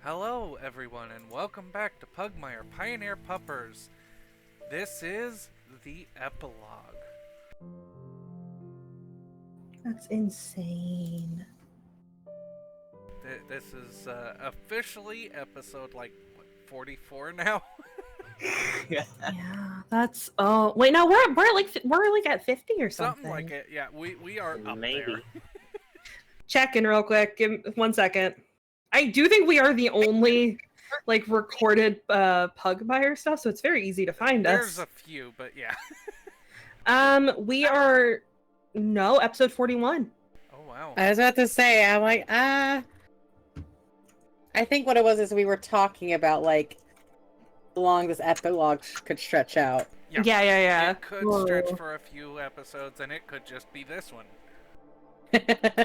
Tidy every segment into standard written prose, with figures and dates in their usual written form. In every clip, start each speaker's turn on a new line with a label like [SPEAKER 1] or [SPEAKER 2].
[SPEAKER 1] Hello, everyone, and welcome back to Pugmire Pioneer Puppers. This is the Epilog.
[SPEAKER 2] That's insane.
[SPEAKER 1] This is officially episode 44 now.
[SPEAKER 2] Yeah, that's. Oh wait, no, we're at 50 or something.
[SPEAKER 1] Something like it. Yeah, we are up
[SPEAKER 3] Maybe.
[SPEAKER 1] there.
[SPEAKER 2] Checking real quick. Give 1 second. I do think we are the only recorded Pugmire stuff, so it's very easy to find
[SPEAKER 1] There's
[SPEAKER 2] us.
[SPEAKER 1] a few, but yeah.
[SPEAKER 2] We are episode 41.
[SPEAKER 1] Oh wow.
[SPEAKER 4] I was about to say, I'm like, I think what it was is we were talking about how long this epilogue could stretch out.
[SPEAKER 2] Yeah.
[SPEAKER 1] It could stretch for a few episodes, and it could just be this one.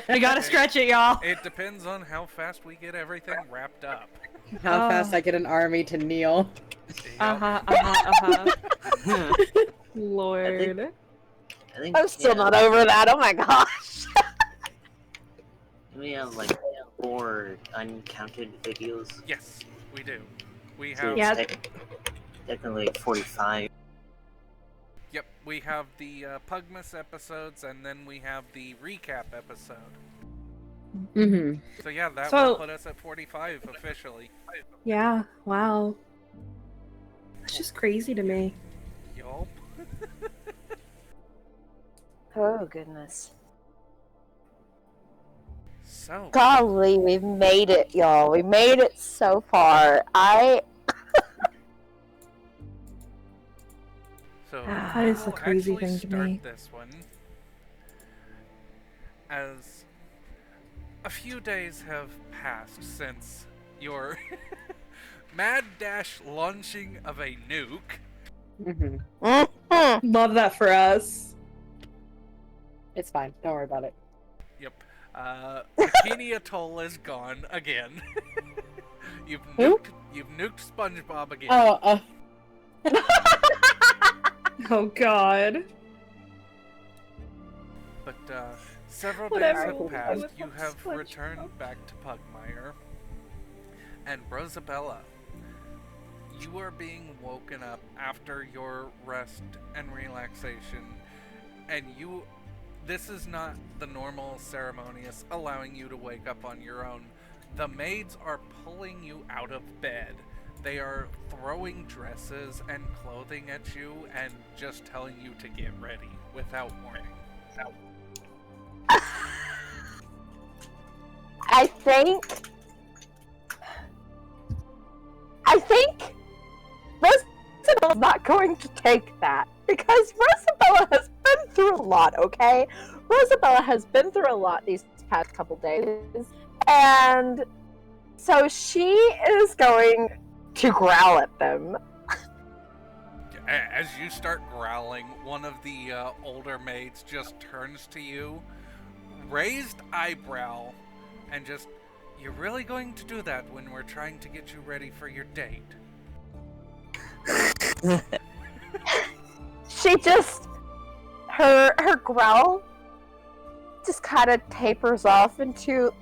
[SPEAKER 2] We gotta stretch it, y'all.
[SPEAKER 1] It depends on how fast we get everything wrapped up.
[SPEAKER 4] How fast I get an army to kneel.
[SPEAKER 1] Yep.
[SPEAKER 2] Lord.
[SPEAKER 3] I think
[SPEAKER 5] I'm still not over that. Oh my gosh.
[SPEAKER 3] we have 4 uncounted videos.
[SPEAKER 1] Yes, we do. We
[SPEAKER 3] So
[SPEAKER 1] have.
[SPEAKER 2] Yeah.
[SPEAKER 3] Technically 45.
[SPEAKER 1] Yep, we have the Pugmas episodes, and then we have the recap episode.
[SPEAKER 4] Mm-hmm.
[SPEAKER 1] So yeah, that
[SPEAKER 2] So-
[SPEAKER 1] will put us at 45 officially.
[SPEAKER 2] Yeah. Wow. It's just crazy to me.
[SPEAKER 1] Yup.
[SPEAKER 5] Oh goodness.
[SPEAKER 1] So,
[SPEAKER 5] Golly, we've made it, y'all. We made it so far.
[SPEAKER 2] That is the
[SPEAKER 1] we'll
[SPEAKER 2] crazy
[SPEAKER 1] actually
[SPEAKER 2] thing to
[SPEAKER 1] start
[SPEAKER 2] me.
[SPEAKER 1] this one as a few days have passed since your mad dash launching of a nuke.
[SPEAKER 4] Mm-hmm.
[SPEAKER 2] Love that for us.
[SPEAKER 4] It's fine. Don't worry about it.
[SPEAKER 1] Yep. Bikini Atoll is gone again. You've
[SPEAKER 4] Who?
[SPEAKER 1] nuked SpongeBob again.
[SPEAKER 4] Oh,
[SPEAKER 2] Oh God.
[SPEAKER 1] But several
[SPEAKER 2] Whatever
[SPEAKER 1] days
[SPEAKER 2] will
[SPEAKER 1] have
[SPEAKER 2] be
[SPEAKER 1] passed.
[SPEAKER 2] with
[SPEAKER 1] You
[SPEAKER 2] my
[SPEAKER 1] have
[SPEAKER 2] SpongeBob.
[SPEAKER 1] returned back to Pugmire. And Rosabella, you are being woken up after your rest and relaxation. And this is not the normal ceremonious allowing you to wake up on your own. The maids are pulling you out of bed. They are throwing dresses and clothing at you and just telling you to get ready without warning.
[SPEAKER 5] I think Rosabella's not going to take that because Rosabella has been through a lot, okay? Rosabella has been through a lot these past couple days, and so she is going to growl at them.
[SPEAKER 1] As you start growling, one of the older maids just turns to you, raised eyebrow, and just, "You're really going to do that when we're trying to get you ready for your date?"
[SPEAKER 5] She just her growl just kind of tapers off into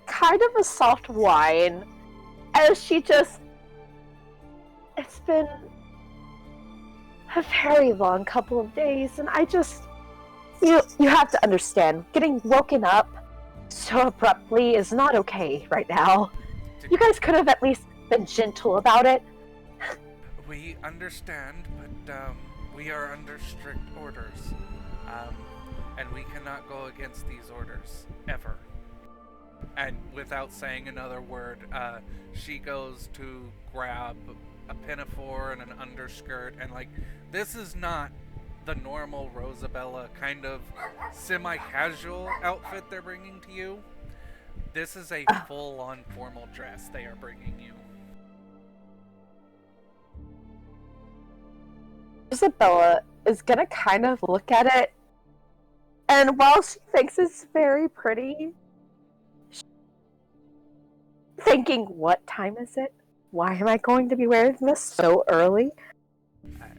[SPEAKER 5] kind of a soft whine as she just it's been a very long couple of days, and I just you have to understand, getting woken up so abruptly is not okay right now. You guys could have at least been gentle about it.
[SPEAKER 1] We understand, but we are under strict orders. And we cannot go against these orders, ever. And without saying another word, she goes to grab a pinafore and an underskirt, and this is not the normal Rosabella kind of semi-casual outfit they're bringing to you. This is a full-on formal dress they are bringing you.
[SPEAKER 5] Isabella is gonna kind of look at it, and while she thinks it's very pretty, thinking, what time is it? Why am I going to be wearing this so early?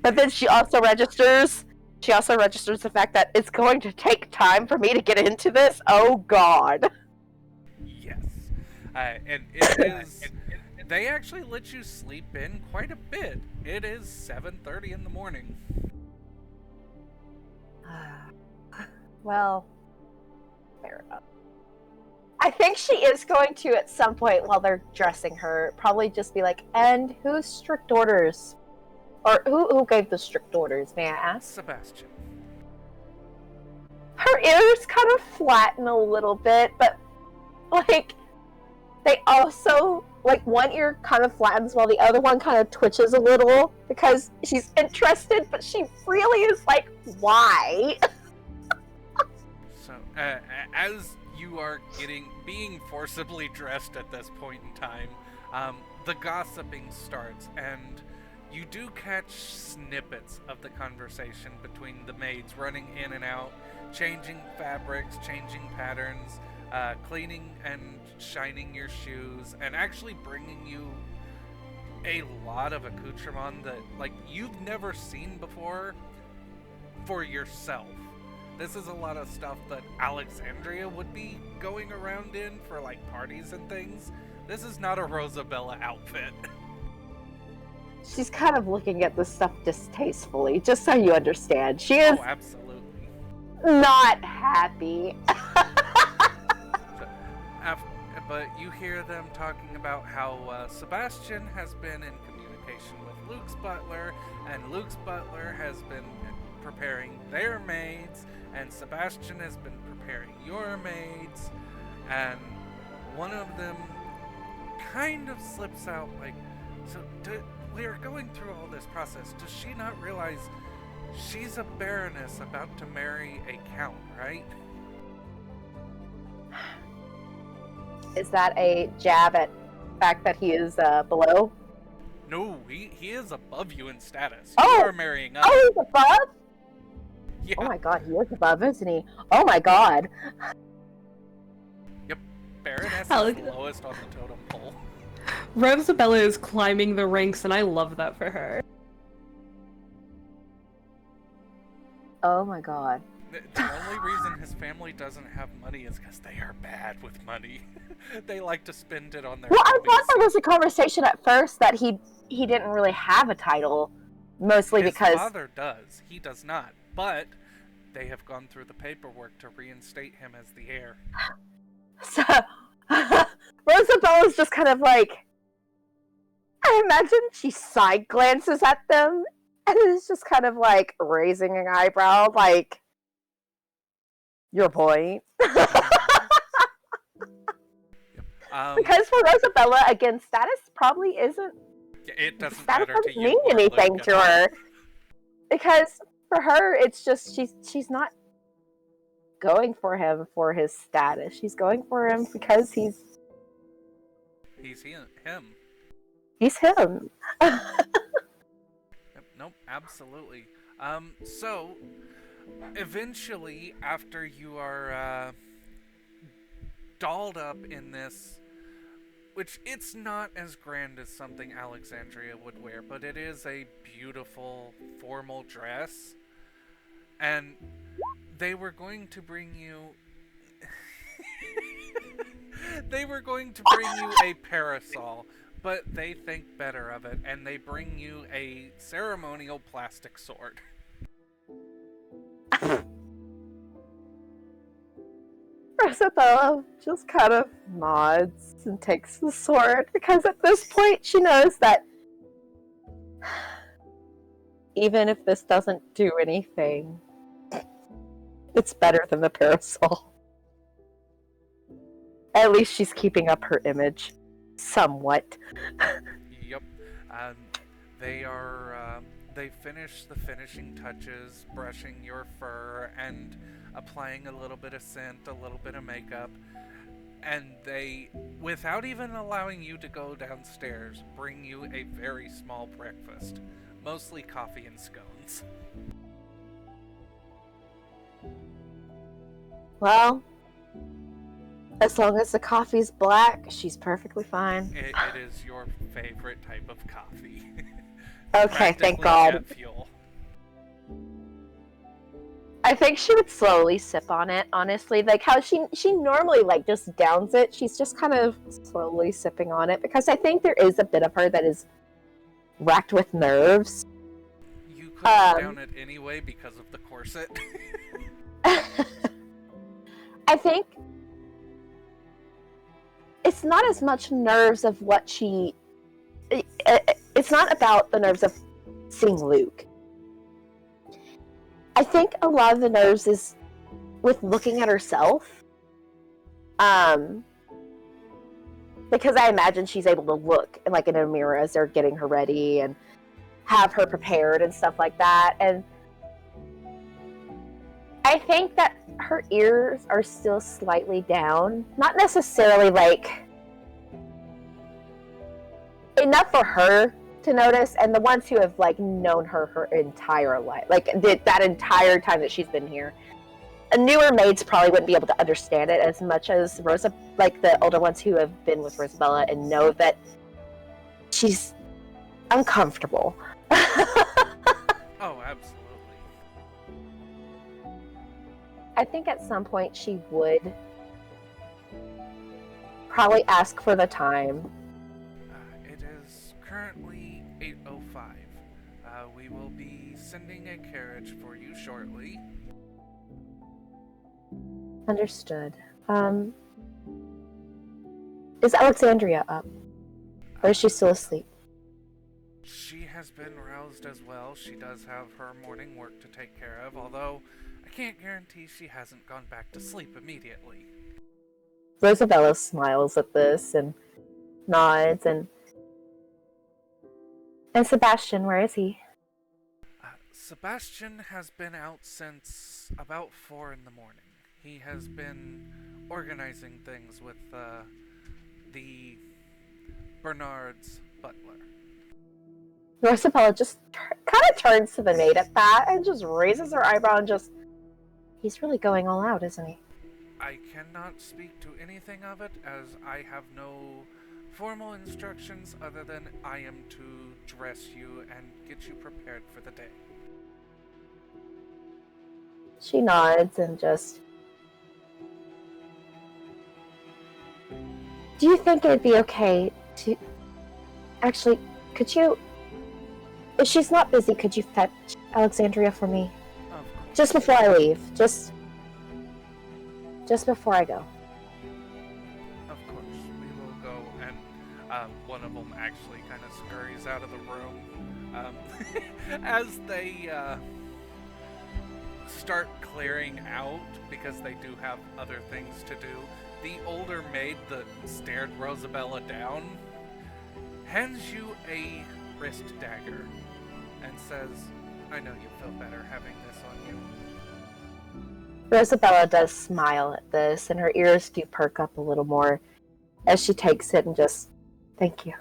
[SPEAKER 5] But then she also registers the fact that it's going to take time for me to get into this. Oh God.
[SPEAKER 1] Yes. And it is. They actually let you sleep in quite a bit. It is 7:30 in the morning.
[SPEAKER 5] Well, fair enough. I think she is going to, at some point while they're dressing her, probably just be like, and whose strict orders? Or who gave the strict orders, may I ask?
[SPEAKER 1] Sebastian.
[SPEAKER 5] Her ears kind of flatten a little bit, but, like, they also, like, one ear kind of flattens while the other one kind of twitches a little because she's interested, but she really is like, why?
[SPEAKER 1] So, as you are being forcibly dressed at this point in time, the gossiping starts, and you do catch snippets of the conversation between the maids running in and out, changing fabrics, changing patterns, cleaning and shining your shoes, and actually bringing you a lot of accoutrement that, like, you've never seen before for yourself. This is a lot of stuff that Alexandria would be going around in for, like, parties and things. This is not a Rosabella outfit.
[SPEAKER 5] She's kind of looking at this stuff distastefully, just so you understand. She is
[SPEAKER 1] Oh, absolutely.
[SPEAKER 5] not happy.
[SPEAKER 1] But you hear them talking about how Sebastian has been in communication with Luke's butler, and Luke's butler has been preparing their maids, and Sebastian has been preparing your maids, and one of them kind of slips out like, so we are going through all this process. Does she not realize she's a baroness about to marry a count, right?
[SPEAKER 5] Is that a jab at the fact that he is below?
[SPEAKER 1] No, he is above you in status.
[SPEAKER 5] Oh!
[SPEAKER 1] You are marrying up.
[SPEAKER 5] Oh, he's above?
[SPEAKER 1] Yeah.
[SPEAKER 5] Oh my god, he is above, isn't he? Oh my god.
[SPEAKER 1] Yep. Baroness
[SPEAKER 2] Alex-
[SPEAKER 1] is lowest on the totem pole.
[SPEAKER 2] Rosabella is climbing the ranks, and I love that for her.
[SPEAKER 5] Oh my god.
[SPEAKER 1] The only reason his family doesn't have money is because they are bad with money. They like to spend it on their
[SPEAKER 5] Well, I
[SPEAKER 1] hobbies.
[SPEAKER 5] thought there was a conversation at first that he didn't really have a title, mostly
[SPEAKER 1] His
[SPEAKER 5] because
[SPEAKER 1] father does. He does not. But they have gone through the paperwork to reinstate him as the heir.
[SPEAKER 5] so Rosabella's just kind of like, I imagine she side glances at them and is just kind of like raising an eyebrow, like, your point. Because for Rosabella, again, status probably isn't.
[SPEAKER 1] It doesn't
[SPEAKER 5] Status
[SPEAKER 1] matter to
[SPEAKER 5] doesn't
[SPEAKER 1] you.
[SPEAKER 5] mean
[SPEAKER 1] or
[SPEAKER 5] anything
[SPEAKER 1] Luke
[SPEAKER 5] to
[SPEAKER 1] at all.
[SPEAKER 5] her. Because for her, it's just she's not going for him for his status. She's going for him because he's
[SPEAKER 1] Him.
[SPEAKER 5] he's him.
[SPEAKER 1] Yep, nope, absolutely. So, eventually, after you are dolled up in this, which it's not as grand as something Alexandria would wear, but it is a beautiful formal dress, and they were going to bring you a parasol, but they think better of it, and they bring you a ceremonial plastic sword.
[SPEAKER 5] Rosabella just kind of nods and takes the sword because at this point she knows that even if this doesn't do anything, it's better than the parasol. At least she's keeping up her image. Somewhat.
[SPEAKER 1] Yep. They finish the finishing touches, brushing your fur and applying a little bit of scent, a little bit of makeup, and they, without even allowing you to go downstairs, bring you a very small breakfast. Mostly coffee and scones.
[SPEAKER 5] Well, as long as the coffee's black, she's perfectly fine.
[SPEAKER 1] It is your favorite type of coffee.
[SPEAKER 5] Okay, thank
[SPEAKER 1] Practically
[SPEAKER 5] God.
[SPEAKER 1] jet fuel.
[SPEAKER 5] I I think she would slowly sip on it, honestly. Like how she normally like just downs it. She's just kind of slowly sipping on it because I think there is a bit of her that is racked with nerves.
[SPEAKER 1] You couldn't down it anyway because of the corset.
[SPEAKER 5] I think it's not as much nerves of what she... It's not about the nerves of seeing Luke. I think a lot of the nerves is with looking at herself. Because I imagine she's able to look like in a mirror as they're getting her ready and have her prepared and stuff like that. And I think that her ears are still slightly down. Not necessarily like enough for her to notice, and the ones who have like known her entire life, like that entire time that she's been here. Newer maids probably wouldn't be able to understand it as much as Rosa, like the older ones who have been with Rosabella and know that she's uncomfortable.
[SPEAKER 1] Oh, absolutely.
[SPEAKER 5] I think at some point she would probably ask for the time.
[SPEAKER 1] It is currently 8:05. We will be sending a carriage for you shortly.
[SPEAKER 5] Understood. Is Alexandria up? Or is she still asleep?
[SPEAKER 1] She has been roused as well. She does have her morning work to take care of, although I can't guarantee she hasn't gone back to sleep immediately.
[SPEAKER 5] Rosabella smiles at this and nods and Sebastian, where is he?
[SPEAKER 1] Sebastian has been out since about 4 in the morning. He has been organizing things with the Bernard's butler.
[SPEAKER 5] Rosabella just kind of turns to the maid at that and just raises her eyebrow and just... He's really going all out, isn't he?
[SPEAKER 1] I cannot speak to anything of it, as I have no formal instructions other than I am to dress you and get you prepared for the day.
[SPEAKER 5] She nods and just... Do you think it'd be okay to... Actually, could you... If she's not busy, could you fetch Alexandria for me?
[SPEAKER 1] Of course.
[SPEAKER 5] Just before I leave. Just before I go.
[SPEAKER 1] Of course. We will go, and one of them actually kind of scurries out of the room. As they start clearing out, because they do have other things to do, the older maid that stared Rosabella down hands you a wrist dagger and says, I know you feel better having this on you.
[SPEAKER 5] Rosabella does smile at this, and her ears do perk up a little more as she takes it and just, thank you.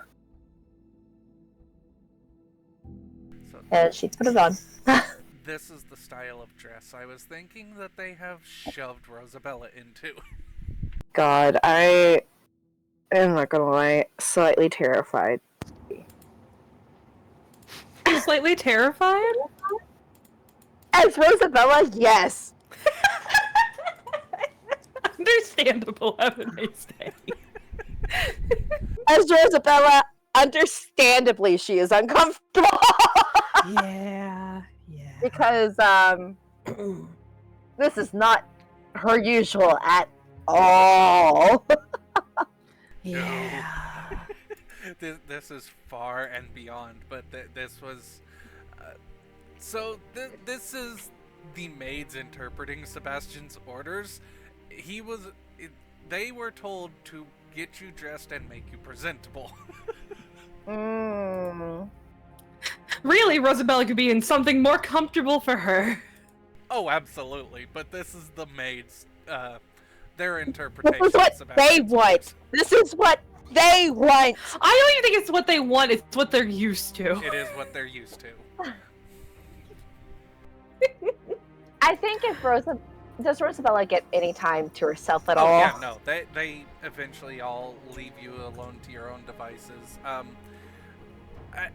[SPEAKER 1] So
[SPEAKER 5] And she put it on.
[SPEAKER 1] this is the style of dress I was thinking that they have shoved Rosabella into.
[SPEAKER 5] God, I am not gonna lie, slightly terrified.
[SPEAKER 2] Slightly terrified?
[SPEAKER 5] As Rosabella, yes.
[SPEAKER 2] Understandable. Have a nice day.
[SPEAKER 5] As Rosabella, understandably, she is uncomfortable.
[SPEAKER 2] Yeah.
[SPEAKER 5] Because, this is not her usual at all.
[SPEAKER 2] Yeah.
[SPEAKER 1] This is far and beyond, but this was... this is the maids interpreting Sebastian's orders. They were told to get you dressed and make you presentable.
[SPEAKER 2] Really, Rosabella could be in something more comfortable for her.
[SPEAKER 1] Oh, absolutely, but this is the maids, their interpretation
[SPEAKER 5] This is what
[SPEAKER 1] of Sebastian's
[SPEAKER 5] they want.
[SPEAKER 1] orders.
[SPEAKER 5] This is what they want.
[SPEAKER 2] I don't even think it's what they want, it's what they're used to.
[SPEAKER 1] It is what they're used to.
[SPEAKER 5] I think if does Rosabella get any time to herself at
[SPEAKER 1] Oh,
[SPEAKER 5] all?
[SPEAKER 1] yeah, no, they eventually all leave you alone to your own devices.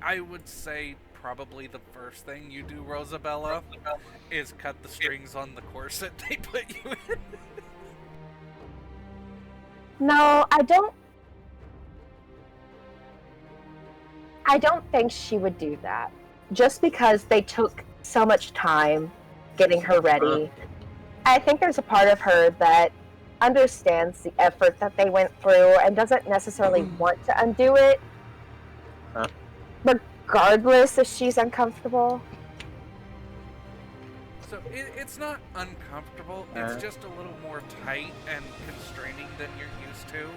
[SPEAKER 1] I would say probably the first thing you do, Rosabella, is cut the strings on the corset they put you in.
[SPEAKER 5] No, I don't think she would do that. Just because they took so much time getting her ready. I think there's a part of her that understands the effort that they went through and doesn't necessarily want to undo it. Regardless if she's uncomfortable.
[SPEAKER 1] So it's not uncomfortable, it's just a little more tight and constraining than you're used to.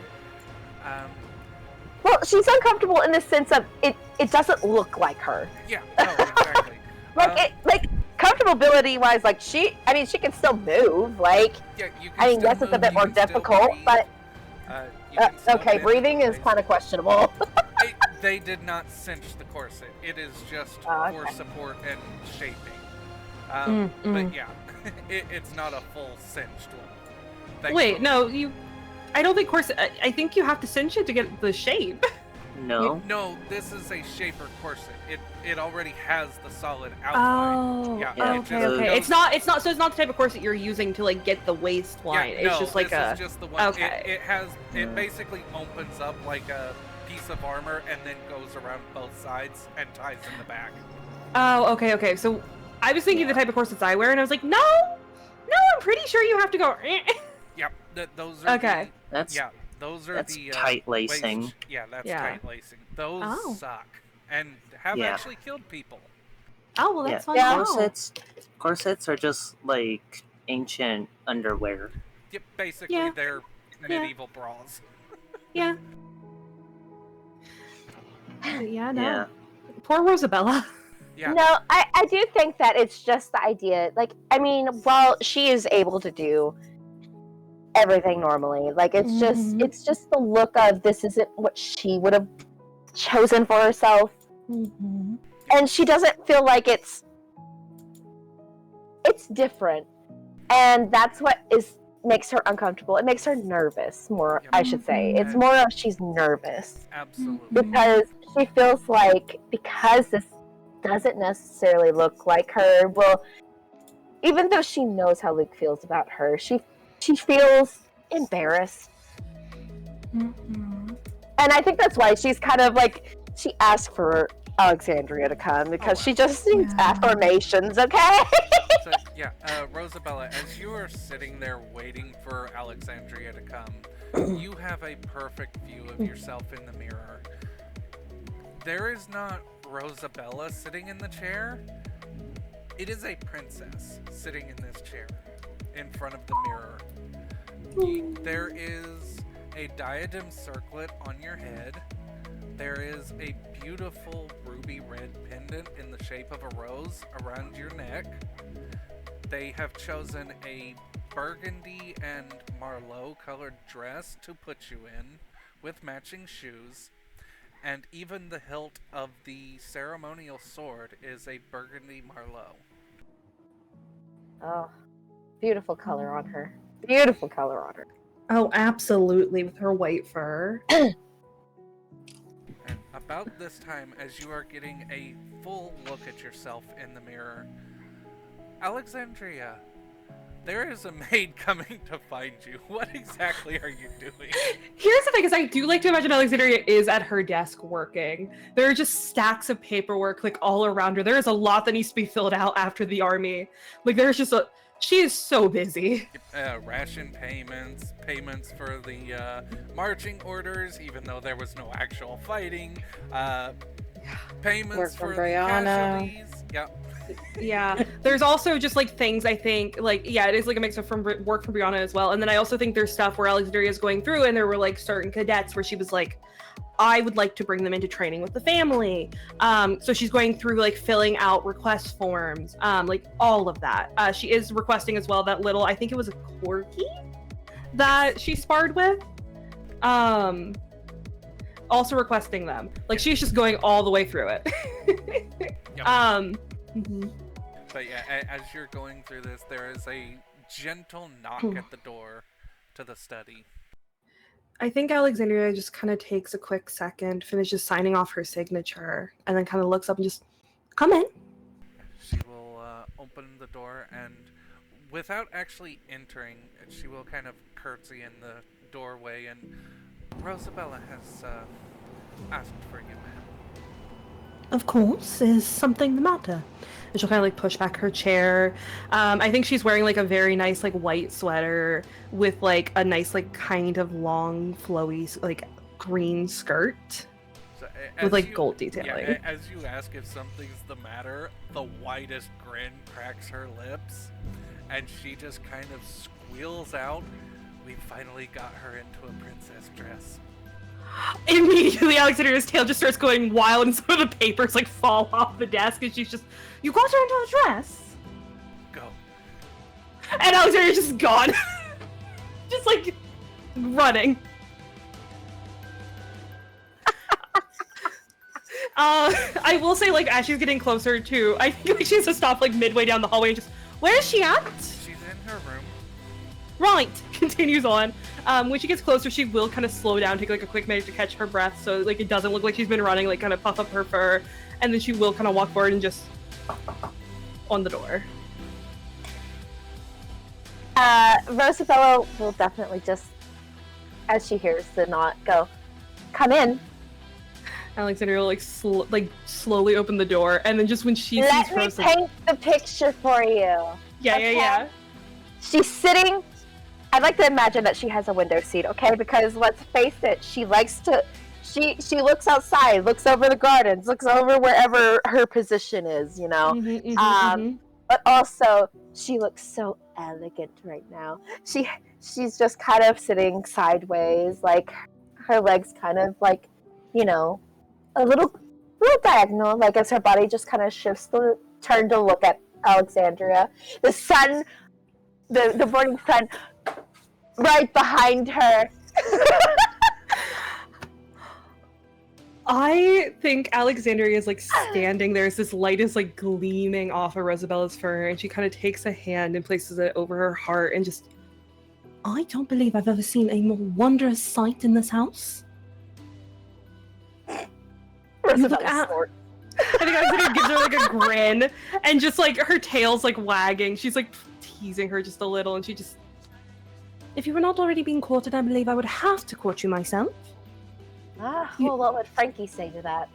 [SPEAKER 5] Well, she's uncomfortable in the sense of it doesn't look like her.
[SPEAKER 1] Yeah, no, exactly.
[SPEAKER 5] Comfortability wise, like she can still move, like,
[SPEAKER 1] Yeah, you can
[SPEAKER 5] I mean,
[SPEAKER 1] still
[SPEAKER 5] yes, it's a
[SPEAKER 1] move,
[SPEAKER 5] bit
[SPEAKER 1] you
[SPEAKER 5] more
[SPEAKER 1] can still
[SPEAKER 5] difficult,
[SPEAKER 1] breathe,
[SPEAKER 5] but
[SPEAKER 1] you can still
[SPEAKER 5] okay,
[SPEAKER 1] bend
[SPEAKER 5] breathing is
[SPEAKER 1] waist.
[SPEAKER 5] kind of questionable.
[SPEAKER 1] They did not cinch the corset. It is just
[SPEAKER 5] Oh,
[SPEAKER 1] for
[SPEAKER 5] okay.
[SPEAKER 1] support and shaping. But yeah, it's not a full cinched one.
[SPEAKER 2] Wait, no, I don't think corset. I think you have to cinch it to get the shape.
[SPEAKER 3] No.
[SPEAKER 1] No, this is a shaper corset. It already has the solid outline. Yeah, it just
[SPEAKER 2] okay.
[SPEAKER 1] goes-
[SPEAKER 2] It's not. So it's not the type of corset you're using to like get the waistline.
[SPEAKER 1] Yeah,
[SPEAKER 2] it's
[SPEAKER 1] no,
[SPEAKER 2] just like
[SPEAKER 1] this is just the one.
[SPEAKER 2] Okay.
[SPEAKER 1] It basically opens up like a piece of armor and then goes around both sides and ties in the back.
[SPEAKER 2] Oh, okay. So I was thinking the type of corsets I wear, and I was like, no, I'm pretty sure you have to go.
[SPEAKER 1] Yep, those are
[SPEAKER 2] Okay.
[SPEAKER 1] those are
[SPEAKER 3] That's
[SPEAKER 1] the
[SPEAKER 3] tight lacing.
[SPEAKER 1] waist- yeah, that's
[SPEAKER 2] Yeah.
[SPEAKER 1] tight lacing. Those
[SPEAKER 2] Oh.
[SPEAKER 1] suck and have
[SPEAKER 3] Yeah.
[SPEAKER 1] actually killed people.
[SPEAKER 2] Oh well, that's fine.
[SPEAKER 5] Yeah.
[SPEAKER 2] to know.
[SPEAKER 3] Corsets are just like ancient underwear.
[SPEAKER 1] Yep, basically
[SPEAKER 2] Yeah.
[SPEAKER 1] they're medieval bras.
[SPEAKER 2] Yeah. Yeah. No.
[SPEAKER 3] Yeah.
[SPEAKER 2] Poor Rosabella.
[SPEAKER 1] Yeah.
[SPEAKER 5] No, I do think that it's just the idea. Like, I mean, while she is able to do everything normally, like it's just the look of this isn't what she would have chosen for herself, and she doesn't feel like it's different, and that's what makes her uncomfortable. It makes her nervous more, I should say. It's more of she's nervous
[SPEAKER 1] Absolutely.
[SPEAKER 5] because she feels like because this doesn't necessarily look like her, well, even though she knows how Luke feels about her, she feels embarrassed. And I think that's why she's kind of like, she asked for Alexandria to come because she just needs affirmations, okay?
[SPEAKER 1] So, yeah, Rosabella, as you are sitting there waiting for Alexandria to come, you have a perfect view of yourself in the mirror. There is not Rosabella sitting in the chair. It is a princess sitting in this chair in front of the mirror. There is a diadem circlet on your head. There is a beautiful ruby red pendant in the shape of a rose around your neck. They have chosen a burgundy and Marlowe colored dress to put you in with matching shoes. And even the hilt of the ceremonial sword is a burgundy Marlowe.
[SPEAKER 5] Oh, beautiful color on her. Beautiful color on her.
[SPEAKER 2] Oh, absolutely, with her white fur.
[SPEAKER 1] And about this time, as you are getting a full look at yourself in the mirror, Alexandria, there is a maid coming to find you. What exactly are you doing?
[SPEAKER 2] Here's the thing, is I do like to imagine Alexandria is at her desk working. There are just stacks of paperwork like all around her. There is a lot that needs to be filled out after the army. Like there's just she is so busy.
[SPEAKER 1] Ration payments for the marching orders, even though there was no actual fighting. Payments
[SPEAKER 4] Work
[SPEAKER 1] for
[SPEAKER 4] from
[SPEAKER 1] the
[SPEAKER 4] Brianna.
[SPEAKER 1] casualties. Yep.
[SPEAKER 2] Yeah, there's also just like things I think like it is like a mix of work from Brianna as well, and then I also think there's stuff where Alexandria is going through and there were like certain cadets where she was like, I would like to bring them into training with the family. So she's going through like filling out request forms, like all of that. She is requesting as well that little, I think it was a corgi that she sparred with. Also requesting them. Like she's just going all the way through it.
[SPEAKER 1] Yep.
[SPEAKER 2] Mhm.
[SPEAKER 1] But yeah, as you're going through this, there is a gentle knock at the door to the study.
[SPEAKER 2] I think Alexandria just kind of takes a quick second, finishes signing off her signature, and then kind of looks up and just Come in.
[SPEAKER 1] She will open the door, and without actually entering, she will kind of curtsy in the doorway, and Rosabella has asked for you, ma'am.
[SPEAKER 2] Of course. Is something the matter? And she'll kind of like push back her chair. I think she's wearing like a very nice like white sweater with like a nice like kind of long flowy like green skirt
[SPEAKER 1] So,
[SPEAKER 2] with like gold detailing.
[SPEAKER 1] Yeah, as you ask if something's the matter, the widest grin cracks her lips, and she just kind of squeals out, "We finally got her into a princess dress."
[SPEAKER 2] Immediately, Alexandria's tail just starts going wild, and some of the papers like fall off the desk, and she's just, "You got her into a dress?"
[SPEAKER 1] Go.
[SPEAKER 2] And Alexandria's just gone, just like running. I will say, like, as she's getting closer to, I think like she has to stop like midway down the hallway and just, "Where is she at?"
[SPEAKER 1] She's in her room.
[SPEAKER 2] Right, continues on. When she gets closer, she will kind of slow down, take like a quick minute to catch her breath, so like it doesn't look like she's been running, like kind of puff up her fur, and then she will kind of walk forward and just on the door.
[SPEAKER 5] Rosabella will definitely just, as she hears the knock, go, "Come in."
[SPEAKER 2] Alexandria will like slowly open the door, and then just when she
[SPEAKER 5] Let
[SPEAKER 2] sees
[SPEAKER 5] me
[SPEAKER 2] Rosabella,
[SPEAKER 5] paint the picture for you.
[SPEAKER 2] yeah.
[SPEAKER 5] She's sitting. I'd like to imagine that she has a window seat, okay? Because let's face it, she likes to. She looks outside, looks over the gardens, looks over wherever her position is, you know. But also, she looks so elegant right now. She's just kind of sitting sideways, like her legs kind of like, you know, a little diagonal, like as her body just kind of shifts the turn to look at Alexandria. The sun, the morning sun, right behind her.
[SPEAKER 2] I think Alexandria is like standing there as this light is like gleaming off of Rosabella's fur, and she kind of takes a hand and places it over her heart and just, "I don't believe I've ever seen a more wondrous sight in this house."
[SPEAKER 5] Rosabella snorts.
[SPEAKER 2] I think Alexandria gives her like a grin, and just like her tail's like wagging. She's like teasing her just a little, and she just, "If you were not already being courted, I believe I would have to court you myself."
[SPEAKER 5] Well, what would Frankie say to that?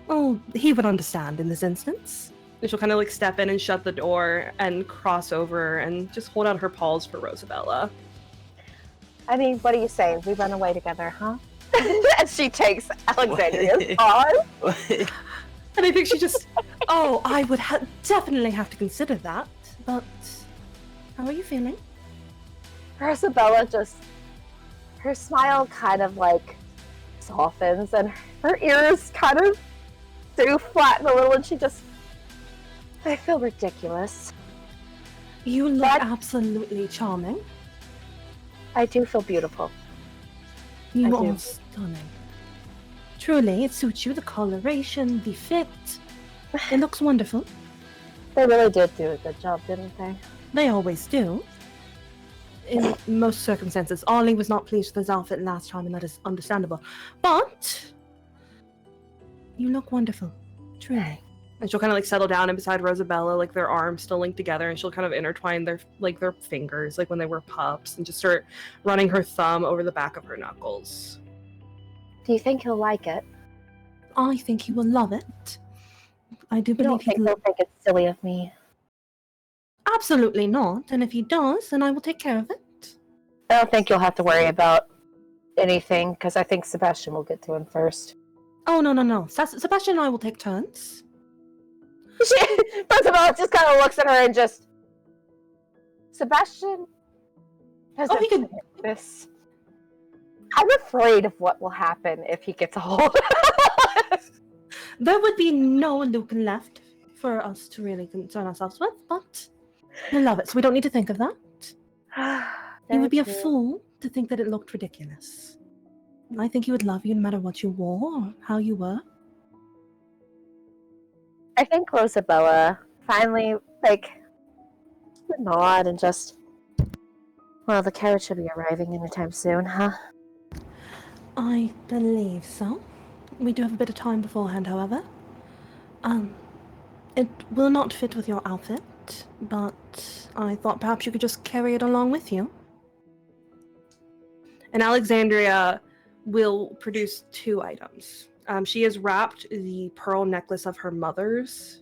[SPEAKER 2] Oh, he would understand in this instance. And she'll kind of like step in and shut the door and cross over and just hold out her paws for Rosabella.
[SPEAKER 5] I mean, what do you say? We run away together, huh? And she takes Alexandria's paws.
[SPEAKER 2] And I think she just, "Oh, I would definitely have to consider that. But how are you feeling?"
[SPEAKER 5] Rosabella just, her smile kind of like softens and her ears kind of do flatten a little, and she just, "I feel ridiculous."
[SPEAKER 2] You look absolutely charming.
[SPEAKER 5] I do feel beautiful.
[SPEAKER 2] You
[SPEAKER 5] I do.
[SPEAKER 2] are stunning. Truly, it suits you, the coloration, the fit. It looks wonderful.
[SPEAKER 5] They really did do a good job, didn't they?
[SPEAKER 2] They always do. In most circumstances, Ollie was not pleased with his outfit last time, and that is understandable. But you look wonderful, truly. And she'll kind of like settle down and beside Rosabella, like their arms still linked together, and she'll kind of intertwine their fingers, like when they were pups, and just start running her thumb over the back of her knuckles.
[SPEAKER 5] Do you think he'll like it?
[SPEAKER 2] I think he will love it. I do
[SPEAKER 5] You don't
[SPEAKER 2] believe
[SPEAKER 5] think he'll think it's silly of me?
[SPEAKER 2] Absolutely not. And if he does, then I will take care of it.
[SPEAKER 5] I don't think you'll have to worry about anything, because I think Sebastian will get to him first.
[SPEAKER 2] Oh, no. Sebastian and I will take turns.
[SPEAKER 5] Rosabella just kind of looks at her and just, Sebastian doesn't
[SPEAKER 2] he could...
[SPEAKER 5] this. I'm afraid of what will happen if he gets a hold of us.
[SPEAKER 2] There would be no Luke left for us to really concern ourselves with, but I love it, so we don't need to think of that. He would be a fool to think that it looked ridiculous. I think he would love you no matter what you wore or how you were.
[SPEAKER 5] I think Rosabella finally, like, nod and just, well, the carriage should be arriving anytime soon, huh?
[SPEAKER 2] I believe so. We do have a bit of time beforehand, however. It will not fit with your outfit, but I thought perhaps you could just carry it along with you. And Alexandria will produce 2 items. She has wrapped the pearl necklace of her mother's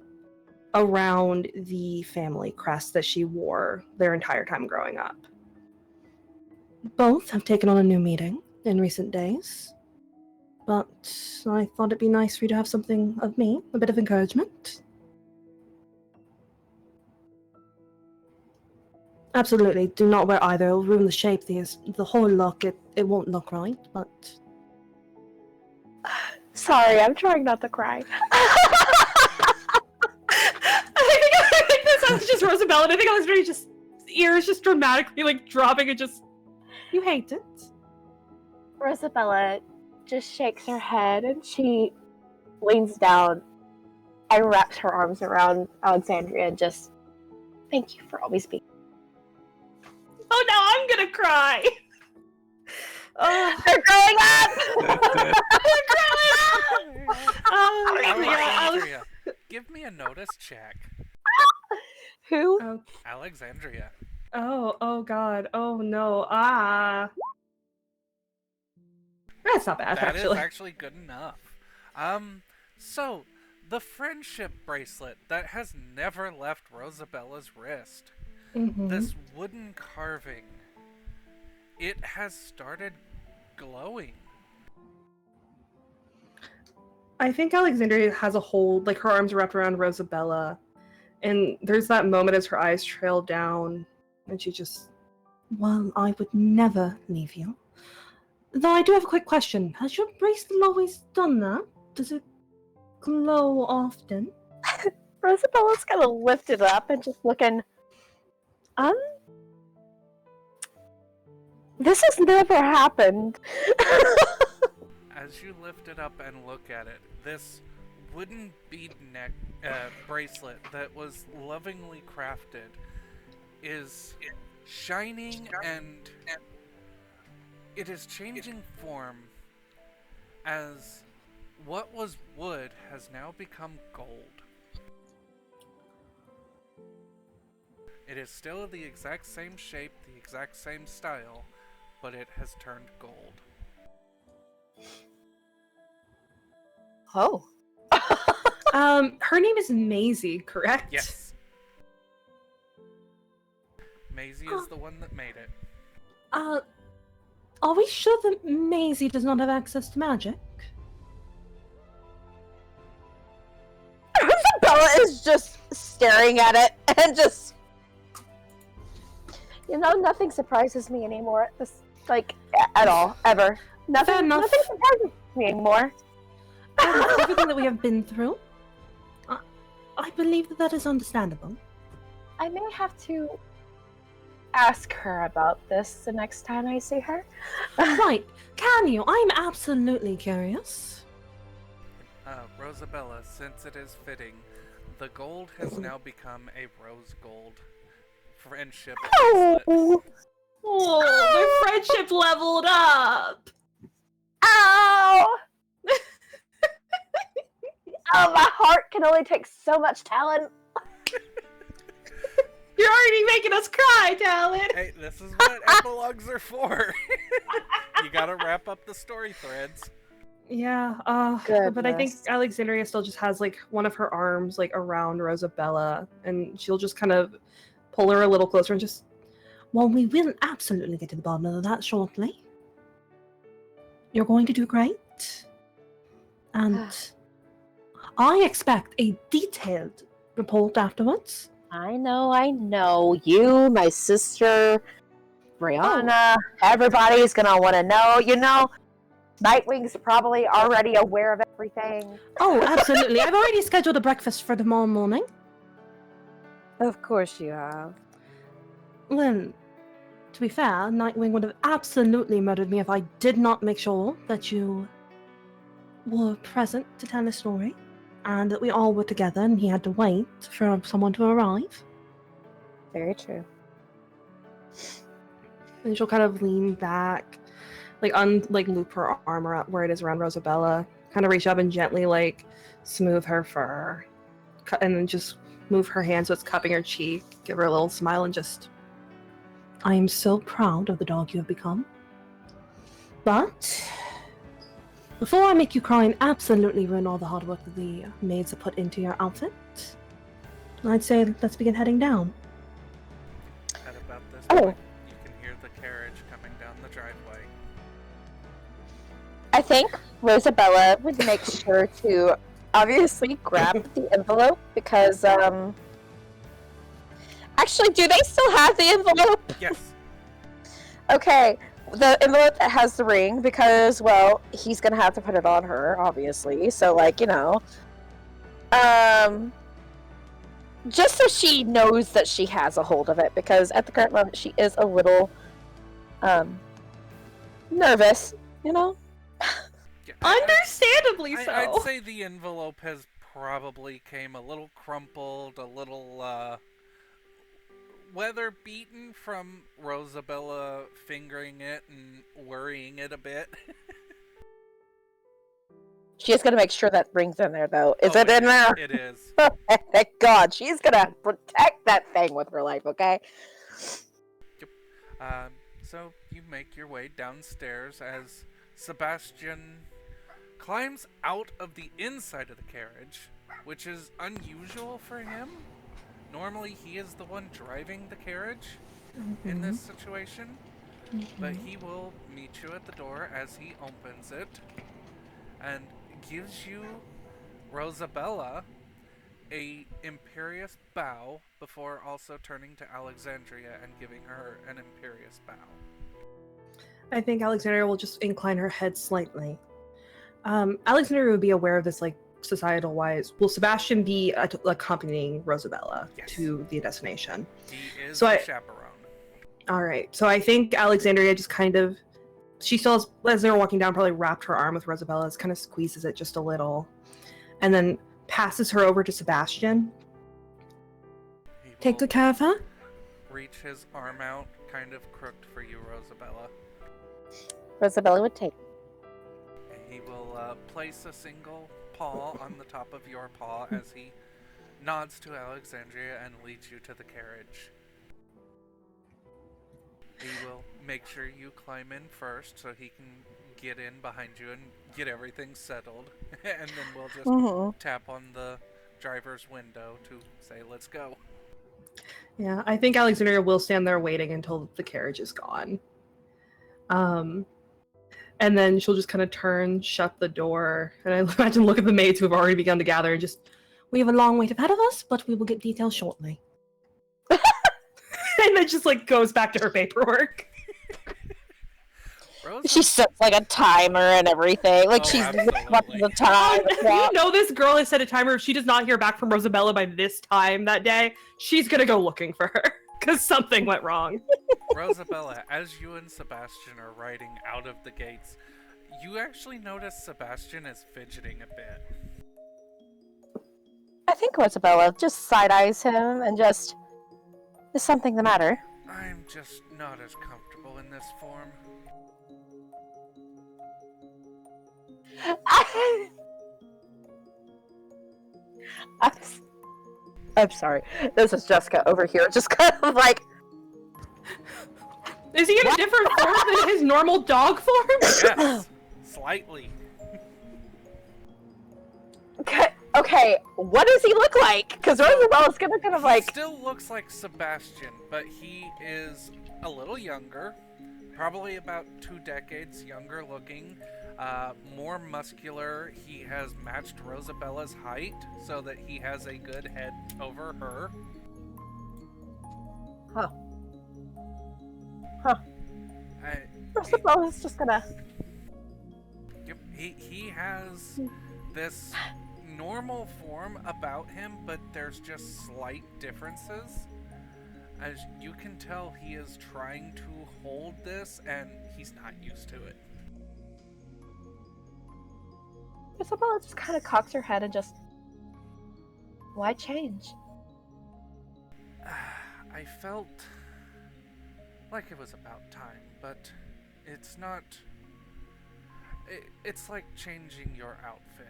[SPEAKER 2] around the family crest that she wore their entire time growing up. Both have taken on a new meaning in recent days, but I thought it'd be nice for you to have something of me, a bit of encouragement. Absolutely, do not wear either. It'll ruin the shape. The whole look, it won't look right, but...
[SPEAKER 5] Sorry, I'm trying not to cry.
[SPEAKER 2] I think this sounds just Rosabella, and I think Alexandria's just ears just dramatically like dropping and just... You hate it?
[SPEAKER 5] Rosabella just shakes her head and she leans down and wraps her arms around Alexandria and just, thank you for always being.
[SPEAKER 2] Oh, now I'm gonna cry!
[SPEAKER 5] They're growing up!
[SPEAKER 2] They're growing up!
[SPEAKER 1] Alexandria, give me a notice check.
[SPEAKER 5] Who?
[SPEAKER 2] Oh,
[SPEAKER 1] Alexandria.
[SPEAKER 2] oh god, oh no, That's not bad,
[SPEAKER 1] That is
[SPEAKER 2] actually.
[SPEAKER 1] actually good enough. So, the friendship bracelet that has never left Rosabella's wrist.
[SPEAKER 2] Mhm.
[SPEAKER 1] This wooden carving. It has started glowing.
[SPEAKER 2] I think Alexandria has a hold, like her arms are wrapped around Rosabella, and there's that moment as her eyes trail down, and she just, well, I would never leave you. Though I do have a quick question. Has your bracelet always done that? Does it glow often?
[SPEAKER 5] Rosabella's gonna lift it up and just looking, this has never happened.
[SPEAKER 1] As you lift it up and look at it, this wooden bead neck bracelet that was lovingly crafted is shining and it is changing form as what was wood has now become gold. It is still the exact same shape, the exact same style, but it has turned gold.
[SPEAKER 5] Oh.
[SPEAKER 2] Her name is Maisie, correct?
[SPEAKER 1] Yes. Maisie is the one that made it.
[SPEAKER 2] Are we sure that Maisie does not have access to magic?
[SPEAKER 5] Rosabella is just staring at it and just... You know, nothing surprises me anymore. This, like, at all, ever. Nothing surprises me anymore.
[SPEAKER 2] Everything that we have been through, I believe that is understandable.
[SPEAKER 5] I may have to ask her about this the next time I see her.
[SPEAKER 2] Right, can you? I'm absolutely curious.
[SPEAKER 1] Rosabella, since it is fitting, the gold has now become a rose gold friendship bracelet.
[SPEAKER 2] Oh, their friendship leveled up!
[SPEAKER 5] Ow! Oh, my heart can only take so much talent.
[SPEAKER 2] You're already making us cry, Talon!
[SPEAKER 1] Hey, this is what epilogues are for. You gotta wrap up the story threads.
[SPEAKER 2] Yeah, but I think
[SPEAKER 5] Goodness.
[SPEAKER 2] Alexandria still just has, like, one of her arms, like, around Rosabella, and she'll just kind of pull her a little closer and just... Well, we will absolutely get to the bottom of that shortly. You're going to do great. And I expect a detailed report afterwards.
[SPEAKER 5] I know. You, my sister, Brianna, everybody's gonna want to know. You know, Nightwing's probably already aware of everything.
[SPEAKER 2] Oh, absolutely. I've already scheduled a breakfast for tomorrow morning.
[SPEAKER 5] Of course you have.
[SPEAKER 2] Well, to be fair, Nightwing would have absolutely murdered me if I did not make sure that you were present to tell the story, and that we all were together and he had to wait for someone to arrive.
[SPEAKER 5] Very true.
[SPEAKER 2] And she'll kind of lean back, like loop her arm around where it is around Rosabella, kind of reach up and gently like smooth her fur. and then just move her hand so it's cupping her cheek, give her a little smile, and just, I am so proud of the dog you have become. But before I make you cry and absolutely ruin all the hard work that the maids have put into your outfit, I'd say let's begin heading down.
[SPEAKER 1] At about this
[SPEAKER 5] Oh.
[SPEAKER 1] point, you can hear the carriage coming down the driveway.
[SPEAKER 5] I think Rosabella would make sure to obviously grab the envelope because, actually, do they still have the envelope?
[SPEAKER 1] Yes.
[SPEAKER 5] Okay, the envelope that has the ring because, well, he's gonna have to put it on her, obviously. So, like, just so she knows that she has a hold of it because at the current moment she is a little, nervous,
[SPEAKER 1] Yeah,
[SPEAKER 2] Understandably so.
[SPEAKER 1] I'd say the envelope has probably came a little crumpled, a little weather beaten from Rosabella fingering it and worrying it a bit.
[SPEAKER 5] She is gonna make sure that ring's in there, though. Is
[SPEAKER 1] Oh,
[SPEAKER 5] it in there?
[SPEAKER 1] It is.
[SPEAKER 5] Thank God. She's gonna protect that thing with her life, okay?
[SPEAKER 1] So you make your way downstairs as Sebastian climbs out of the inside of the carriage, which is unusual for him. Normally he is the one driving the carriage in this situation, but he will meet you at the door as he opens it and gives you, Rosabella, a imperious bow before also turning to Alexandria and giving her an imperious bow.
[SPEAKER 2] I think Alexandria will just incline her head slightly. Alexandria would be aware of this, like, societal wise. Will Sebastian be accompanying Rosabella
[SPEAKER 1] Yes.
[SPEAKER 2] to the destination?
[SPEAKER 1] He is
[SPEAKER 2] So
[SPEAKER 1] the
[SPEAKER 2] I-
[SPEAKER 1] chaperone.
[SPEAKER 2] All right. So I think Alexandria just kind of, she still has, as they're walking down, probably wrapped her arm with Rosabella's, kind of squeezes it just a little, and then passes her over to Sebastian.
[SPEAKER 1] He
[SPEAKER 2] Take
[SPEAKER 1] will
[SPEAKER 2] good care of her.
[SPEAKER 1] reach his arm out, kind of crooked for you, Rosabella.
[SPEAKER 5] Rosabella would take.
[SPEAKER 1] He will place a single paw on the top of your paw as he nods to Alexandria and leads you to the carriage. He will make sure you climb in first so he can get in behind you and get everything settled. And then we'll just tap on the driver's window to say, let's go.
[SPEAKER 2] Yeah, I think Alexandria will stand there waiting until the carriage is gone. And then she'll just kind of turn, shut the door, and I imagine look at the maids who have already begun to gather and just, we have a long wait ahead of us, but we will get details shortly. And then just like goes back to her paperwork.
[SPEAKER 5] She sets like a timer and everything. Like
[SPEAKER 1] Oh,
[SPEAKER 5] she's
[SPEAKER 1] absolutely.
[SPEAKER 5] watching the time.
[SPEAKER 2] You know this girl has set a timer. If she does not hear back from Rosabella by this time that day, she's gonna go looking for her because something went wrong.
[SPEAKER 1] Rosabella, as you and Sebastian are riding out of the gates, you actually notice Sebastian is fidgeting a bit.
[SPEAKER 5] I think Rosabella just side eyes him and just, is something the matter?
[SPEAKER 1] I'm just not as comfortable in this form.
[SPEAKER 5] I'm sorry. This is Jessica over here, just kind of like.
[SPEAKER 2] Is he in a different form than his normal dog form?
[SPEAKER 1] Yes, slightly.
[SPEAKER 5] Okay, what does he look like? Because Rosabella's gonna kind of
[SPEAKER 1] He
[SPEAKER 5] like.
[SPEAKER 1] still looks like Sebastian, but he is a little younger, probably about 2 decades younger looking, more muscular. He has matched Rosabella's height so that he has a good head over her.
[SPEAKER 5] Huh.
[SPEAKER 1] I-
[SPEAKER 5] Rosabella's just gonna.
[SPEAKER 1] Yep, he has this normal form about him, but there's just slight differences. As you can tell, he is trying to hold this, and he's not used to it.
[SPEAKER 5] Rosabella just kind of cocks her head and just. Why change?
[SPEAKER 1] I felt like it was about time, but it's not. It's like changing your outfit.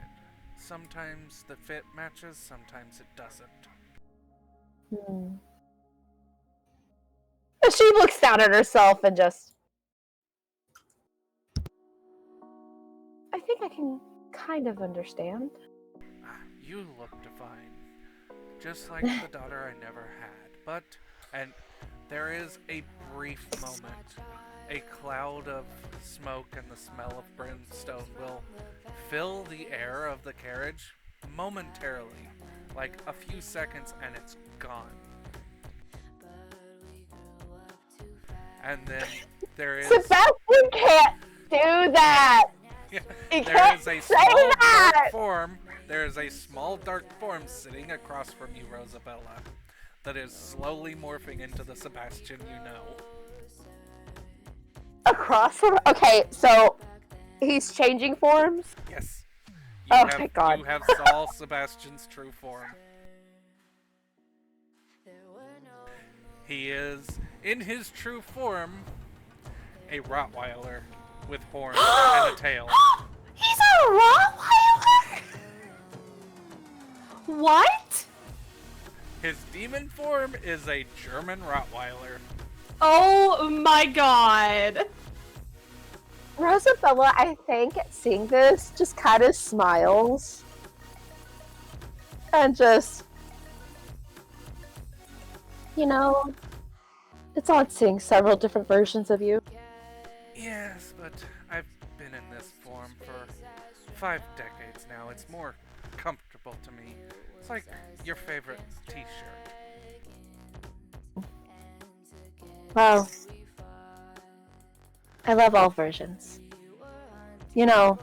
[SPEAKER 1] sometimes the fit matches, sometimes it doesn't.
[SPEAKER 5] She looks down at herself and just... I think I can kind of understand.
[SPEAKER 1] You look divine. Just like the daughter I never had. And there is a brief moment. A cloud of smoke and the smell of brimstone will fill the air of the carriage momentarily. Like a few seconds and it's gone. And then there is...
[SPEAKER 5] Sebastian can't do that! He
[SPEAKER 1] There
[SPEAKER 5] can't
[SPEAKER 1] is a
[SPEAKER 5] say
[SPEAKER 1] small
[SPEAKER 5] that!
[SPEAKER 1] dark form. There is a small dark form sitting across from you, Rosabella, that is slowly morphing into the Sebastian you know.
[SPEAKER 5] Across from... Okay, so he's changing forms?
[SPEAKER 1] Yes.
[SPEAKER 5] Thank God.
[SPEAKER 1] You have Saul Sebastian's true form. He is, in his true form, a Rottweiler with horns and a tail.
[SPEAKER 2] He's a Rottweiler? What?
[SPEAKER 1] His demon form is a German Rottweiler.
[SPEAKER 2] Oh my god.
[SPEAKER 5] Rosabella, I think, seeing this, just kind of smiles. And just... You know, it's odd seeing several different versions of you.
[SPEAKER 1] Yes, but I've been in this form for 5 decades now. It's more comfortable to me. It's like your favorite t-shirt.
[SPEAKER 5] Well, I love all versions. You know,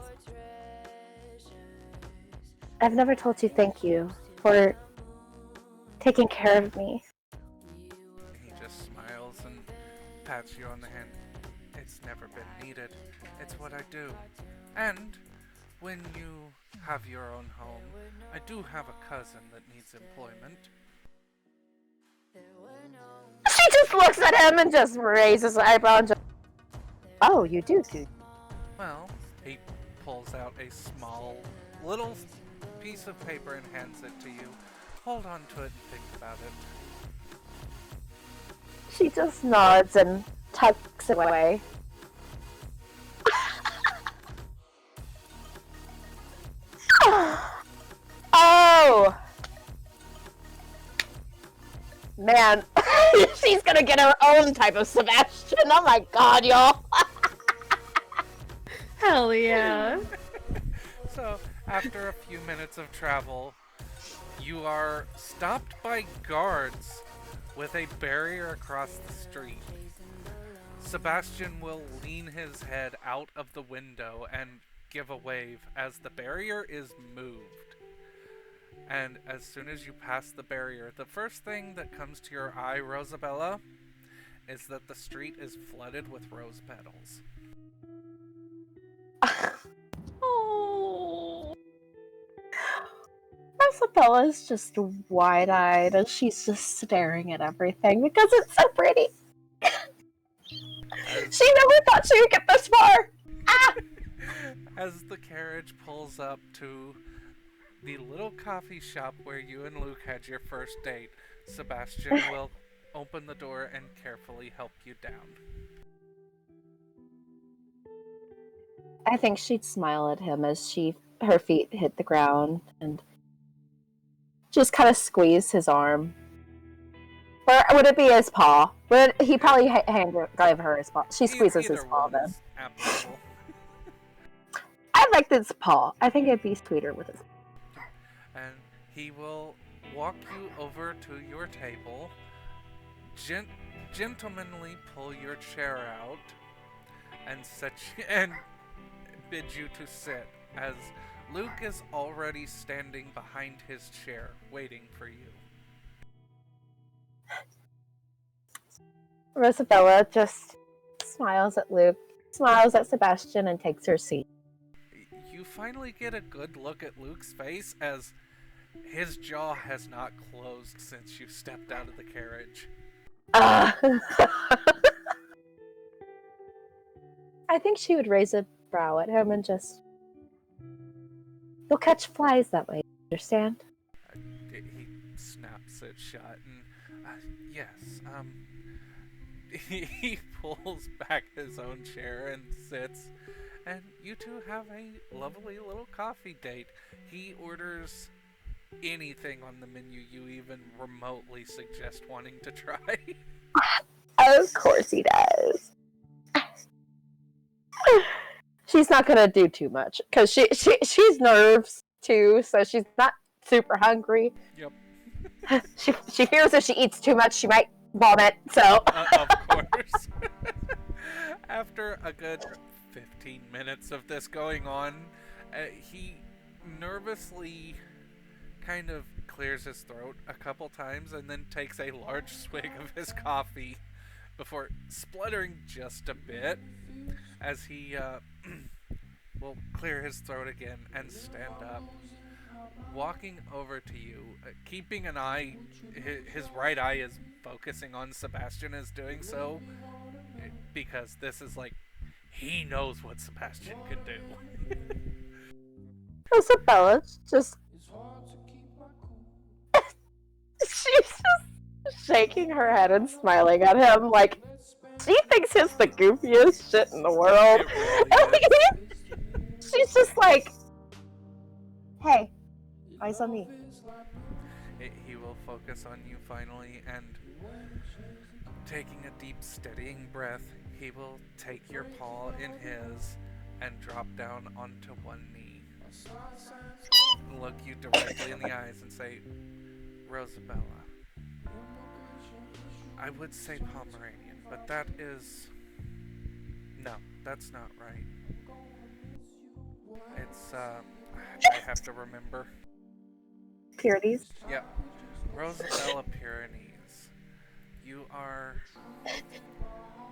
[SPEAKER 5] I've never told you thank you for taking care of me.
[SPEAKER 1] He just smiles and pats you on the hand. It's never been needed. It's what I do. And when you have your own home, I do have a cousin that needs employment.
[SPEAKER 5] She just looks at him and just raises her eyebrow and just... Oh, you do?
[SPEAKER 1] Well, he pulls out a small, little piece of paper and hands it to you. Hold on to it and think about it.
[SPEAKER 5] She just nods and tucks it away. Oh! Man, she's gonna get her own type of Sebastian. Oh my god, y'all.
[SPEAKER 2] Hell yeah.
[SPEAKER 1] So, after a few minutes of travel, you are stopped by guards with a barrier across the street. Sebastian will lean his head out of the window and give a wave as the barrier is moved. And as soon as you pass the barrier, the first thing that comes to your eye, Rosabella, is that the street is flooded with rose petals.
[SPEAKER 5] Oh. Isabella's just wide-eyed and she's just staring at everything because it's so pretty. She never thought she would get this far. Ah!
[SPEAKER 1] As the carriage pulls up to the little coffee shop where you and Luke had your first date, Sebastian will open the door and carefully help you down.
[SPEAKER 5] I think she'd smile at him as her feet hit the ground and just kind of squeeze his arm. Or would it be his paw? He probably gave her his paw. She squeezes his paw then.
[SPEAKER 1] Is applicable.
[SPEAKER 5] I like this paw. I think it'd be sweeter with his paw.
[SPEAKER 1] And he will walk you over to your table, gentlemanly pull your chair out, and bid you to sit, as Luke is already standing behind his chair, waiting for you.
[SPEAKER 5] Rosabella just smiles at Luke, smiles at Sebastian, and takes her seat.
[SPEAKER 1] You finally get a good look at Luke's face, as his jaw has not closed since you stepped out of the carriage.
[SPEAKER 5] I think she would raise a brow at him and just... You'll catch flies that way, understand?
[SPEAKER 1] He snaps it shut and, yes, he pulls back his own chair and sits, and you two have a lovely little coffee date. He orders anything on the menu you even remotely suggest wanting to try.
[SPEAKER 5] Of course he does. She's not gonna do too much because she's nerves too, so she's not super hungry.
[SPEAKER 1] Yep.
[SPEAKER 5] She fears if she eats too much, she might vomit. So
[SPEAKER 1] Of course. After a good 15 minutes of this going on, he nervously kind of clears his throat a couple times and then takes a large swig of his coffee before spluttering just a bit as he will clear his throat again and stand up, walking over to you, keeping an eye, his right eye is focusing on Sebastian as doing so, because this is like, he knows what Sebastian can do.
[SPEAKER 5] Isabella's just she's just shaking her head and smiling at him like she thinks he's the goofiest shit in the world.
[SPEAKER 1] It really is.
[SPEAKER 5] She's just like, hey, eyes on me.
[SPEAKER 1] He will focus on you finally, and taking a deep, steadying breath, he will take your paw in his and drop down onto one knee. Look you directly in the eyes and say, Rosabella, I would say Pomeranian, but that is... No, that's not right. It's, I have to remember.
[SPEAKER 5] Pyrenees.
[SPEAKER 1] Yep. Rosabella Pyrenees. You are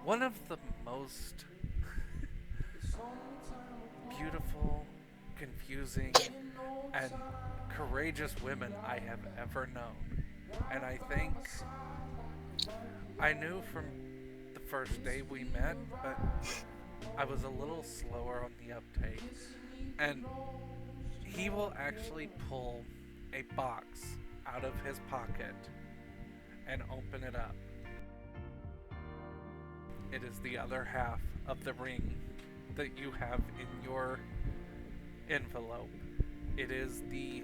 [SPEAKER 1] one of the most beautiful, confusing, and courageous women I have ever known. And I think I knew from the first day we met, but I was a little slower on the uptake. And he will actually pull a box out of his pocket and open it up. It is the other half of the ring that you have in your envelope. It is the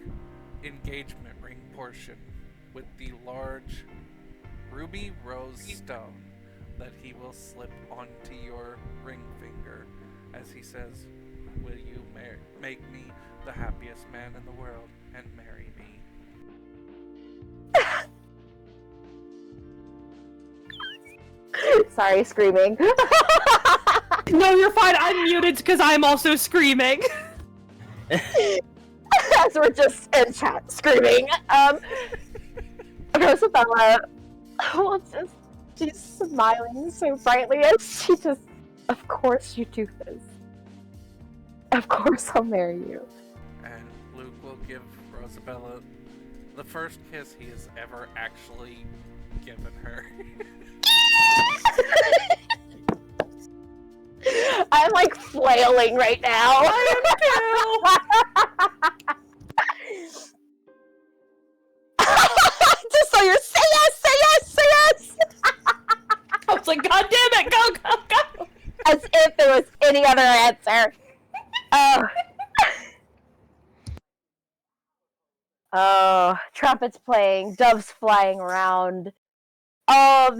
[SPEAKER 1] engagement ring portion with the large ruby rose stone that he will slip onto your ring finger as he says, will you make me the happiest man in the world and marry me?
[SPEAKER 5] Sorry, screaming.
[SPEAKER 2] No, you're fine. I'm muted because I'm also screaming.
[SPEAKER 5] As we're just in chat screaming. Rosabella, well, she's smiling so brightly as she just, of course you do this. Of course I'll marry you.
[SPEAKER 1] And Luke will give Rosabella the first kiss he has ever actually given her.
[SPEAKER 5] I'm like flailing right now. Just so you're say yes, say yes, say yes.
[SPEAKER 2] I was like, God damn it, go, go, go.
[SPEAKER 5] As if there was any other answer. Oh, trumpets playing, doves flying around. Oh,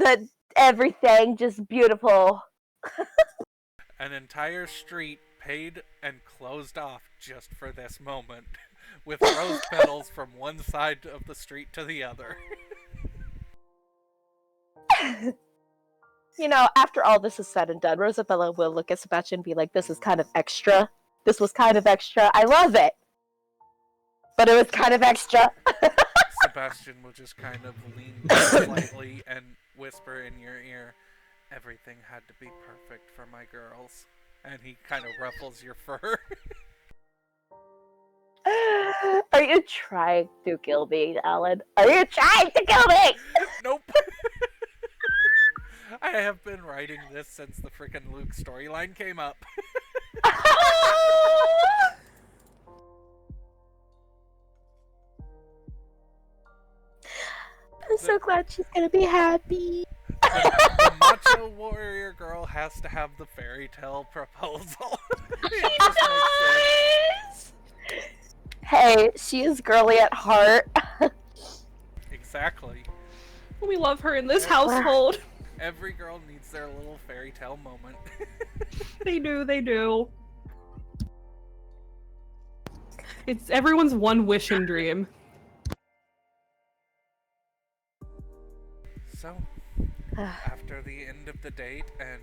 [SPEAKER 5] everything just beautiful.
[SPEAKER 1] An entire street paid and closed off just for this moment, with rose petals from one side of the street to the other.
[SPEAKER 5] You know, after all this is said and done, Rosabella will look at Sebastian and be like, this is kind of extra. This was kind of extra. I love it. But it was kind of extra.
[SPEAKER 1] Sebastian will just kind of lean back slightly and whisper in your ear, everything had to be perfect for my girls. And he kind of ruffles your fur.
[SPEAKER 5] Are you trying to kill me, Alan? Are you trying to kill me?
[SPEAKER 1] Nope. I have been writing this since the frickin' Luke storyline came up.
[SPEAKER 5] so glad she's gonna be happy.
[SPEAKER 1] The macho warrior girl has to have the fairy tale proposal. It just makes sense.
[SPEAKER 5] Hey, she is girly at heart.
[SPEAKER 1] Exactly.
[SPEAKER 2] We love her in this household.
[SPEAKER 1] Every girl needs their little fairy tale moment.
[SPEAKER 2] They do, they do. It's everyone's one wish and dream.
[SPEAKER 1] So, after the end of the date, and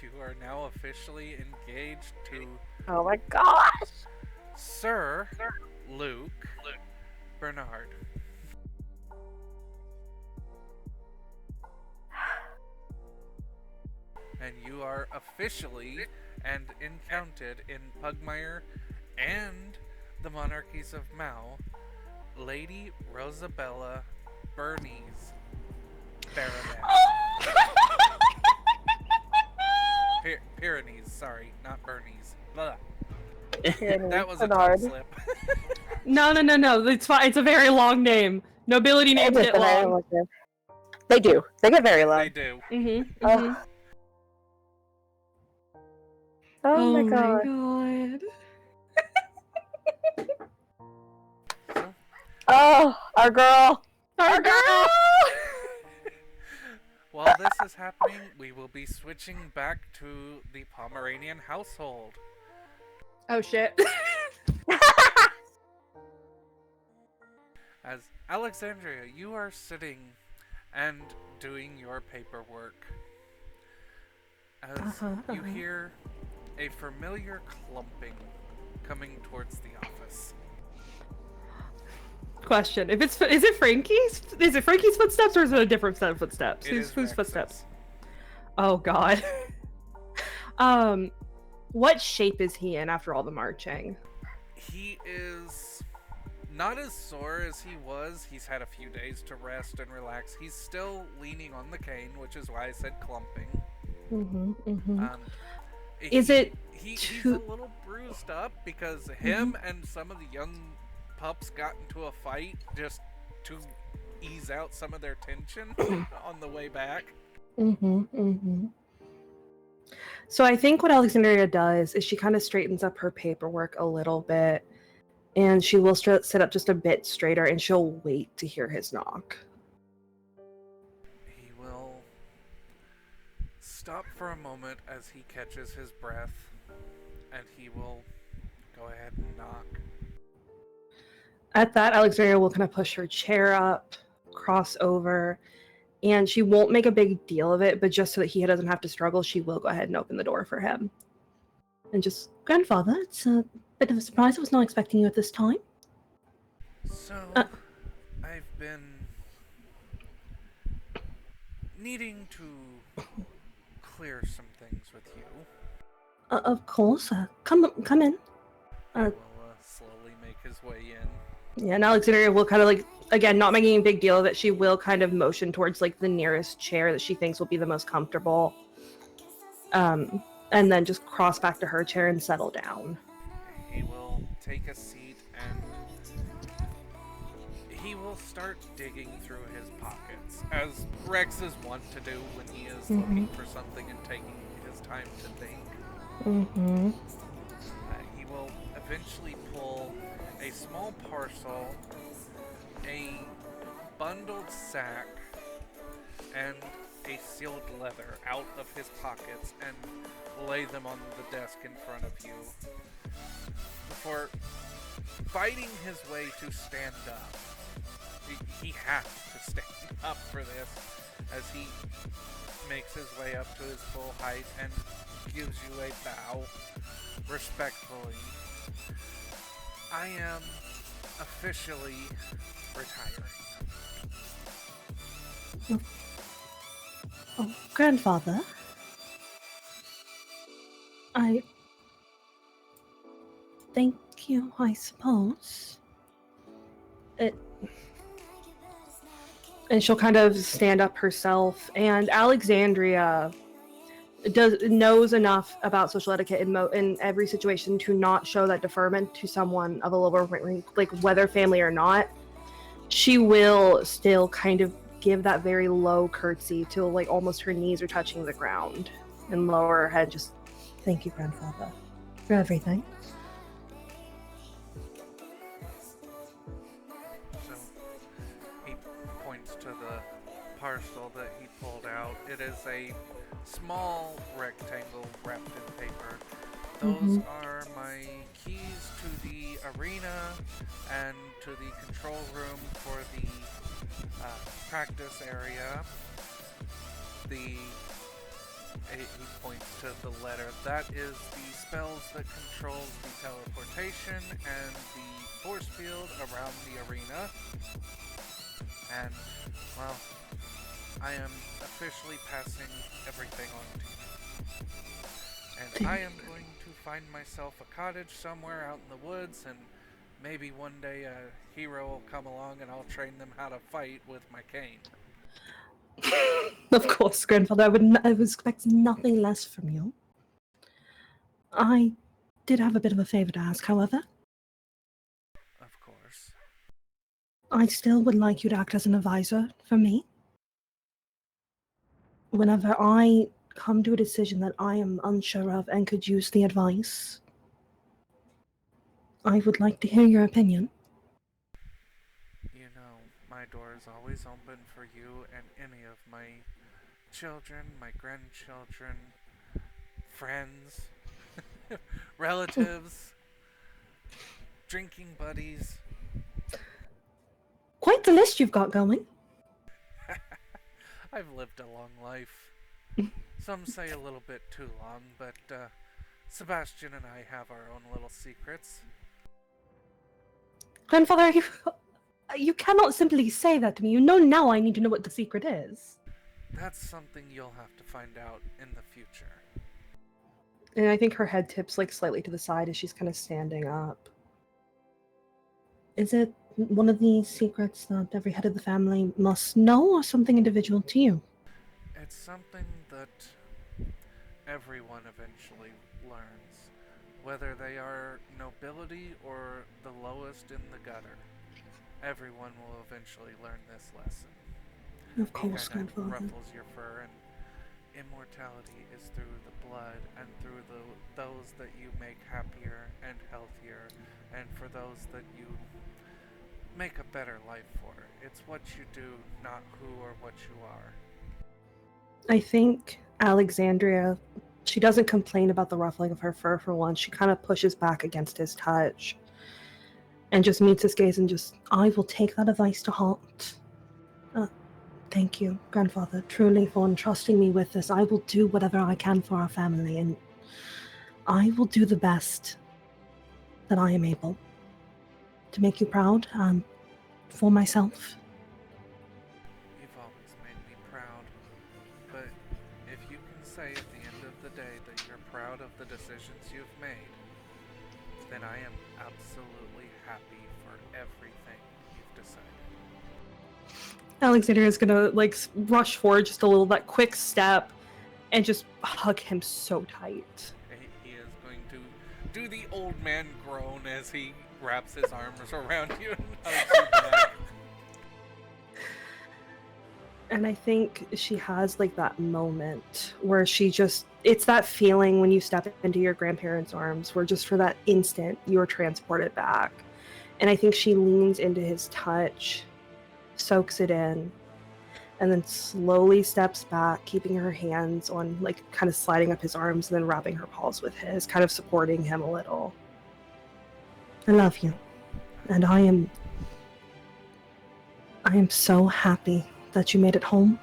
[SPEAKER 1] you are now officially engaged to
[SPEAKER 5] Oh my gosh.
[SPEAKER 1] Sir Luke Bernard. And you are officially and encountered in Pugmire and the monarchies of Mao, Lady Rosabella Bernice Baroness. Pyrenees, sorry, not Bernice. Blah. That was a tongue
[SPEAKER 5] Bernard.
[SPEAKER 1] slip.
[SPEAKER 2] No. It's fine. It's a very long name. Nobility names
[SPEAKER 5] It is
[SPEAKER 2] get
[SPEAKER 5] a very
[SPEAKER 2] long.
[SPEAKER 5] long name. They do. They get very long.
[SPEAKER 1] They do.
[SPEAKER 2] Mm-hmm.
[SPEAKER 5] Oh my god.
[SPEAKER 2] god.
[SPEAKER 5] Oh, our girl.
[SPEAKER 2] Our girl!
[SPEAKER 1] While this is happening, we will be switching back to the Pomeranian household.
[SPEAKER 2] Oh shit.
[SPEAKER 1] As Alexandria, you are sitting and doing your paperwork. As you hear a familiar clumping coming towards the office.
[SPEAKER 2] Question: is it Frankie's? Is it Frankie's footsteps or is it a different set of footsteps?
[SPEAKER 1] It is
[SPEAKER 2] Whose
[SPEAKER 1] Rex's.
[SPEAKER 2] footsteps? Oh god. What shape is he in after all the marching?
[SPEAKER 1] He is not as sore as he was. He's had a few days to rest and relax. He's still leaning on the cane, which is why I said clumping.
[SPEAKER 2] Is it
[SPEAKER 1] He's a little bruised up because him and some of the young pups got into a fight just to ease out some of their tension on the way back.
[SPEAKER 2] So I think what Alexandria does is she kind of straightens up her paperwork a little bit, and she will sit up just a bit straighter, and she'll wait to hear his knock.
[SPEAKER 1] He will stop for a moment as he catches his breath, and he will go ahead and knock.
[SPEAKER 2] At that, Alexandria will kind of push her chair up, cross over, and she won't make a big deal of it, but just so that he doesn't have to struggle, she will go ahead and open the door for him. And just, Grandfather, it's a bit of a surprise. I was not expecting you at this time.
[SPEAKER 1] So, I've been needing to clear some things with you.
[SPEAKER 2] Of course. Come in.
[SPEAKER 1] He will slowly make his way in.
[SPEAKER 2] Yeah, and Alexandria will kind of like, again, not making a big deal of it, she will kind of motion towards like the nearest chair that she thinks will be the most comfortable. And then just cross back to her chair and settle down.
[SPEAKER 1] He will take a seat and he will start digging through his pockets, as Rex is wont to do when he is looking for something and taking his time to think. He will eventually pull a small parcel, a bundled sack, and a sealed letter out of his pockets and lay them on the desk in front of you before fighting his way to stand up. He has to stand up for this as he makes his way up to his full height and gives you a bow respectfully. I am officially retiring.
[SPEAKER 2] Oh, Grandfather. I thank you, I suppose. And she'll kind of stand up herself, and Alexandria knows enough about social etiquette in every situation to not show that deferment to someone of a lower rank, like whether family or not. She will still kind of give that very low curtsy till like almost her knees are touching the ground, and lower her head. Just thank you, grandfather, for everything.
[SPEAKER 1] So he points to the parcel that he pulled out. It is a small rectangle wrapped in paper. Those are my keys to the arena and to the control room for the practice area. He points to the letter. That is the spells that control the teleportation and the force field around the arena. And, well, I am officially passing everything on to you. And I am going to find myself a cottage somewhere out in the woods, and maybe one day a hero will come along and I'll train them how to fight with my cane.
[SPEAKER 2] Of course, grandfather. I was expecting nothing less from you. I did have a bit of a favor to ask, however.
[SPEAKER 1] Of course.
[SPEAKER 2] I still would like you to act as an advisor for me. Whenever I come to a decision that I am unsure of and could use the advice, I would like to hear your opinion.
[SPEAKER 1] You know, my door is always open for you and any of my children, my grandchildren, friends, relatives, drinking buddies.
[SPEAKER 2] Quite the list you've got going.
[SPEAKER 1] I've lived a long life. Some say a little bit too long, but Sebastian and I have our own little secrets.
[SPEAKER 2] Grandfather, you cannot simply say that to me. You know now I need to know what the secret is.
[SPEAKER 1] That's something you'll have to find out in the future.
[SPEAKER 2] And I think her head tips like slightly to the side as she's kind of standing up. Is it one of the secrets that every head of the family must know, or something individual to you?
[SPEAKER 1] It's something that everyone eventually learns, whether they are nobility or the lowest in the gutter. Everyone will eventually learn this lesson.
[SPEAKER 2] Of course,
[SPEAKER 1] It kinda
[SPEAKER 2] grandfather.
[SPEAKER 1] ruffles your fur, and immortality is through the blood and through those that you make happier and healthier, and for those that you make a better life for. It's what you do, not who or what you are.
[SPEAKER 2] I think Alexandria, she doesn't complain about the ruffling of her fur for once. She kind of pushes back against his touch and just meets his gaze and just, I will take that advice to heart. Thank you, grandfather, truly for entrusting me with this. I will do whatever I can for our family, and I will do the best that I am able to make you proud, for myself.
[SPEAKER 1] You've always made me proud, but if you can say at the end of the day that you're proud of the decisions you've made, then I am absolutely happy for everything you've decided.
[SPEAKER 2] Alexandria is gonna like rush forward just a little, that quick step, and just hug him so tight.
[SPEAKER 1] He is going to do the old man groan as he wraps his arms around you and hugs you back.
[SPEAKER 2] And I think she has like that moment where she just, it's that feeling when you step into your grandparents' arms where just for that instant you're transported back. And I think she leans into his touch, soaks it in, and then slowly steps back, keeping her hands on, like, kind of sliding up his arms and then wrapping her paws with his, kind of supporting him a little. I love you. And I am so happy that you made it home,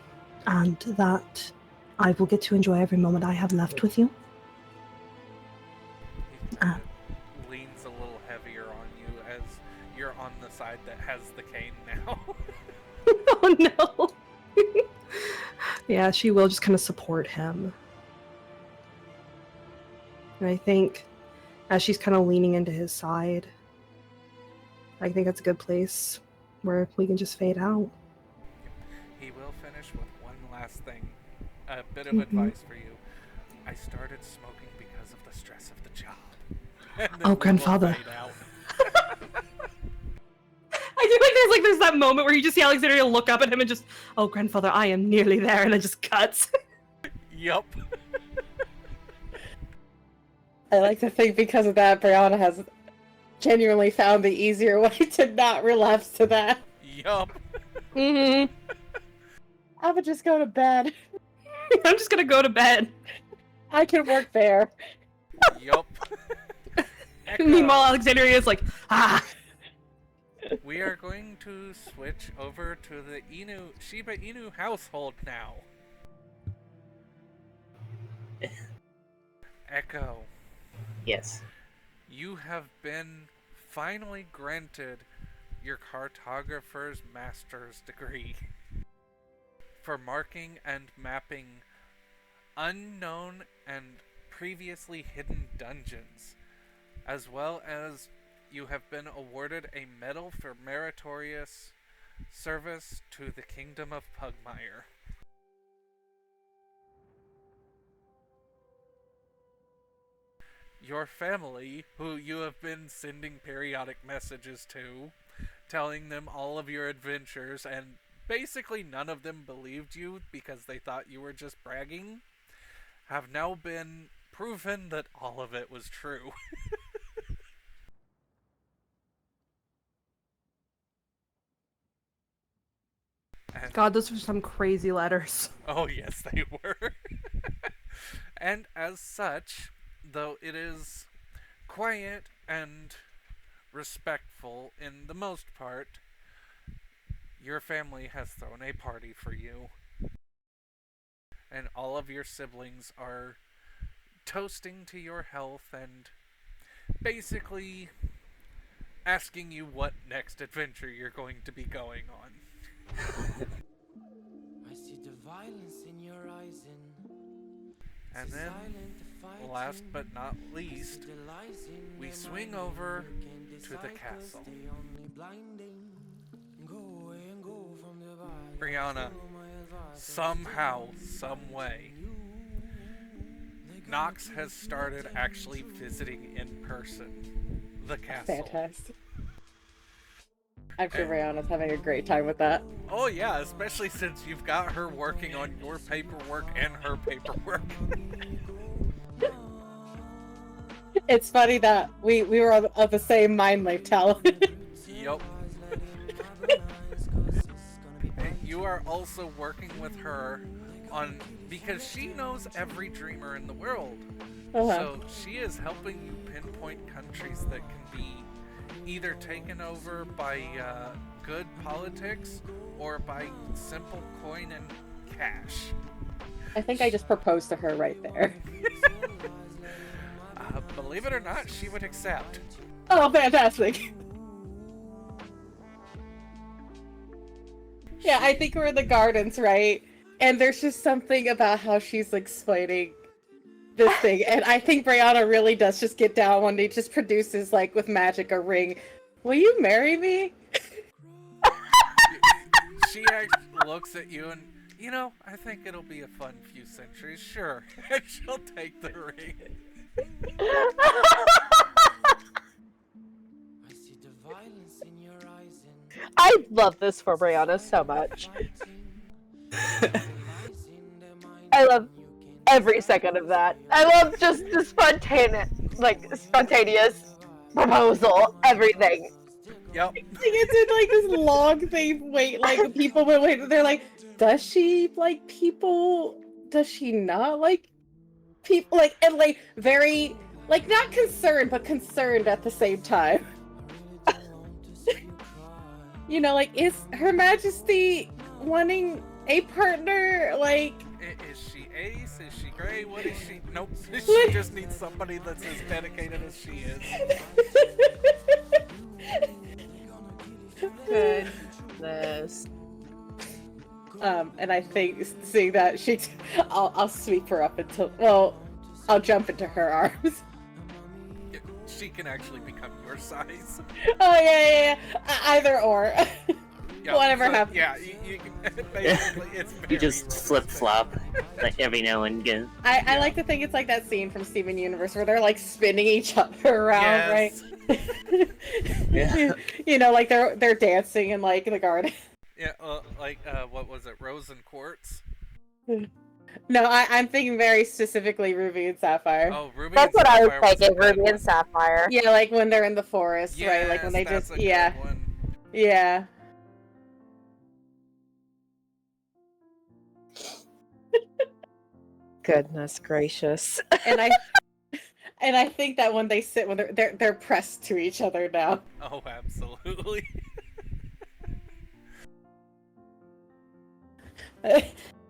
[SPEAKER 2] and that I will get to enjoy every moment I have left with you.
[SPEAKER 1] He leans a little heavier on you as you're on the side that has the cane now.
[SPEAKER 2] Oh no. Yeah, she will just kind of support him. And I think as she's kind of leaning into his side, I think that's a good place where we can just fade out.
[SPEAKER 1] He will finish with one last thing. A bit of advice for you. I started smoking because of the stress of the job. And then
[SPEAKER 2] Oh,
[SPEAKER 1] we will
[SPEAKER 2] grandfather.
[SPEAKER 1] fade out.
[SPEAKER 2] I do like there's like there's that moment where you just see Alexandria look up at him and just, oh, grandfather, I am nearly there, and it just cuts.
[SPEAKER 1] Yup.
[SPEAKER 4] I like to think because of that, Brianna has genuinely found the easier way to not relapse to that.
[SPEAKER 1] Yup.
[SPEAKER 2] Mm-hmm.
[SPEAKER 4] I would just go to bed.
[SPEAKER 2] I'm just gonna go to bed.
[SPEAKER 4] I can work there.
[SPEAKER 1] Yup.
[SPEAKER 2] Meanwhile, Alexandria is like, ah.
[SPEAKER 1] We are going to switch over to the Shiba Inu household now. Echo,
[SPEAKER 3] Yes.
[SPEAKER 1] you have been finally granted your cartographer's master's degree for marking and mapping unknown and previously hidden dungeons, as well as you have been awarded a medal for meritorious service to the Kingdom of Pugmire. Your family, who you have been sending periodic messages to, telling them all of your adventures, and basically none of them believed you because they thought you were just bragging, have now been proven that all of it was true. And,
[SPEAKER 2] God, those are some crazy letters.
[SPEAKER 1] oh yes, they were. And as such, though it is quiet and respectful in the most part, your family has thrown a party for you. And all of your siblings are toasting to your health and basically asking you what next adventure you're going to be going on.
[SPEAKER 6] I see the violence in your eyes
[SPEAKER 1] And then, last but not least, we swing over to the castle. Brianna, somehow, some way, Nox has started actually visiting in person the castle.
[SPEAKER 4] Fantastic. I'm sure Brianna's having a great time with that.
[SPEAKER 1] Oh yeah, especially since you've got her working on your paperwork and her paperwork.
[SPEAKER 4] It's funny that we were of the same mind like Tal.
[SPEAKER 1] Yup. And you are also working with her on, because she knows every dreamer in the world. So she is helping you pinpoint countries that can be either taken over by good politics or by simple coin and cash.
[SPEAKER 4] I think I just proposed to her right there.
[SPEAKER 1] Believe it or not, she would accept.
[SPEAKER 4] Oh, fantastic. Yeah, I think we're in the gardens, right? And there's just something about how she's explaining this thing. And I think Brianna really does just get down one day, just produces, like, with magic, a ring. Will you marry me?
[SPEAKER 1] She actually looks at you and, you know, I think it'll be a fun few centuries, sure. And she'll take the ring.
[SPEAKER 5] I love this for Brianna so much. I love every second of that. I love just the spontaneous proposal, everything.
[SPEAKER 1] Yep.
[SPEAKER 4] It's in like this long thing. Wait, like people will wait. They're like, does she like people? Does she not like people? Like, and like very like not concerned, but concerned at the same time. You know, like, is Her Majesty wanting a partner? Like,
[SPEAKER 1] is she ace? Is she gray? What is she? Nope. She just needs somebody that's as dedicated as she is.
[SPEAKER 5] Goodness.
[SPEAKER 4] And I think seeing that I'll sweep her up until, well, I'll jump into her arms.
[SPEAKER 1] She can actually become your size.
[SPEAKER 4] Oh yeah. Either or.
[SPEAKER 1] Yeah,
[SPEAKER 4] Whatever
[SPEAKER 1] so,
[SPEAKER 4] happens.
[SPEAKER 1] Yeah, you can, basically it's very
[SPEAKER 3] You just flip flop like every now and again.
[SPEAKER 4] I like to think it's like that scene from Steven Universe where they're like spinning each other around,
[SPEAKER 1] yes.
[SPEAKER 4] right?
[SPEAKER 3] Yeah.
[SPEAKER 4] You know, like they're dancing in like the garden.
[SPEAKER 1] Yeah, what was it, Rose and Quartz?
[SPEAKER 4] No, I'm thinking very specifically Ruby and Sapphire.
[SPEAKER 1] Oh, Ruby
[SPEAKER 5] That's
[SPEAKER 1] and
[SPEAKER 5] what I was
[SPEAKER 1] Sapphire was a
[SPEAKER 5] thinking,
[SPEAKER 1] good
[SPEAKER 5] Ruby
[SPEAKER 1] one.
[SPEAKER 5] and Sapphire.
[SPEAKER 4] Yeah, like when they're in the forest, right? Like when they
[SPEAKER 1] Yes,
[SPEAKER 4] just
[SPEAKER 1] that's a good one.
[SPEAKER 4] yeah.
[SPEAKER 5] Goodness gracious.
[SPEAKER 4] And I think that when they sit when they're pressed to each other now.
[SPEAKER 1] Oh, absolutely.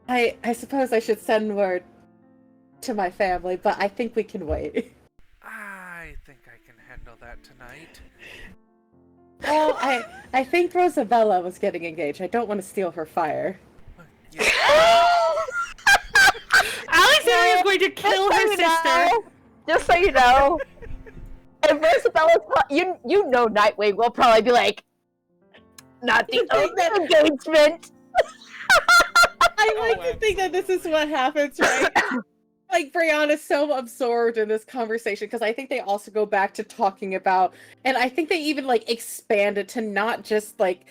[SPEAKER 4] I suppose I should send word to my family, but I think we can wait.
[SPEAKER 1] I think I can handle that tonight.
[SPEAKER 4] Well, I think Rosabella was getting engaged. I don't want to steal her fire.
[SPEAKER 1] Yeah.
[SPEAKER 2] Alexandria is going to kill her sister.
[SPEAKER 5] Just so you know, if Rosabella's you know Nightwing will probably be like, not the only engagement.
[SPEAKER 4] I like to think that this is what happens, right? Like Brianna's so absorbed in this conversation because I think they also go back to talking about, and I think they even like expand it to not just like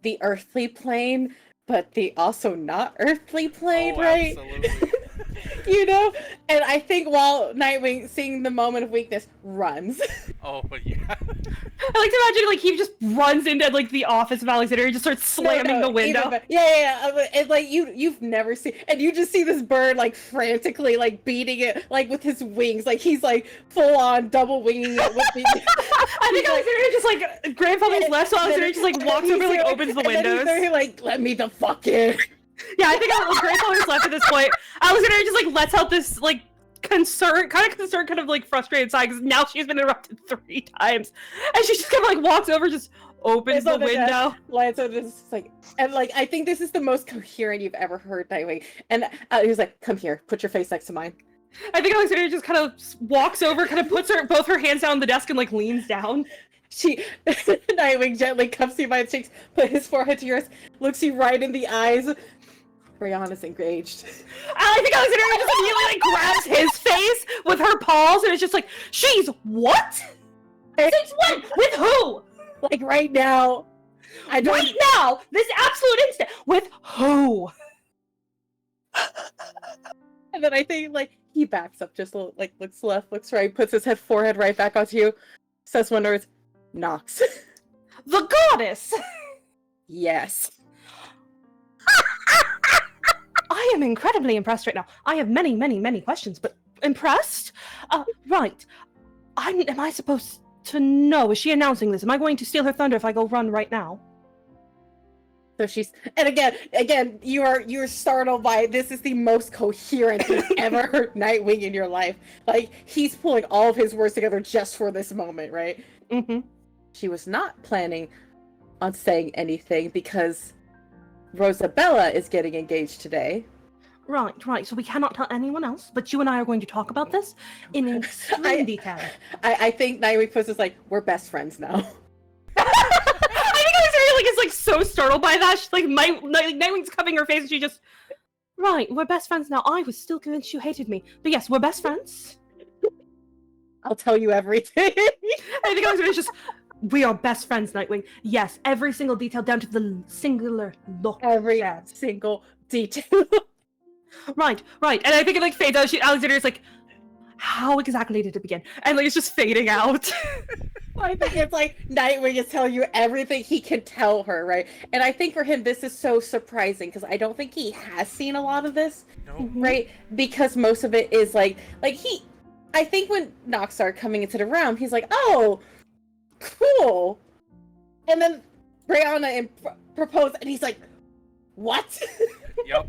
[SPEAKER 4] the earthly plane, but the also not earthly plane,
[SPEAKER 1] Oh,
[SPEAKER 4] right?
[SPEAKER 1] absolutely.
[SPEAKER 4] You know? And I think while Nightwing, seeing the moment of weakness, runs.
[SPEAKER 1] Oh, yeah.
[SPEAKER 2] I like to imagine like he just runs into like the office of Alexandria and just starts slamming the window.
[SPEAKER 4] Yeah. And like you've never seen, and you just see this bird like frantically like beating it like with his wings, like he's like full on double winging it with the.
[SPEAKER 2] I think Alexandria just like grandfather's left, so Alexandria just like walks over, like opens the windows.
[SPEAKER 4] And then he's like, let me the fuck in.
[SPEAKER 2] Yeah, I think grandfather's left at this point. Alexandria just like lets out this like kind of like frustrated sigh because now she's been interrupted 3 times, and she just kind of like walks over, just opens the window.
[SPEAKER 4] So just like, and like I think this is the most coherent you've ever heard Nightwing. And he was like, "Come here, put your face next to mine."
[SPEAKER 2] I think Alexandria just kind of walks over, kind of puts both her hands down on the desk and like leans down.
[SPEAKER 4] Nightwing gently cups you by the cheeks, put his forehead to yours, looks you right in the eyes. Brianna's engaged.
[SPEAKER 2] I think Alexandria just immediately like grabs his face with her paws, and it's just like, she's what? Since when? With who?
[SPEAKER 4] Like right now.
[SPEAKER 2] Right now, this absolute instant. With who?
[SPEAKER 4] And then I think like he backs up just a little, like looks left, looks right, puts his forehead right back onto you, says one word, Nox.
[SPEAKER 2] The goddess.
[SPEAKER 4] Yes.
[SPEAKER 2] I am incredibly impressed right now. I have many, many, many questions, but impressed? Right. Am I supposed to know? Is she announcing this? Am I going to steal her thunder if I go run right now?
[SPEAKER 4] So she's, and again, you're startled by this is the most coherent you've ever heard Nightwing in your life. Like he's pulling all of his words together just for this moment, right?
[SPEAKER 2] Mm-hmm.
[SPEAKER 4] She was not planning on saying anything because Rosabella is getting engaged today.
[SPEAKER 2] Right. So we cannot tell anyone else, but you and I are going to talk about this in extreme detail.
[SPEAKER 4] I think Nightwing puts us like, we're best friends now.
[SPEAKER 2] I think Alexandria is like so startled by that. She's like, Nightwing's covering her face, and she just, right, we're best friends now. I was still convinced you hated me, but yes, we're best friends.
[SPEAKER 4] I'll tell you everything.
[SPEAKER 2] I think Alexandria's just, we are best friends, Nightwing. Yes, every single detail down to the singular look.
[SPEAKER 4] Every single detail.
[SPEAKER 2] Right. And I think it like fades out. Alexandria's like, how exactly did it begin? And like it's just fading out.
[SPEAKER 4] I think it's like Nightwing is telling you everything he can tell her, right? And I think for him this is so surprising because I don't think he has seen a lot of this, right? Because most of it is like I think when Nox started coming into the realm, he's like, oh, cool. And then Brianna proposed, and he's like, what?
[SPEAKER 1] Yup.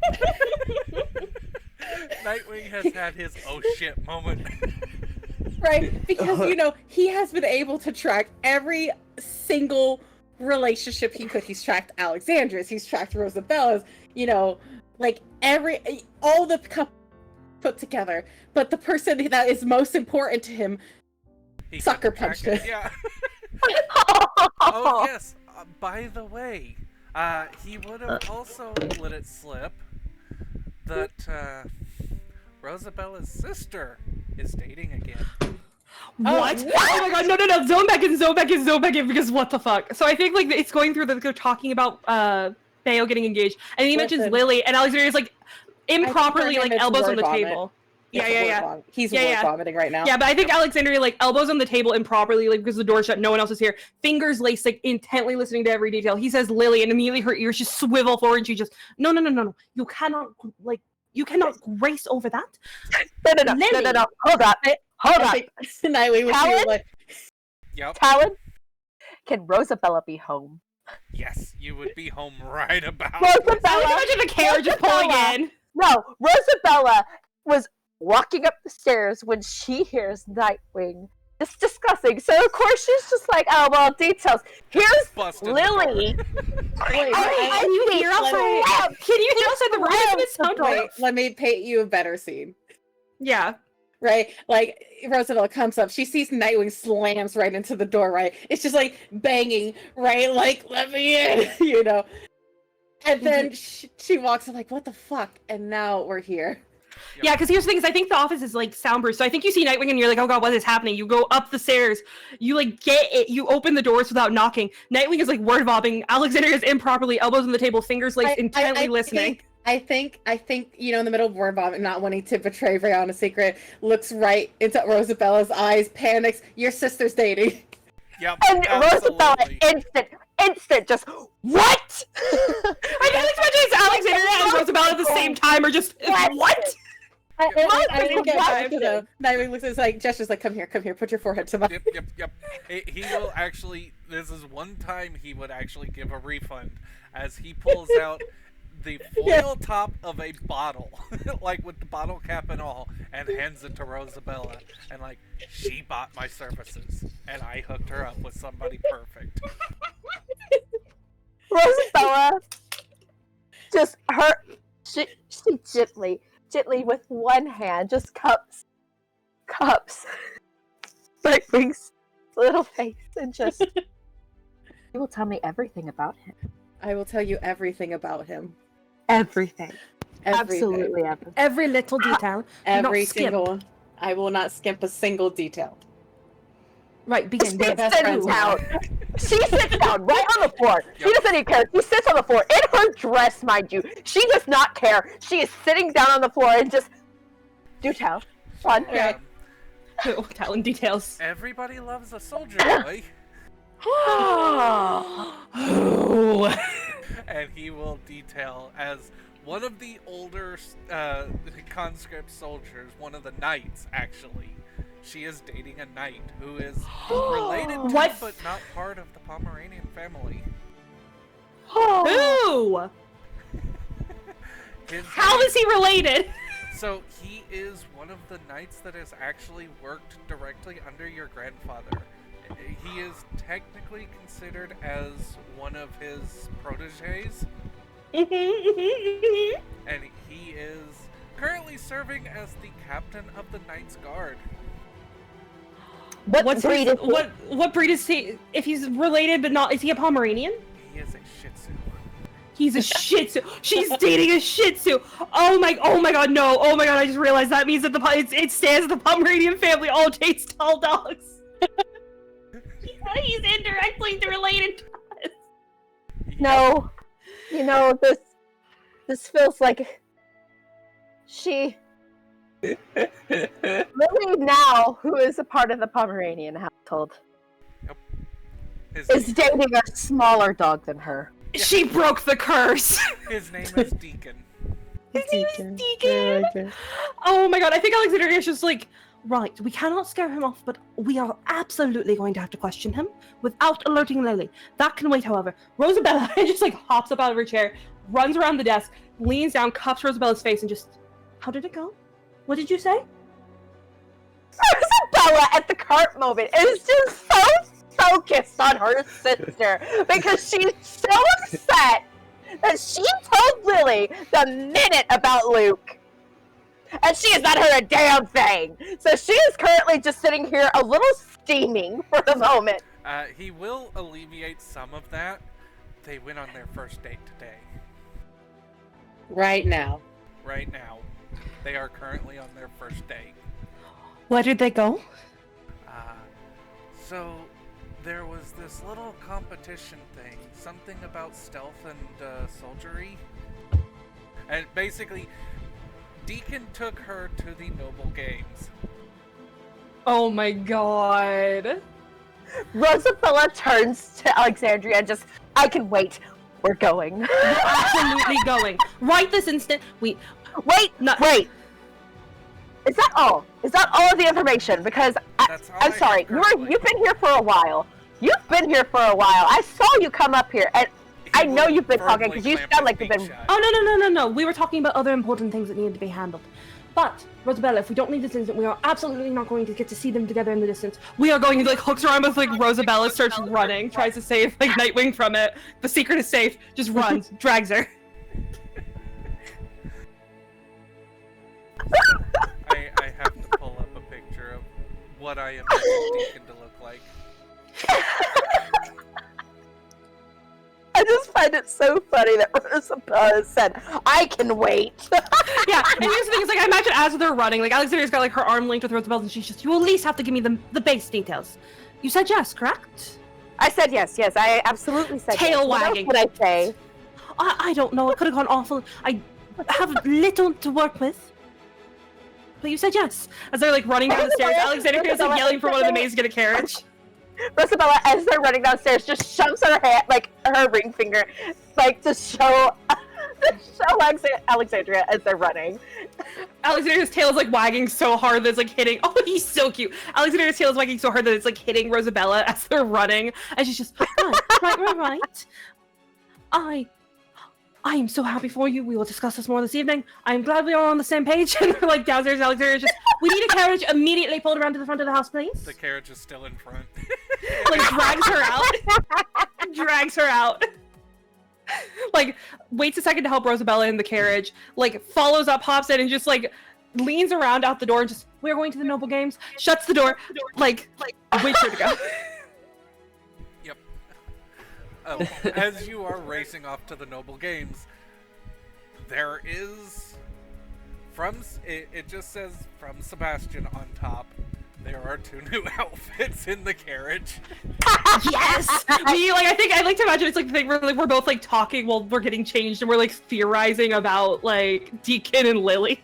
[SPEAKER 1] Nightwing has had his oh shit moment.
[SPEAKER 4] Right? Because, he has been able to track every single relationship he could. He's tracked Alexandra's, he's tracked Rosabella's, like all the couples put together. But the person that is most important to him
[SPEAKER 1] He
[SPEAKER 4] sucker
[SPEAKER 1] couldn't
[SPEAKER 4] punched
[SPEAKER 1] track
[SPEAKER 4] it.
[SPEAKER 1] Yeah. Oh, yes. By the way, he would have also let it slip that Rosabella's sister is dating again.
[SPEAKER 2] What?
[SPEAKER 4] no.
[SPEAKER 2] Oh my god, no, zone back in, because what the fuck? So I think like it's going through that they're talking about Bayo getting engaged, and he mentions
[SPEAKER 4] Listen.
[SPEAKER 2] Lily, and Alexandria's like improperly
[SPEAKER 4] for him
[SPEAKER 2] like
[SPEAKER 4] it's
[SPEAKER 2] elbows on
[SPEAKER 4] word
[SPEAKER 2] the
[SPEAKER 4] vomit.
[SPEAKER 2] table.
[SPEAKER 4] It's
[SPEAKER 2] Yeah.
[SPEAKER 4] word vom- He's
[SPEAKER 2] Yeah,
[SPEAKER 4] word
[SPEAKER 2] yeah.
[SPEAKER 4] vomiting right now.
[SPEAKER 2] Yeah, but I think Alexandria like elbows on the table improperly, like because the door's shut, no one else is here. Fingers laced, like intently listening to every detail. He says Lily, and immediately her ears just swivel forward, and she just no. You cannot grace over that.
[SPEAKER 5] No. Hold up. Hold
[SPEAKER 4] I
[SPEAKER 5] up.
[SPEAKER 4] think Nightwing was
[SPEAKER 5] Talon?
[SPEAKER 4] here, like,
[SPEAKER 1] Yep.
[SPEAKER 5] Talon, can Rosabella be home?
[SPEAKER 1] Yes, you would be home right about.
[SPEAKER 2] I like
[SPEAKER 5] Rosabella.
[SPEAKER 2] imagine a carriage just pulling
[SPEAKER 5] Rosabella.
[SPEAKER 2] in.
[SPEAKER 5] No, Rosabella was walking up the stairs when she hears Nightwing. It's disgusting. So of course she's just like, oh well, details. Here's
[SPEAKER 1] Busted the
[SPEAKER 5] Lily.
[SPEAKER 4] wait,
[SPEAKER 2] Can you hear outside? Can you hear outside the room? It's gonna sound
[SPEAKER 4] wait, let me paint you a better scene.
[SPEAKER 2] Yeah.
[SPEAKER 4] Right? Like, Roosevelt comes up, she sees Nightwing slams right into the door, right? It's just like banging, right? Like, let me in, you know? And then she walks in like, what the fuck? And now we're here.
[SPEAKER 2] Yeah, because here's the thing: is I think the office is like soundproof. So I think you see Nightwing and you're like, oh god, what is happening? You go up the stairs, you like get it, you open the doors without knocking. Nightwing is like word vobbing. Alexandria is improperly elbows on the table, fingers laced, intently listening.
[SPEAKER 4] I think, you know, in the middle of word vomit, not wanting to betray Brianna's secret, looks right into Rosabella's eyes, panics. Your sister's dating.
[SPEAKER 1] Yep.
[SPEAKER 5] And Rosabella, instant, just what?
[SPEAKER 2] I can imagine it's Alexandria and Rosabella at the same time, or just what?
[SPEAKER 4] I
[SPEAKER 5] What?
[SPEAKER 4] think Nightwing looks at us like, gestures like, come here, put your forehead to my...
[SPEAKER 1] Yep. He will actually, this is one time he would actually give a refund, as he pulls out the foil top of a bottle, like with the bottle cap and all, and hands it to Rosabella, and like, she bought my services, and I hooked her up with somebody perfect.
[SPEAKER 5] Rosabella, just she gently with one hand just cups Nightwing's little face and just you will tell me everything about him.
[SPEAKER 4] I will tell you everything about him.
[SPEAKER 5] Everything.
[SPEAKER 4] Everything.
[SPEAKER 5] Absolutely everything.
[SPEAKER 2] Every little detail.
[SPEAKER 4] Every
[SPEAKER 2] not skimp.
[SPEAKER 4] single one. I will not skimp a single detail.
[SPEAKER 2] Right, begin.
[SPEAKER 4] We're best friends now.
[SPEAKER 5] She sits down right on the floor. She doesn't even care. She sits on the floor in her dress, mind you. She does not care. She is sitting down on the floor and just do tell. Fun.
[SPEAKER 4] Okay.
[SPEAKER 2] Telling details.
[SPEAKER 1] Everybody loves a soldier boy. And he will detail as one of the older conscript soldiers, one of the knights actually. She is dating a knight who is related to
[SPEAKER 2] What?
[SPEAKER 1] but not part of the Pomeranian family.
[SPEAKER 2] Who? How is he related?
[SPEAKER 1] So he is one of the knights that has actually worked directly under your grandfather. He is technically considered as one of his proteges, and he is currently serving as the captain of the Knight's Guard.
[SPEAKER 2] What breed is he? If he's related but not, is he a Pomeranian?
[SPEAKER 1] He is a Shih Tzu.
[SPEAKER 2] He's a Shih Tzu. She's dating a Shih Tzu. Oh my god, no. Oh my god, I just realized that means that it stands the Pomeranian family all dates tall dogs. He's indirectly related to us.
[SPEAKER 5] No. You know, this feels like she Lily now, who is a part of the Pomeranian household, is dating a smaller dog than her.
[SPEAKER 2] She broke the curse.
[SPEAKER 1] His name is Deacon.
[SPEAKER 2] His name is Deacon. Oh my god, I think Alexandria is just like, right, we cannot scare him off, but we are absolutely going to have to question him without alerting Lily. That can wait, however. Rosabella just like hops up out of her chair, runs around the desk, leans down, cups Rosabella's face, and just, how did it go? What did you say?
[SPEAKER 5] Rosabella at the current moment is just so focused on her sister because she's so upset that she told Lily the minute about Luke. And she has not heard a damn thing. So she is currently just sitting here a little steaming for the moment.
[SPEAKER 1] He will alleviate some of that. They went on their first date today.
[SPEAKER 4] Right now.
[SPEAKER 1] Right now. They are currently on their first date.
[SPEAKER 2] Where did they go?
[SPEAKER 1] So there was this little competition thing, something about stealth and soldiery. And basically, Deacon took her to the Noble Games.
[SPEAKER 2] Oh my god.
[SPEAKER 5] Rosabella turns to Alexandria and just, I can wait. We're going.
[SPEAKER 2] We're absolutely going. Right this instant.
[SPEAKER 5] Wait!
[SPEAKER 2] No.
[SPEAKER 5] Wait! Is that all? Is that all of the information? Because
[SPEAKER 1] That's all
[SPEAKER 5] I'm
[SPEAKER 1] I
[SPEAKER 5] sorry,
[SPEAKER 1] have currently.
[SPEAKER 5] you've been here for a while. You've been here for a while. I saw you come up here, and I
[SPEAKER 1] He
[SPEAKER 5] know
[SPEAKER 1] will
[SPEAKER 5] you've been talking
[SPEAKER 1] firmly
[SPEAKER 5] because you
[SPEAKER 1] clamp
[SPEAKER 5] sound
[SPEAKER 1] his
[SPEAKER 5] like you've
[SPEAKER 1] beak
[SPEAKER 5] been.
[SPEAKER 1] shut.
[SPEAKER 2] Oh, no. We were talking about other important things that needed to be handled. But, Rosabella, if we don't leave this instant, we are absolutely not going to get to see them together in the distance. We are going to, like, hooks around with, like, Rosabella starts running, tries to save, like, Nightwing from it. The secret is safe, just runs, drags her.
[SPEAKER 1] I have to pull up a picture of what I imagine Deacon to look like.
[SPEAKER 5] I just find it so funny that Rosabella said, I can wait.
[SPEAKER 2] Yeah, and here's the thing, is like, I imagine as they're running, like, Alexandria's got, like, her arm linked with Rosabella, and she's just, you at least have to give me the base details. You said yes, correct?
[SPEAKER 5] I said yes, I absolutely said
[SPEAKER 2] Tail
[SPEAKER 5] yes.
[SPEAKER 2] wagging.
[SPEAKER 5] What else would I say?
[SPEAKER 2] I don't know, it could have gone awful. I have little to work with. But you said yes. As they're, like, running down the stairs, Alexandria's, like, yelling for one of the maids to get a carriage.
[SPEAKER 5] Rosabella, as they're running downstairs, just shoves her hand, like her ring finger, like to show Alexandria as they're running.
[SPEAKER 2] Alexandria's tail is like wagging so hard that it's like hitting. Oh, he's so cute. Alexandria's tail is wagging so hard that it's like hitting Rosabella as they're running, and she's just right. I am so happy for you. We will discuss this more this evening. I am glad we are on the same page. And they're like downstairs. Alexandria's just, we need a carriage immediately pulled around to the front of the house, please.
[SPEAKER 1] The carriage is still in front.
[SPEAKER 2] Like drags her out. Drags her out. Like waits a second to help Rosabella in the carriage. Like follows up, hops in, and just like leans around out the door and just, we're going to the Noble Games. Shuts the door. Like waits for her to go.
[SPEAKER 1] Yep. Oh, as you are racing off to the Noble Games, there is it just says from Sebastian on top. There are 2 new outfits in the carriage.
[SPEAKER 2] Yes. I like to imagine it's like the thing where like, we're both like talking while we're getting changed and we're like theorizing about like Deacon and Lily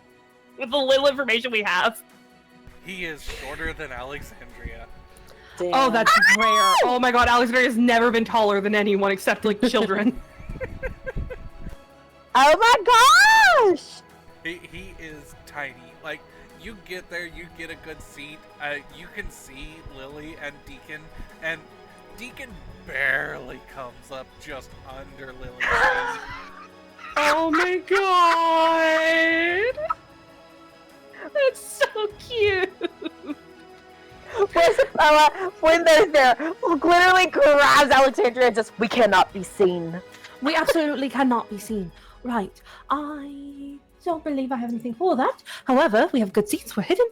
[SPEAKER 2] with the little information we have.
[SPEAKER 1] He is shorter than Alexandria.
[SPEAKER 4] Damn.
[SPEAKER 2] Oh, that's rare. Oh my god, Alexandria has never been taller than anyone except like children.
[SPEAKER 5] Oh my gosh!
[SPEAKER 1] He is tiny. Like, you get there, you get a good seat. You can see Lily and Deacon barely comes up just under Lily's feet.
[SPEAKER 2] Oh my god! That's so cute!
[SPEAKER 5] Rosabella, when they're there, literally grabs Alexandria and just, we cannot be seen.
[SPEAKER 2] We absolutely cannot be seen. Right. I don't believe I have anything for that. However, we have good seats. We're hidden.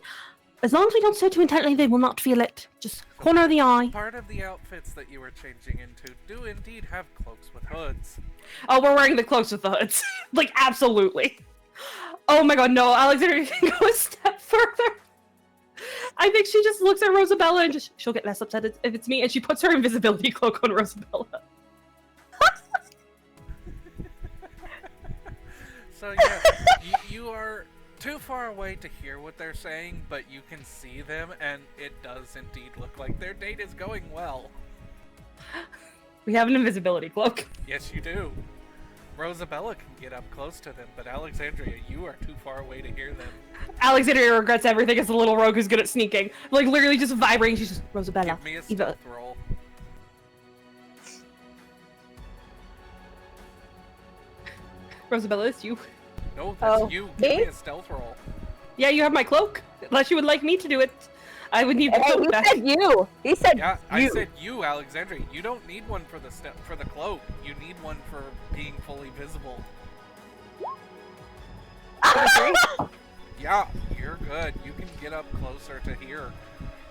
[SPEAKER 2] As long as we don't stare too intently, they will not feel it. Just corner of the eye.
[SPEAKER 1] Part of the outfits that you were changing into do indeed have cloaks with hoods.
[SPEAKER 2] Oh, we're wearing the cloaks with the hoods. Like, absolutely. Oh my god, no. Alexandria can go a step further. I think she just looks at Rosabella and just, she'll get less upset if it's me, and she puts her invisibility cloak on Rosabella.
[SPEAKER 1] So yeah, you are too far away to hear what they're saying, but you can see them, and it does indeed look like their date is going well.
[SPEAKER 2] We have an invisibility cloak.
[SPEAKER 1] Yes, you do. Rosabella can get up close to them, but Alexandria, you are too far away to hear them.
[SPEAKER 2] Alexandria regrets everything as the little rogue who's good at sneaking. Like, literally just vibrating. She's just, Rosabella.
[SPEAKER 1] Give me a stealth roll.
[SPEAKER 2] Rosabella, it's you.
[SPEAKER 1] No, that's
[SPEAKER 5] Oh,
[SPEAKER 1] you. Give
[SPEAKER 5] me?
[SPEAKER 1] me a stealth roll.
[SPEAKER 2] Yeah, you have my cloak. Unless you would like me to do it. I would need the
[SPEAKER 5] Hey,
[SPEAKER 2] cloak
[SPEAKER 5] he
[SPEAKER 2] back.
[SPEAKER 5] said you. He said
[SPEAKER 1] Yeah,
[SPEAKER 5] you.
[SPEAKER 1] I said you, Alexandria. You don't need one for the cloak. You need one for being fully visible. Yeah, you're good. You can get up closer to here.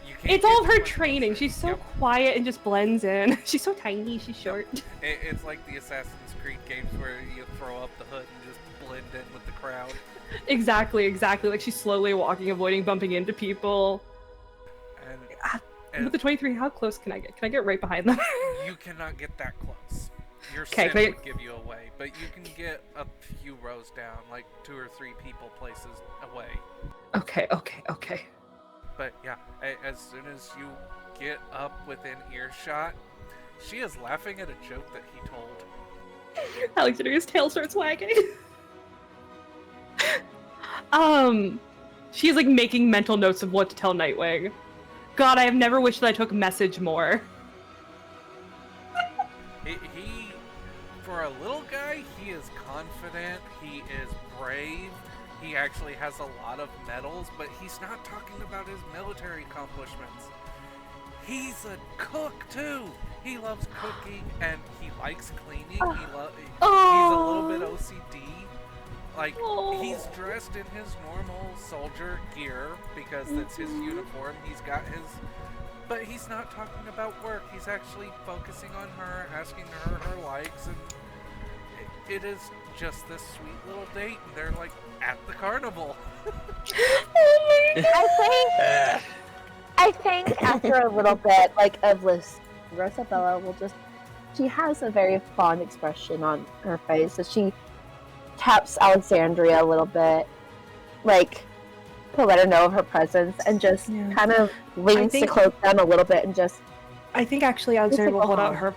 [SPEAKER 1] You can't
[SPEAKER 2] It's all of
[SPEAKER 1] get
[SPEAKER 2] her
[SPEAKER 1] much
[SPEAKER 2] training.
[SPEAKER 1] closer.
[SPEAKER 2] She's so
[SPEAKER 1] Yep.
[SPEAKER 2] quiet and just blends in. She's so tiny. She's short.
[SPEAKER 1] It's like the Assassin's Creed games where you throw up the hood and just blend in with the crowd.
[SPEAKER 2] Exactly. Like she's slowly walking, avoiding bumping into people.
[SPEAKER 1] And
[SPEAKER 2] With the 23, how close can I get? Can I get right behind them?
[SPEAKER 1] You cannot get that close. Your
[SPEAKER 2] Okay,
[SPEAKER 1] sin
[SPEAKER 2] can I-
[SPEAKER 1] would give you away, but you can get a few rows down, like 2 or 3 people places away.
[SPEAKER 2] Okay.
[SPEAKER 1] But yeah, as soon as you get up within earshot, she is laughing at a joke that he told.
[SPEAKER 2] Alexandria's tail starts wagging. She's like making mental notes of what to tell Nightwing. God, I have never wished that I took message more.
[SPEAKER 1] He for a little guy, he is confident, he is brave, he actually has a lot of medals, but he's not talking about his military accomplishments. He's a cook too. He loves cooking and he likes cleaning. He's a little bit OCD. Like, he's dressed in his normal soldier gear because that's his uniform. He's got his... But he's not talking about work. He's actually focusing on her, asking her her likes, and it is just this sweet little date. And they're like at the carnival.
[SPEAKER 5] I think after a little bit, like, of this, Rosabella will just... She has a very fond expression on her face, so she taps Alexandria a little bit, like, to let her know of her presence, and just kind of leans to close down a little bit and just...
[SPEAKER 2] I think actually Alexandria will hold out her...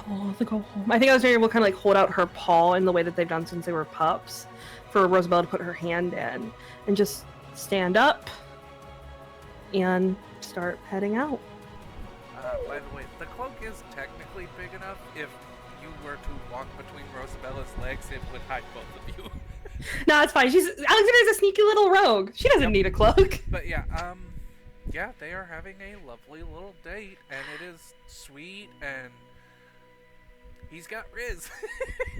[SPEAKER 2] Oh, the go home. I think Alexandria will kind of like hold out her paw in the way that they've done since they were pups, for Rosabella to put her hand in, and just stand up and start heading out.
[SPEAKER 1] By the way, the cloak is technically big enough. If you were to walk between Rosabella's legs, it would hide both of you.
[SPEAKER 2] No, it's fine. Alexandria's a sneaky little rogue. She doesn't need a cloak.
[SPEAKER 1] But yeah, they are having a lovely little date, and it is sweet, and he's got Riz.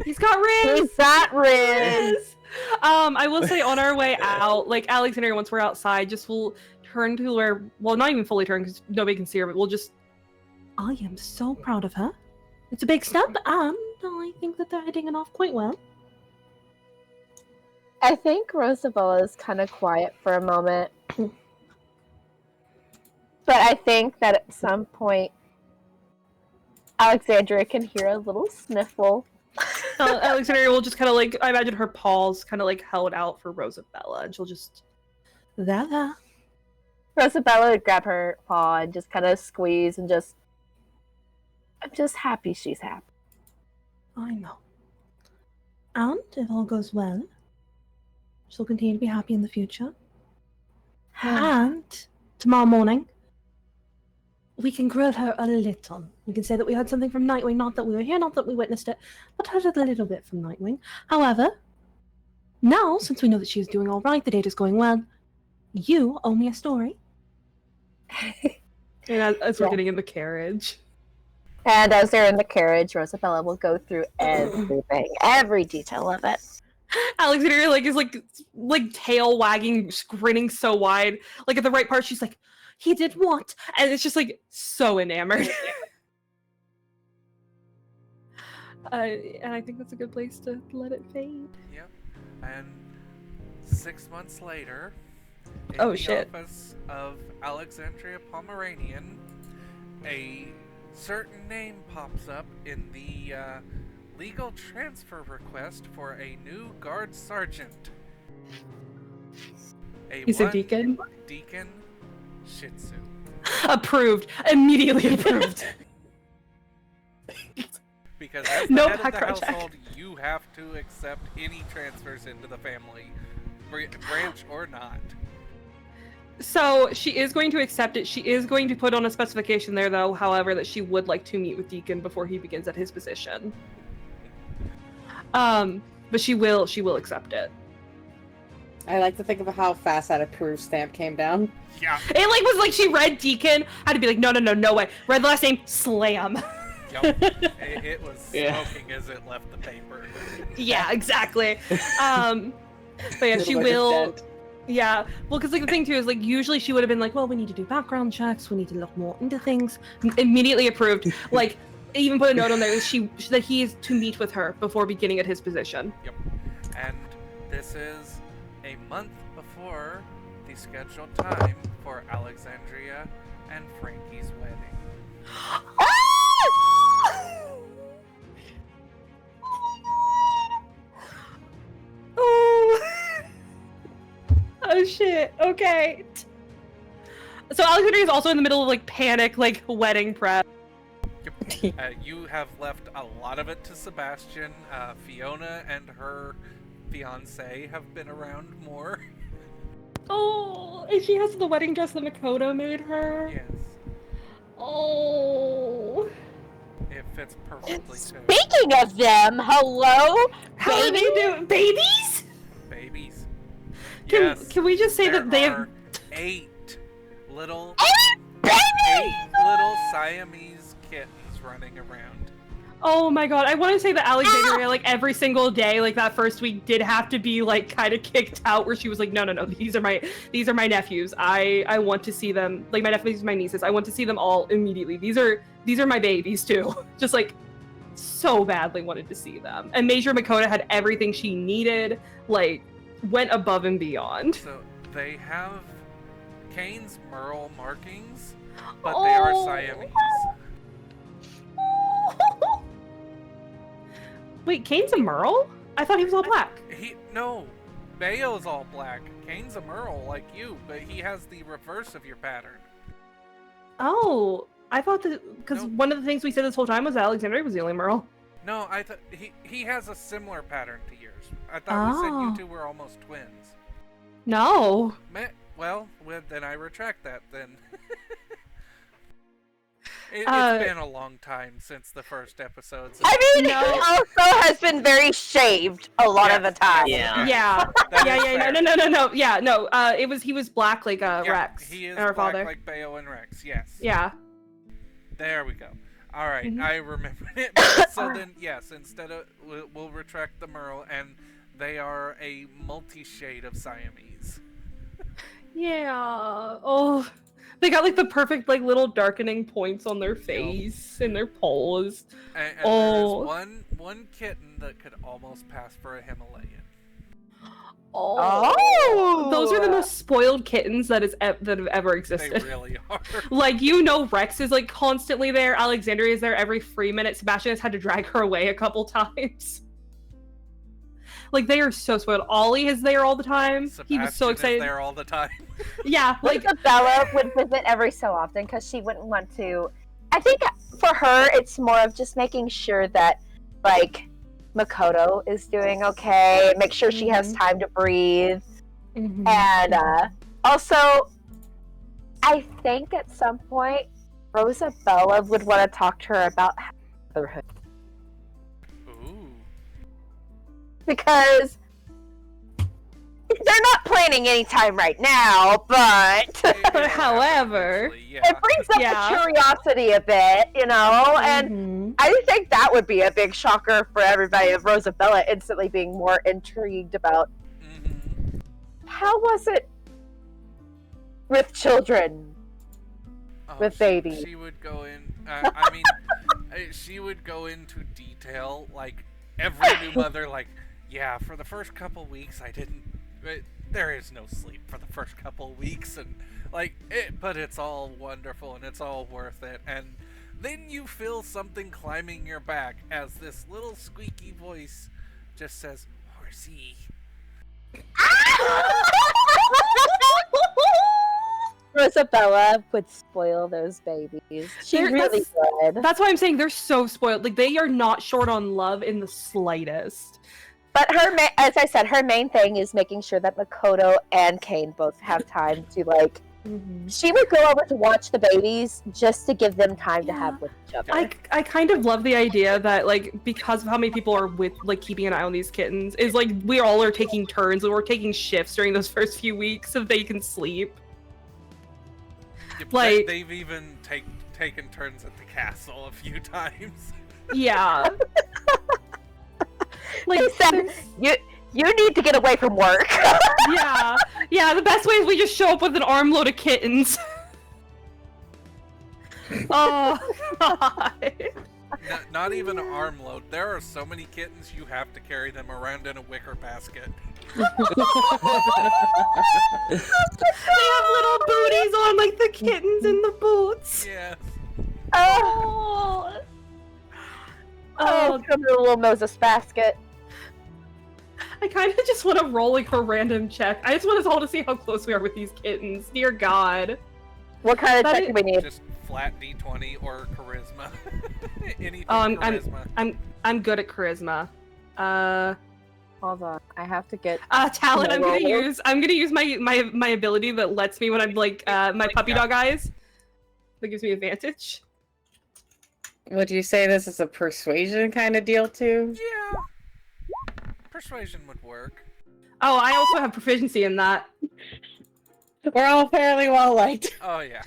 [SPEAKER 2] He's got Riz.
[SPEAKER 5] He's got Riz.
[SPEAKER 2] I will say on our way out, like Alexandria, once we're outside, just we'll turn to where, well, not even fully turn because nobody can see her, but we'll just. I am so proud of her. It's a big step, and I think that they're hitting it off quite well.
[SPEAKER 5] I think Rosabella is kind of quiet for a moment. But I think that at some point, Alexandria can hear a little sniffle.
[SPEAKER 2] Alexandria will just kind of like, I imagine her paws kind of like held out for Rosabella, and she'll just, there.
[SPEAKER 5] Rosabella would grab her paw and just kind of squeeze and just... I'm just happy she's happy.
[SPEAKER 2] I know. And if all goes well, she'll continue to be happy in the future. And tomorrow morning, we can grill her a little. We can say that we heard something from Nightwing, not that we were here, not that we witnessed it, but heard a little bit from Nightwing. However, now, since we know that she's doing all right, the date is going well, you owe me a story. And as we're getting in the carriage.
[SPEAKER 5] And as they're in the carriage, Rosabella will go through everything, every detail of it.
[SPEAKER 2] Alexandria is like tail wagging, grinning so wide. Like at the right part, she's like, "He did what?" And it's just like so enamored. And I think that's a good place to let it fade.
[SPEAKER 1] Yep. And 6 months later, in
[SPEAKER 2] Oh,
[SPEAKER 1] the
[SPEAKER 2] shit.
[SPEAKER 1] office of Alexandria Pomeranian, a certain name pops up in the legal transfer request for a new guard sergeant.
[SPEAKER 2] He's a deacon.
[SPEAKER 1] Deacon Shih Tzu.
[SPEAKER 2] Approved. Immediately approved.
[SPEAKER 1] Because as the
[SPEAKER 2] No
[SPEAKER 1] head of the
[SPEAKER 2] background check.
[SPEAKER 1] household, you have to accept any transfers into the family, branch or not.
[SPEAKER 2] So she is going to accept it. She is going to put on a specification there, though, however, that she would like to meet with Deacon before he begins at his position. But she will accept it.
[SPEAKER 4] I like to think of how fast that approved stamp came down.
[SPEAKER 1] Yeah.
[SPEAKER 2] It was like she read Deacon, had to be like, no way. Read the last name, slam.
[SPEAKER 1] Yep. It was smoking as it left the paper.
[SPEAKER 2] Yeah, exactly. But yeah, she will. Yeah, well, because like the thing too is like usually she would have been like, well, we need to do background checks, we need to look more into things. Immediately approved. Like, even put a note on there that he is to meet with her before beginning at his position.
[SPEAKER 1] Yep. And this is a month before the scheduled time for Alexandria and Frankie's wedding.
[SPEAKER 2] Oh. Oh shit. Okay. So Alexandria is also in the middle of like panic, like wedding prep.
[SPEAKER 1] You have left a lot of it to Sebastian. Fiona and her fiance have been around more.
[SPEAKER 2] Oh, and she has the wedding dress that Makoto made her.
[SPEAKER 1] Yes.
[SPEAKER 2] Oh.
[SPEAKER 1] It fits perfectly too.
[SPEAKER 5] Speaking of them, hello?
[SPEAKER 2] How are they doing? Babies?
[SPEAKER 1] Babies.
[SPEAKER 2] Can we just say that they
[SPEAKER 1] are
[SPEAKER 2] have
[SPEAKER 1] 8 little
[SPEAKER 5] Baby!
[SPEAKER 1] Siamese kittens running around.
[SPEAKER 2] Oh my god, I want to say that Alexandria, like every single day, like that first week, did have to be like kind of kicked out, where she was like, no, these are my nephews. I want to see them, like my nephews, my nieces. I want to see them all immediately. These are my babies too. Just like so badly wanted to see them. And Major Makoto had everything she needed, like went above and beyond.
[SPEAKER 1] So they have Kane's Merle markings, but they are Siamese.
[SPEAKER 2] Wait, Kane's a Merle? I thought he was all black.
[SPEAKER 1] No, Bayo's all black. Kane's a Merle like you, but he has the reverse of your pattern.
[SPEAKER 2] Oh, I thought that because
[SPEAKER 1] Nope.
[SPEAKER 2] one of the things we said this whole time was that Alexandria was the only Merle.
[SPEAKER 1] No, I thought he has a similar pattern to yours. I thought we said you two were almost twins.
[SPEAKER 2] No.
[SPEAKER 1] Well, then I retract that then. It's been a long time since the first episode. So
[SPEAKER 5] I mean,
[SPEAKER 2] No.
[SPEAKER 5] he also has been very shaved a lot of the time.
[SPEAKER 3] Yeah.
[SPEAKER 2] Yeah.
[SPEAKER 1] That is
[SPEAKER 2] Yeah.
[SPEAKER 1] fair.
[SPEAKER 2] No. Yeah. No. He was black like
[SPEAKER 1] Yeah,
[SPEAKER 2] Rex.
[SPEAKER 1] He is
[SPEAKER 2] our
[SPEAKER 1] black
[SPEAKER 2] father.
[SPEAKER 1] like Bayo and Rex, yes.
[SPEAKER 2] Yeah.
[SPEAKER 1] There we go. All right,
[SPEAKER 2] Mhm.
[SPEAKER 1] I remember it. So then, yes, instead of we'll retract the Merle, and they are a multi-shade of Siamese.
[SPEAKER 2] Yeah. Oh, they got like the perfect like little darkening points on their face and their paws.
[SPEAKER 1] And
[SPEAKER 2] Oh.
[SPEAKER 1] there's one kitten that could almost pass for a Himalayan.
[SPEAKER 5] Oh!
[SPEAKER 2] Those are the most spoiled kittens that have ever
[SPEAKER 1] They
[SPEAKER 2] existed.
[SPEAKER 1] really are.
[SPEAKER 2] Like, Rex is like constantly there. Alexandria is there every 3 minutes. Sebastian has had to drag her away a couple times. Like, they are so spoiled. Ollie is there all the time. He was so
[SPEAKER 1] Sebastian
[SPEAKER 2] excited.
[SPEAKER 1] is there all the time.
[SPEAKER 2] Yeah, like,
[SPEAKER 5] Bella would visit every so often because she wouldn't want to. I think for her, it's more of just making sure that, like, Makoto is doing okay, make sure she has time to breathe. And also, I think at some point, Rosabella would want to talk to her about motherhood.
[SPEAKER 1] Ooh.
[SPEAKER 5] Because they're not planning any time right now, but
[SPEAKER 1] It'll
[SPEAKER 2] However,
[SPEAKER 1] happen eventually,
[SPEAKER 5] it brings up
[SPEAKER 2] Yeah.
[SPEAKER 5] the curiosity a bit, you know? And I think that would be a big shocker for everybody of Rosabella instantly being more intrigued about
[SPEAKER 1] Mhm.
[SPEAKER 5] how was it with children,
[SPEAKER 1] Oh,
[SPEAKER 5] with babies.
[SPEAKER 1] She would go in. I mean, she would go into detail, like every new mother. Like, yeah, for the first couple weeks, I didn't. There is no sleep for the first couple weeks, and like it. But it's all wonderful, and it's all worth it. And then you feel something climbing your back as this little squeaky voice just says, "Horsey."
[SPEAKER 5] Rosabella would spoil those babies. She
[SPEAKER 2] There-
[SPEAKER 5] really would.
[SPEAKER 2] that's why I'm saying they're so spoiled. Like, they are not short on love in the slightest.
[SPEAKER 5] But as I said, her main thing is making sure that Makoto and Kane both have time to, like, she would go over to watch the babies just to give them time to have with each other.
[SPEAKER 2] I kind of love the idea that, like, because of how many people are with, like, keeping an eye on these kittens, is like we all are taking turns and we're taking shifts during those first few weeks so they can sleep.
[SPEAKER 1] Yeah,
[SPEAKER 2] Like-
[SPEAKER 1] they've even taken turns at the castle a few times.
[SPEAKER 2] Yeah. Like,
[SPEAKER 5] He said,
[SPEAKER 2] there's-
[SPEAKER 5] you need to get away from work.
[SPEAKER 2] yeah, the best way is we just show up with an armload of kittens. Oh, God.
[SPEAKER 1] Not even an armload. There are so many kittens you have to carry them around in a wicker basket.
[SPEAKER 2] They have little booties on, like the kittens in the boots.
[SPEAKER 1] Yes.
[SPEAKER 5] Oh,
[SPEAKER 2] Oh,
[SPEAKER 5] from the little Moses basket.
[SPEAKER 2] I kind of just want to roll like a random check. I just want us all to see how close we are with these kittens. Dear God.
[SPEAKER 5] What kind of
[SPEAKER 2] That
[SPEAKER 5] check
[SPEAKER 2] is-
[SPEAKER 5] do we need?
[SPEAKER 1] Just flat D20 or charisma. Anything
[SPEAKER 2] I'm
[SPEAKER 1] charisma.
[SPEAKER 2] I'm good at charisma.
[SPEAKER 5] Hold on, I have to get.
[SPEAKER 2] Talent.
[SPEAKER 5] No
[SPEAKER 2] I'm gonna use my ability that lets me when I'm like my puppy dog eyes. That gives me advantage.
[SPEAKER 4] Would you say this is a persuasion kind of deal too?
[SPEAKER 1] Yeah. Persuasion would work.
[SPEAKER 2] Oh, I also have proficiency in that.
[SPEAKER 4] We're all fairly well liked.
[SPEAKER 1] Oh, yeah.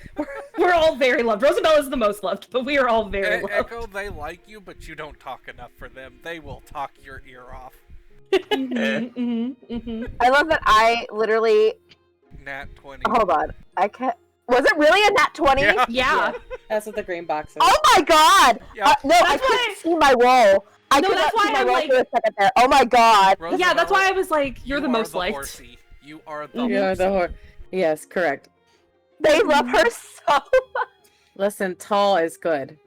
[SPEAKER 2] We're all very loved. Rosabella's the most loved, but we are all very loved.
[SPEAKER 1] Echo, they like you, but you don't talk enough for them. They will talk your ear off.
[SPEAKER 5] I love that I literally.
[SPEAKER 1] Nat 20.
[SPEAKER 5] Hold on, I can't. Was it really a nat 20?
[SPEAKER 1] Yeah.
[SPEAKER 2] Yeah.
[SPEAKER 4] That's what the green box is.
[SPEAKER 5] Oh my god!
[SPEAKER 1] Yeah.
[SPEAKER 5] No, I
[SPEAKER 2] That's why-
[SPEAKER 5] couldn't see my roll. I
[SPEAKER 2] No,
[SPEAKER 5] could
[SPEAKER 2] that's
[SPEAKER 5] not see
[SPEAKER 2] why
[SPEAKER 5] my
[SPEAKER 2] I'm
[SPEAKER 5] roll
[SPEAKER 2] like-
[SPEAKER 5] for a second there. Oh my god!
[SPEAKER 2] Yeah, that's why I
[SPEAKER 1] Rosabella,
[SPEAKER 2] was like, you're
[SPEAKER 1] you
[SPEAKER 2] the
[SPEAKER 1] are
[SPEAKER 2] most
[SPEAKER 1] the
[SPEAKER 2] liked.
[SPEAKER 1] horsey. You are the
[SPEAKER 4] You're
[SPEAKER 1] horsey.
[SPEAKER 4] the whore. Yes, correct.
[SPEAKER 5] They love her so much.
[SPEAKER 4] Listen, tall is good.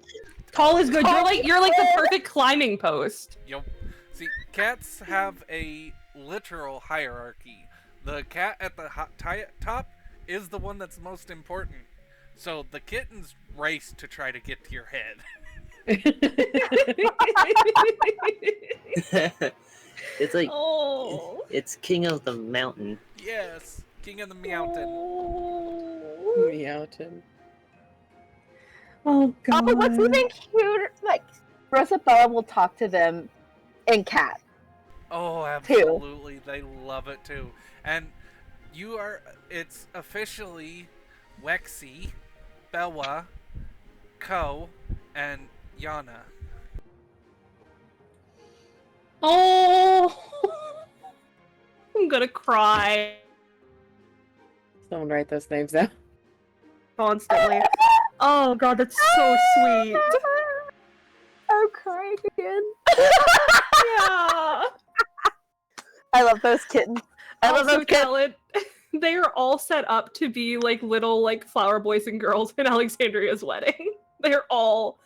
[SPEAKER 2] Tall is good.
[SPEAKER 5] Tall
[SPEAKER 2] You're like the
[SPEAKER 5] is good.
[SPEAKER 2] perfect climbing post.
[SPEAKER 1] Yep. See, cats have a literal hierarchy. The cat at the top is the one that's most important. So the kittens race to try to get to your head.
[SPEAKER 3] It's like
[SPEAKER 2] Oh.
[SPEAKER 3] it's king of the mountain.
[SPEAKER 1] Yes, king of the mountain.
[SPEAKER 4] Meowton. Oh god.
[SPEAKER 5] Oh, what's even cute? Like, Rosabella will talk to them in cat.
[SPEAKER 1] Oh, absolutely. They love it too. And it's officially Wexy, Bella, Ko, and Yana.
[SPEAKER 2] Oh. I'm gonna cry
[SPEAKER 4] Someone write those names down.
[SPEAKER 2] constantly. Oh god, that's so sweet.
[SPEAKER 5] I'm crying again.
[SPEAKER 2] Yeah.
[SPEAKER 5] I love those kittens. I love
[SPEAKER 2] Also,
[SPEAKER 5] those kittens.
[SPEAKER 2] Talent, they are all set up to be like little like flower boys and girls in Alexandria's wedding. They're all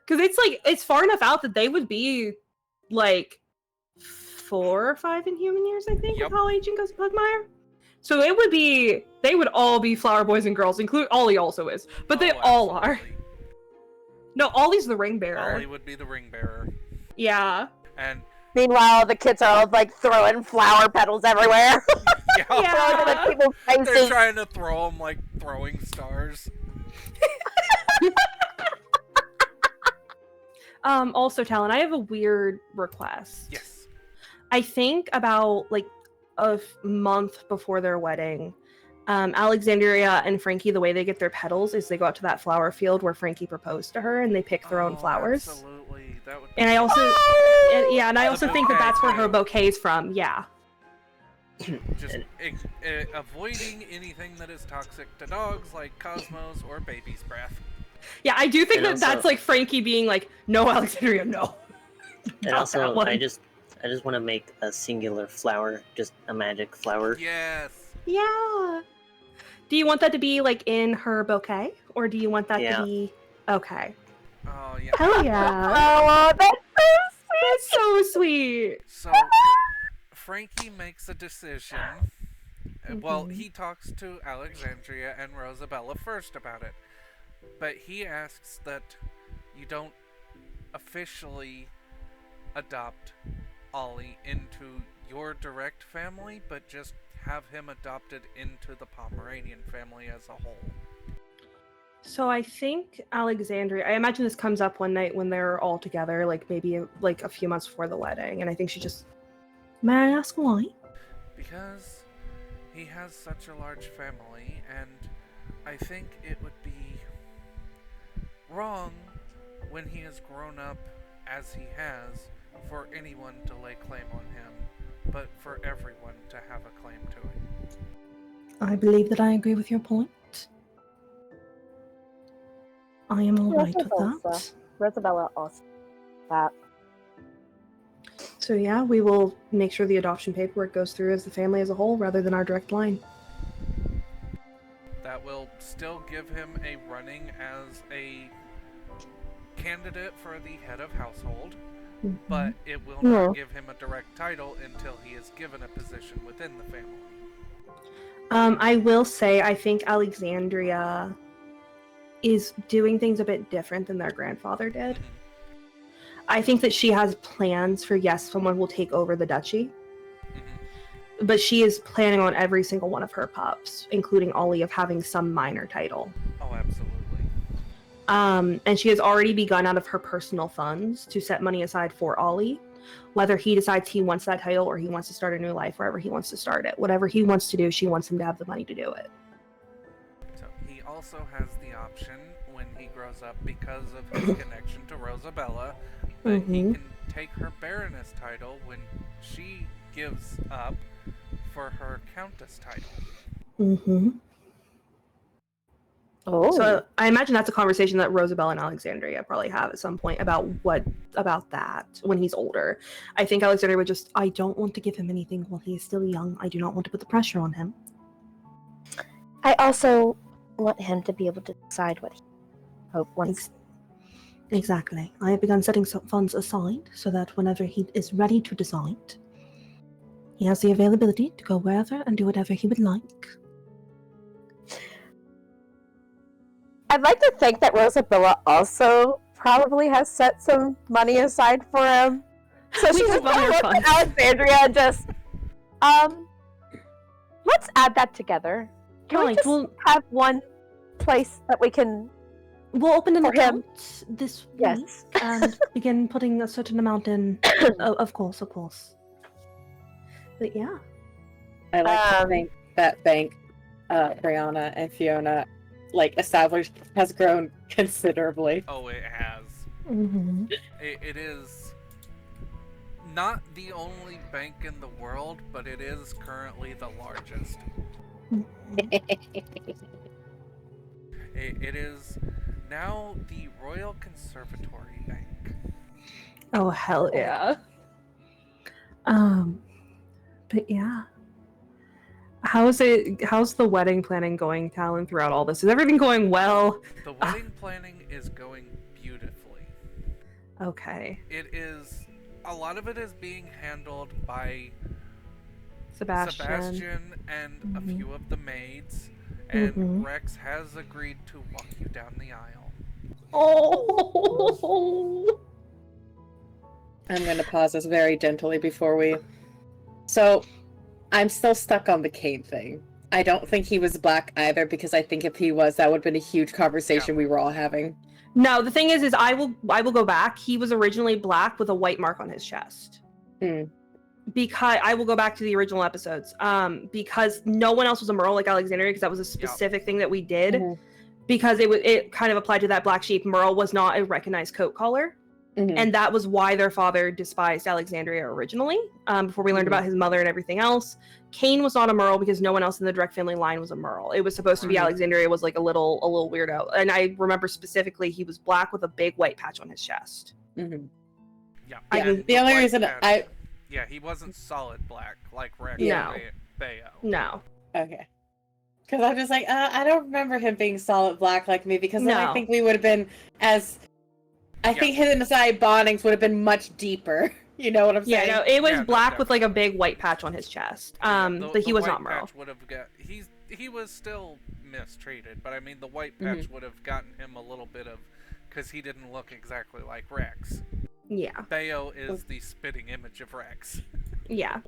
[SPEAKER 2] because it's far enough out that they would be like 4 or 5 in human years, I think,
[SPEAKER 1] Yep.
[SPEAKER 2] with how aging goes Pugmire. So they would all be flower boys and girls, include Ollie also is, but they
[SPEAKER 1] Oh,
[SPEAKER 2] all are.
[SPEAKER 1] absolutely.
[SPEAKER 2] No, Ollie's the ring bearer.
[SPEAKER 1] Ollie would be the ring bearer.
[SPEAKER 2] Yeah.
[SPEAKER 1] And
[SPEAKER 5] Meanwhile, the kids are all like throwing flower petals everywhere.
[SPEAKER 1] yeah,
[SPEAKER 2] Yeah.
[SPEAKER 5] Throwing them at people's
[SPEAKER 1] they're
[SPEAKER 5] faces.
[SPEAKER 1] trying to throw them like throwing stars.
[SPEAKER 2] Also, Talon, I have a weird request.
[SPEAKER 1] Yes.
[SPEAKER 2] I think about like a month before their wedding, Alexandria and Frankie, the way they get their petals is they go out to that flower field where Frankie proposed to her and they pick their own
[SPEAKER 1] Oh,
[SPEAKER 2] flowers.
[SPEAKER 1] Absolutely. That would
[SPEAKER 2] And I also, and I
[SPEAKER 1] The
[SPEAKER 2] also think that
[SPEAKER 1] bouquet,
[SPEAKER 2] that's where her
[SPEAKER 1] too.
[SPEAKER 2] bouquet's from. Yeah.
[SPEAKER 1] just avoiding anything that is toxic to dogs, like Cosmos or baby's breath.
[SPEAKER 2] Yeah, I do think
[SPEAKER 3] And
[SPEAKER 2] that that's
[SPEAKER 3] also-
[SPEAKER 2] like Frankie being like, no, Alexandria, no.
[SPEAKER 3] And
[SPEAKER 2] Not
[SPEAKER 3] also,
[SPEAKER 2] that one.
[SPEAKER 3] I just want to make a singular flower, just a magic flower.
[SPEAKER 1] Yes.
[SPEAKER 2] Yeah. Do you want that to be like in her bouquet, or do you want that
[SPEAKER 3] Yeah.
[SPEAKER 2] to be okay?
[SPEAKER 1] Oh yeah.
[SPEAKER 2] Hell yeah.
[SPEAKER 5] Oh, that's so sweet.
[SPEAKER 2] That's so sweet.
[SPEAKER 1] So Frankie makes a decision. Well, he talks to Alexandria and Rosabella first about it, but he asks that you don't officially adopt Ollie into your direct family, but just have him adopted into the Pomeranian family as a whole.
[SPEAKER 2] So I think Alexandria, I imagine this comes up one night when they're all together, like maybe like a few months before the wedding, and I think she just, may I ask why?
[SPEAKER 1] Because he has such a large family, and I think it would be wrong when he has grown up as he has for anyone to lay claim on him, but for everyone to have a claim to it.
[SPEAKER 2] I believe that I agree with your point. I am all right with that.
[SPEAKER 5] Rosabella also. that.
[SPEAKER 2] So yeah, we will make sure the adoption paperwork goes through as the family as a whole rather than our direct line.
[SPEAKER 1] That will still give him a running as a candidate for the head of household, but it will not give him a direct title until he is given a position within the family.
[SPEAKER 2] I will say, I think Alexandria is doing things a bit different than their grandfather did. I think that she has plans for, yes, someone will take over the duchy, but she is planning on every single one of her pups, including Ollie, of having some minor title.
[SPEAKER 1] Oh, absolutely.
[SPEAKER 2] And she has already begun out of her personal funds to set money aside for Ollie, whether he decides he wants that title or he wants to start a new life wherever he wants to start it. Whatever he wants to do, she wants him to have the money to do it.
[SPEAKER 1] So he also has the option when he grows up, because of his connection to Rosabella, that he can take her Baroness title when she gives up for her Countess title.
[SPEAKER 5] Oh.
[SPEAKER 2] So I imagine that's a conversation that Rosabella and Alexandria probably have at some point about that when he's older. I think Alexandria would just, I don't want to give him anything while he is still young. I do not want to put the pressure on him.
[SPEAKER 5] I also want him to be able to decide what he wants.
[SPEAKER 2] Exactly. I have begun setting some funds aside so that whenever he is ready to decide, he has the availability to go wherever and do whatever he would like.
[SPEAKER 5] I'd like to think that Rosabella also probably has set some money aside for him. So
[SPEAKER 2] We
[SPEAKER 5] she's
[SPEAKER 2] have
[SPEAKER 5] just gonna
[SPEAKER 2] other
[SPEAKER 5] look
[SPEAKER 2] funds.
[SPEAKER 5] at Alexandria and just, let's add that together. Can we
[SPEAKER 2] Right,
[SPEAKER 5] just
[SPEAKER 2] well-
[SPEAKER 5] have one place that we can...
[SPEAKER 2] We'll open an
[SPEAKER 5] For him.
[SPEAKER 2] account this week
[SPEAKER 5] Yes.
[SPEAKER 2] and begin putting a certain amount in. Of course. But yeah.
[SPEAKER 4] I like to think that bank, Brianna and Fiona, established, has grown considerably.
[SPEAKER 1] Oh, it has. It is not the only bank in the world, but it is currently the largest. It is now the Royal Conservatory Bank.
[SPEAKER 2] Oh hell yeah. But yeah. How's the wedding planning going, Talon, throughout all this? Is everything going well?
[SPEAKER 1] The wedding planning is going beautifully.
[SPEAKER 2] Okay.
[SPEAKER 1] It is, a lot of it is being handled by
[SPEAKER 2] Sebastian.
[SPEAKER 1] and a few of the maids, and Rex has agreed to walk you down the aisle.
[SPEAKER 2] Oh.
[SPEAKER 4] I'm going to pause this very gently before we... So, I'm still stuck on the Kane thing. I don't think he was black either, because I think if he was, that would have been a huge conversation we were all having.
[SPEAKER 2] No, the thing is I will go back. He was originally black with a white mark on his chest. Because I will go back to the original episodes. Because no one else was a Merle like Alexandria, because that was a specific thing that we did. Because it kind of applied to that black sheep. Merle was not a recognized coat collar. And that was why their father despised Alexandria originally, before we learned about his mother and everything else. Cain was not a Merle because no one else in the direct family line was a Merle. It was supposed to be Alexandria was like a little weirdo. And I remember specifically he was black with a big white patch on his chest.
[SPEAKER 1] Yeah.
[SPEAKER 4] The only reason
[SPEAKER 1] Yeah, he wasn't solid black like Rex
[SPEAKER 2] No.
[SPEAKER 1] and Bayo.
[SPEAKER 2] No.
[SPEAKER 4] Okay. Because I'm just like, I don't remember him being solid black like me, because then I
[SPEAKER 2] No.
[SPEAKER 4] think we would have been I think his and I bondings would have been much deeper. You know what I'm saying?
[SPEAKER 2] Yeah, no, it was
[SPEAKER 1] Yeah, no,
[SPEAKER 2] black with like a big white patch on his chest. But he was not Merle.
[SPEAKER 1] Would have got, he was still mistreated, but I mean the white patch would have gotten him a little bit of, because he didn't look exactly like Rex.
[SPEAKER 2] Yeah.
[SPEAKER 1] Bayo is the spitting image of Rex.
[SPEAKER 2] Yeah.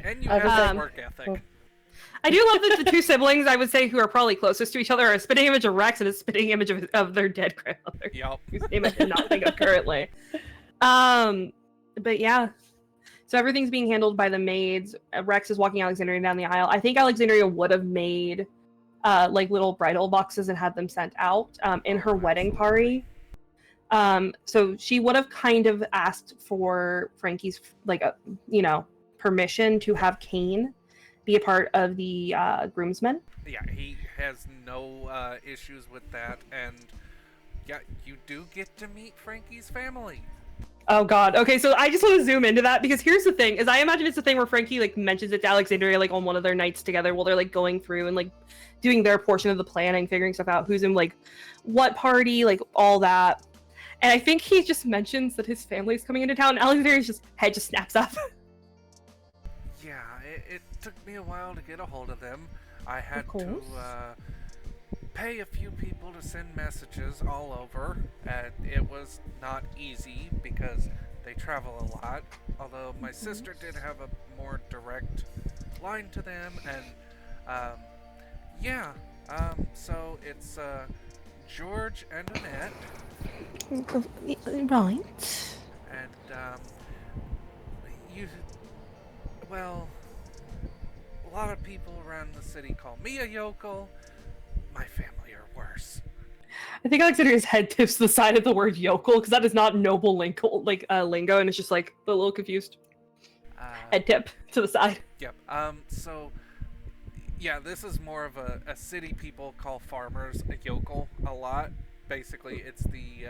[SPEAKER 1] And you have his work ethic.
[SPEAKER 2] I do love that the two siblings, I would say, who are probably closest to each other are a spitting image of Rex and a spitting image of their dead grandmother.
[SPEAKER 1] Yup.
[SPEAKER 2] Whose name I cannot think of currently. But yeah. So everything's being handled by the maids. Rex is walking Alexandria down the aisle. I think Alexandria would have made little bridal boxes and had them sent out in her wedding party. So she would have kind of asked for Frankie's permission to have Cain be a part of the groomsmen.
[SPEAKER 1] Yeah, he has no issues with that, and yeah, you do get to meet Frankie's family.
[SPEAKER 2] Oh god. Okay, so I just want to zoom into that because here's the thing: is I imagine it's the thing where Frankie like mentions it to Alexandria like on one of their nights together while they're like going through and like doing their portion of the planning, figuring stuff out, who's in like what party, like all that. And I think he just mentions that his family's coming into town. And Alexandria's just head just snaps up.
[SPEAKER 1] Yeah, it took me a while to get a hold of them. I had to
[SPEAKER 2] course.
[SPEAKER 1] pay a few people to send messages all over, and it was not easy because they travel a lot. Although my sister did have a more direct line to them, and so it's George and Annette,
[SPEAKER 2] Right.
[SPEAKER 1] and well, a lot of people around the city call me a yokel. My family are worse.
[SPEAKER 2] I think Alexandria's head tips to the side of the word yokel because that is not noble lingo, lingo, and it's just like a little confused. Head tip to the side.
[SPEAKER 1] Yep. So, yeah, this is more of a city people call farmers a yokel a lot. Basically, it's the,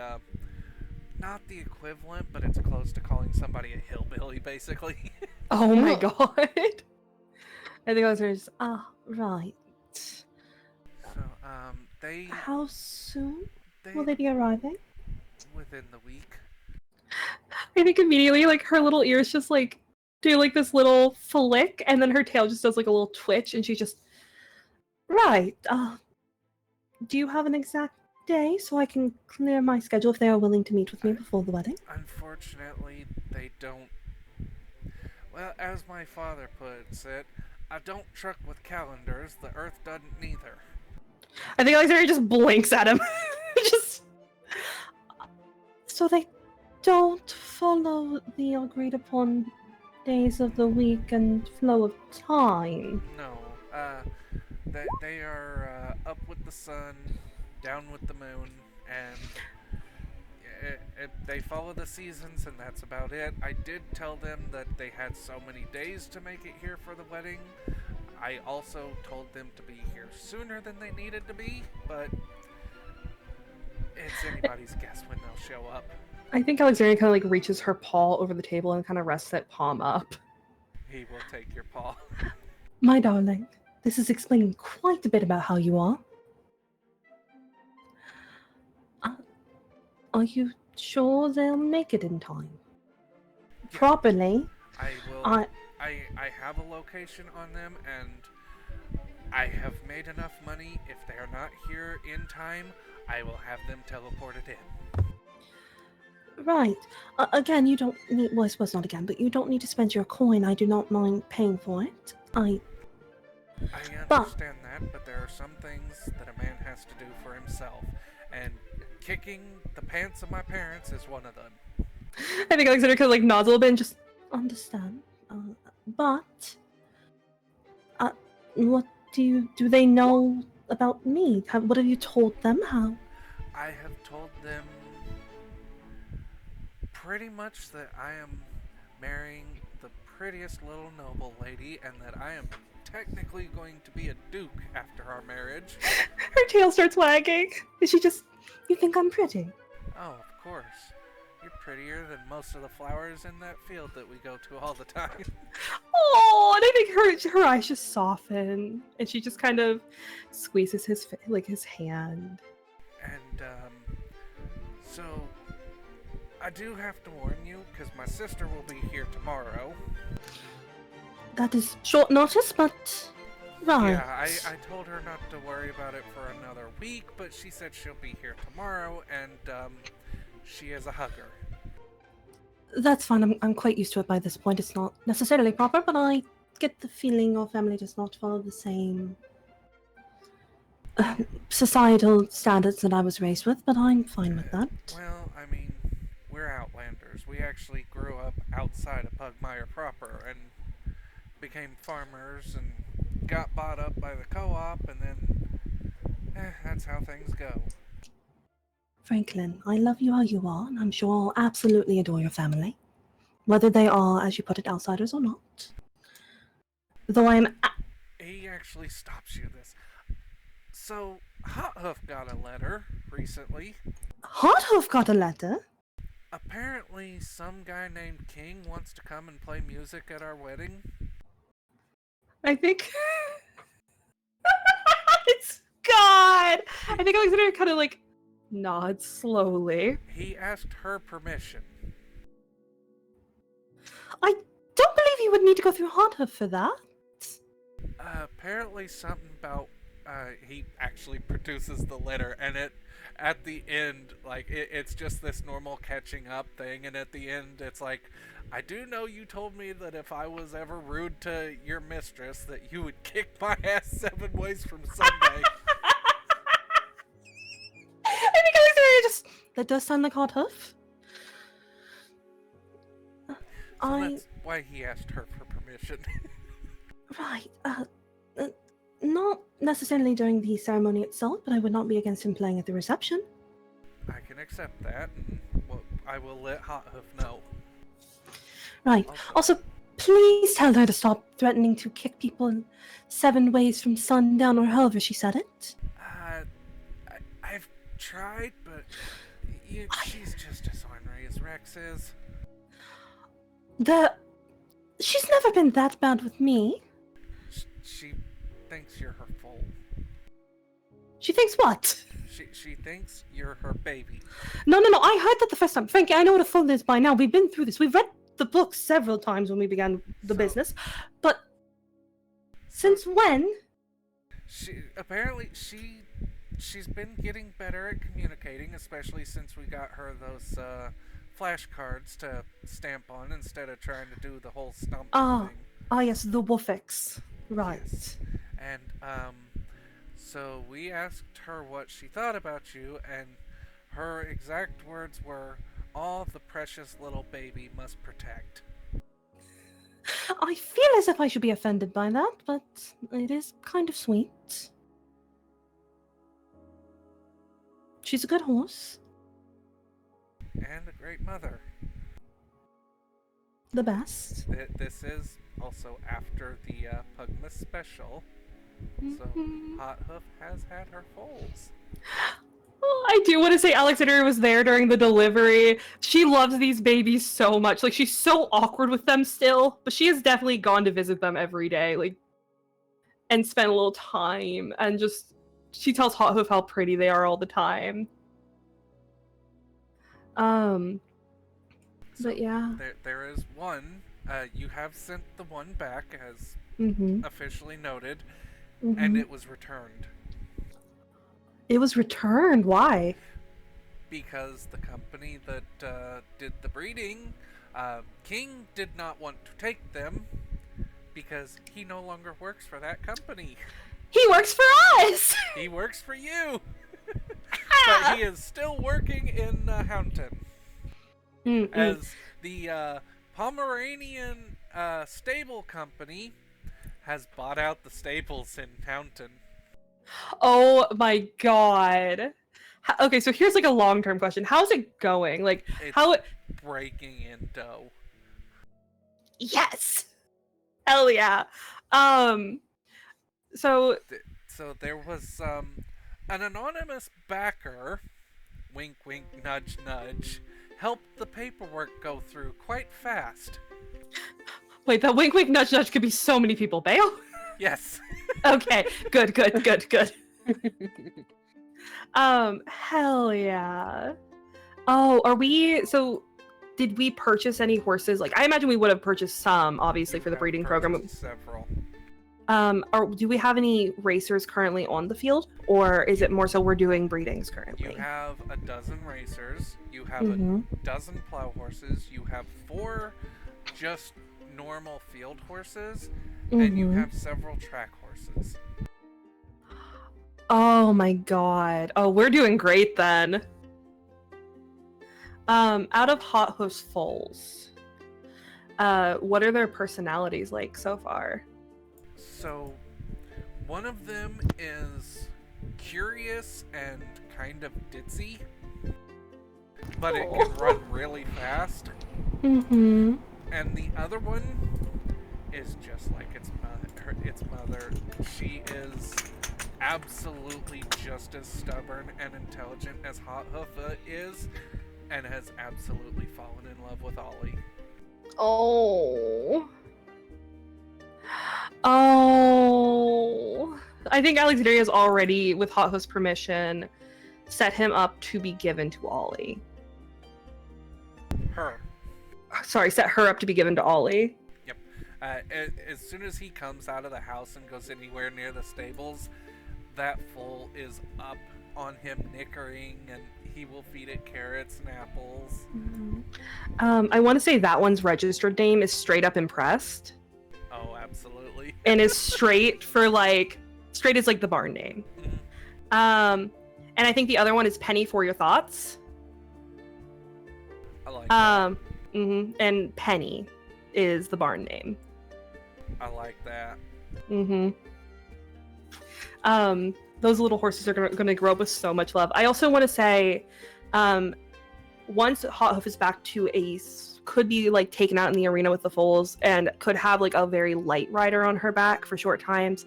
[SPEAKER 1] not the equivalent, but it's close to calling somebody a hillbilly, basically.
[SPEAKER 2] Oh my god. I think Alexandria's right.
[SPEAKER 1] So, they...
[SPEAKER 2] How soon will they be arriving?
[SPEAKER 1] Within the week.
[SPEAKER 2] I think immediately, like, her little ears just, like, do, like, this little flick, and then her tail just does, like, a little twitch, and she just... Right, do you have an exact day so I can clear my schedule if they are willing to meet with me before the wedding?
[SPEAKER 1] Unfortunately, they don't... Well, as my father puts it, I don't truck with calendars, the Earth doesn't neither.
[SPEAKER 2] I think Alexandria just blinks at him. Just... So they don't follow the agreed upon days of the week and flow of time?
[SPEAKER 1] No, they are up with the sun, down with the moon, and they follow the seasons, and that's about it. I did tell them that they had so many days to make it here for the wedding. I also told them to be here sooner than they needed to be, but it's anybody's guess when they'll show up.
[SPEAKER 2] I think Alexandria kind of like reaches her paw over the table and kind of rests that palm up.
[SPEAKER 1] He will take your paw.
[SPEAKER 2] My darling, this is explaining quite a bit about how you are. Are you sure they'll make it in time?
[SPEAKER 1] Yeah.
[SPEAKER 2] Properly?
[SPEAKER 1] I will. I have a location on them, and I have made enough money. If they are not here in time, I will have them teleported in.
[SPEAKER 2] Right. Again, you don't need... Well, I suppose not again, but you don't need to spend your coin. I do not mind paying for it.
[SPEAKER 1] I understand that, but there are some things that a man has to do for himself, and kicking the pants of my parents is one of them.
[SPEAKER 2] I think Alexander could like nods a little bit and just understand. But what do they know about me? What have you told them? How?
[SPEAKER 1] I have told them pretty much that I am marrying the prettiest little noble lady, and that I am technically going to be a duke after our marriage.
[SPEAKER 2] Her tail starts wagging. Is she just... You think I'm pretty?
[SPEAKER 1] Oh, of course. You're prettier than most of the flowers in that field that we go to all the time.
[SPEAKER 2] Oh, and I think her eyes just soften, and she just kind of squeezes his hand.
[SPEAKER 1] And so I do have to warn you, because my sister will be here tomorrow.
[SPEAKER 2] That is short notice, but right.
[SPEAKER 1] Yeah, I told her not to worry about it for another week, but she said she'll be here tomorrow, and she is a hugger.
[SPEAKER 2] That's fine. I'm quite used to it by this point. It's not necessarily proper, but I get the feeling your family does not follow the same societal standards that I was raised with, but I'm fine with that.
[SPEAKER 1] Well, I mean, we're Outlanders. We actually grew up outside of Pugmire proper and became farmers and got bought up by the co-op, and then that's how things go.
[SPEAKER 2] Franklin, I love you how you are, and I'm sure I'll absolutely adore your family, whether they are, as you put it, outsiders or not. Though I am...
[SPEAKER 1] He actually stops you this. So, Hot Hoof got a letter recently.
[SPEAKER 2] Hot Hoof got a letter?
[SPEAKER 1] Apparently, some guy named King wants to come and play music at our wedding.
[SPEAKER 2] I think. It's God. I think Alexander kind of like nods slowly.
[SPEAKER 1] He asked her permission.
[SPEAKER 2] I don't believe you would need to go through Haunter for that.
[SPEAKER 1] Apparently something about, he actually produces the letter, and at the end, like, it's just this normal catching up thing, and at the end, it's like, I do know you told me that if I was ever rude to your mistress, that you would kick my ass 7 ways from Sunday.
[SPEAKER 2] I think Alexander just. That does sound like Haunter.
[SPEAKER 1] So that's why he asked her for permission.
[SPEAKER 2] Right, not necessarily during the ceremony itself, but I would not be against him playing at the reception.
[SPEAKER 1] I can accept that, and well, I will let Hot Hoof know.
[SPEAKER 2] Right. Also, please tell her to stop threatening to kick people in 7 ways from sundown, or however she said it.
[SPEAKER 1] I've tried, but she's just as ornery as Rex is.
[SPEAKER 2] She's never been that bad with me.
[SPEAKER 1] She thinks you're her foal.
[SPEAKER 2] She thinks what?
[SPEAKER 1] She thinks you're her baby.
[SPEAKER 2] No, I heard that the first time. Frankie, I know what a fool is by now. We've been through this. We've read the book several times when we began the business. But since when?
[SPEAKER 1] She's been getting better at communicating, especially since we got her those flashcards to stamp on instead of trying to do the whole stump thing.
[SPEAKER 2] Ah, yes, the Wolfix. Right.
[SPEAKER 1] Yes. And so we asked her what she thought about you, and her exact words were, "All the precious little baby must protect."
[SPEAKER 2] I feel as if I should be offended by that, but it is kind of sweet. She's a good horse.
[SPEAKER 1] And a great mother.
[SPEAKER 2] The best.
[SPEAKER 1] This is also after the Pugmas special, so Hot Hoof has had her foals.
[SPEAKER 2] Oh, I do want to say Alexander was there during the delivery. She loves these babies so much. Like, she's so awkward with them still, but she has definitely gone to visit them every day, like, and spent a little time, and just, she tells Hot Hoof how pretty they are all the time. But yeah.
[SPEAKER 1] There is one. You have sent the one back, as officially noted, and it was returned.
[SPEAKER 2] It was returned. Why?
[SPEAKER 1] Because the company that did the breeding, King did not want to take them because he no longer works for that company.
[SPEAKER 2] He works for us!
[SPEAKER 1] He works for you! But he is still working in Hounton. As the Pomeranian stable company has bought out the stables in Hounton.
[SPEAKER 2] Oh my god. Okay, so here's like a long-term question. How's it going? Like,
[SPEAKER 1] It's breaking in dough.
[SPEAKER 2] Yes! Hell yeah. So
[SPEAKER 1] there was an anonymous backer, wink wink nudge nudge, helped the paperwork go through quite fast.
[SPEAKER 2] wait, that wink wink nudge nudge could be so many people. Bail?
[SPEAKER 1] Yes.
[SPEAKER 2] Okay, good. Hell yeah. Oh, did we purchase any horses? Like, I imagine we would have purchased some, obviously, for the breeding program.
[SPEAKER 1] Several.
[SPEAKER 2] Do we have any racers currently on the field? Or is it more so we're doing breedings currently?
[SPEAKER 1] You have a dozen racers, you have a dozen plow horses, you have 4 just normal field horses, and you have several track horses.
[SPEAKER 2] Oh my god. Oh, we're doing great then. Out of Hot Hoof's foals, what are their personalities like so far?
[SPEAKER 1] So, one of them is curious and kind of ditzy, but it can run really fast. And the other one is just like its mother. She is absolutely just as stubborn and intelligent as Hot Hoof is, and has absolutely fallen in love with Ollie.
[SPEAKER 2] Oh. Oh. I think Alexandria's already, with Hot Hoof's permission, set him up to be given to Ollie.
[SPEAKER 1] Her.
[SPEAKER 2] Sorry, set her up to be given to Ollie.
[SPEAKER 1] Yep. As soon as he comes out of the house and goes anywhere near the stables, that foal is up on him nickering, and he will feed it carrots and apples.
[SPEAKER 2] I want to say that one's registered name is Straight Up Impressed.
[SPEAKER 1] Oh, absolutely.
[SPEAKER 2] And is straight for like, straight is like the barn name.
[SPEAKER 1] Mhm.
[SPEAKER 2] And I think the other one is Penny for Your Thoughts.
[SPEAKER 1] I like that.
[SPEAKER 2] And Penny is the barn name.
[SPEAKER 1] I like that.
[SPEAKER 2] Those little horses are going to grow up with so much love. I also want to say, once Hot Hoof is back to could be like taken out in the arena with the foals and could have like a very light rider on her back for short times,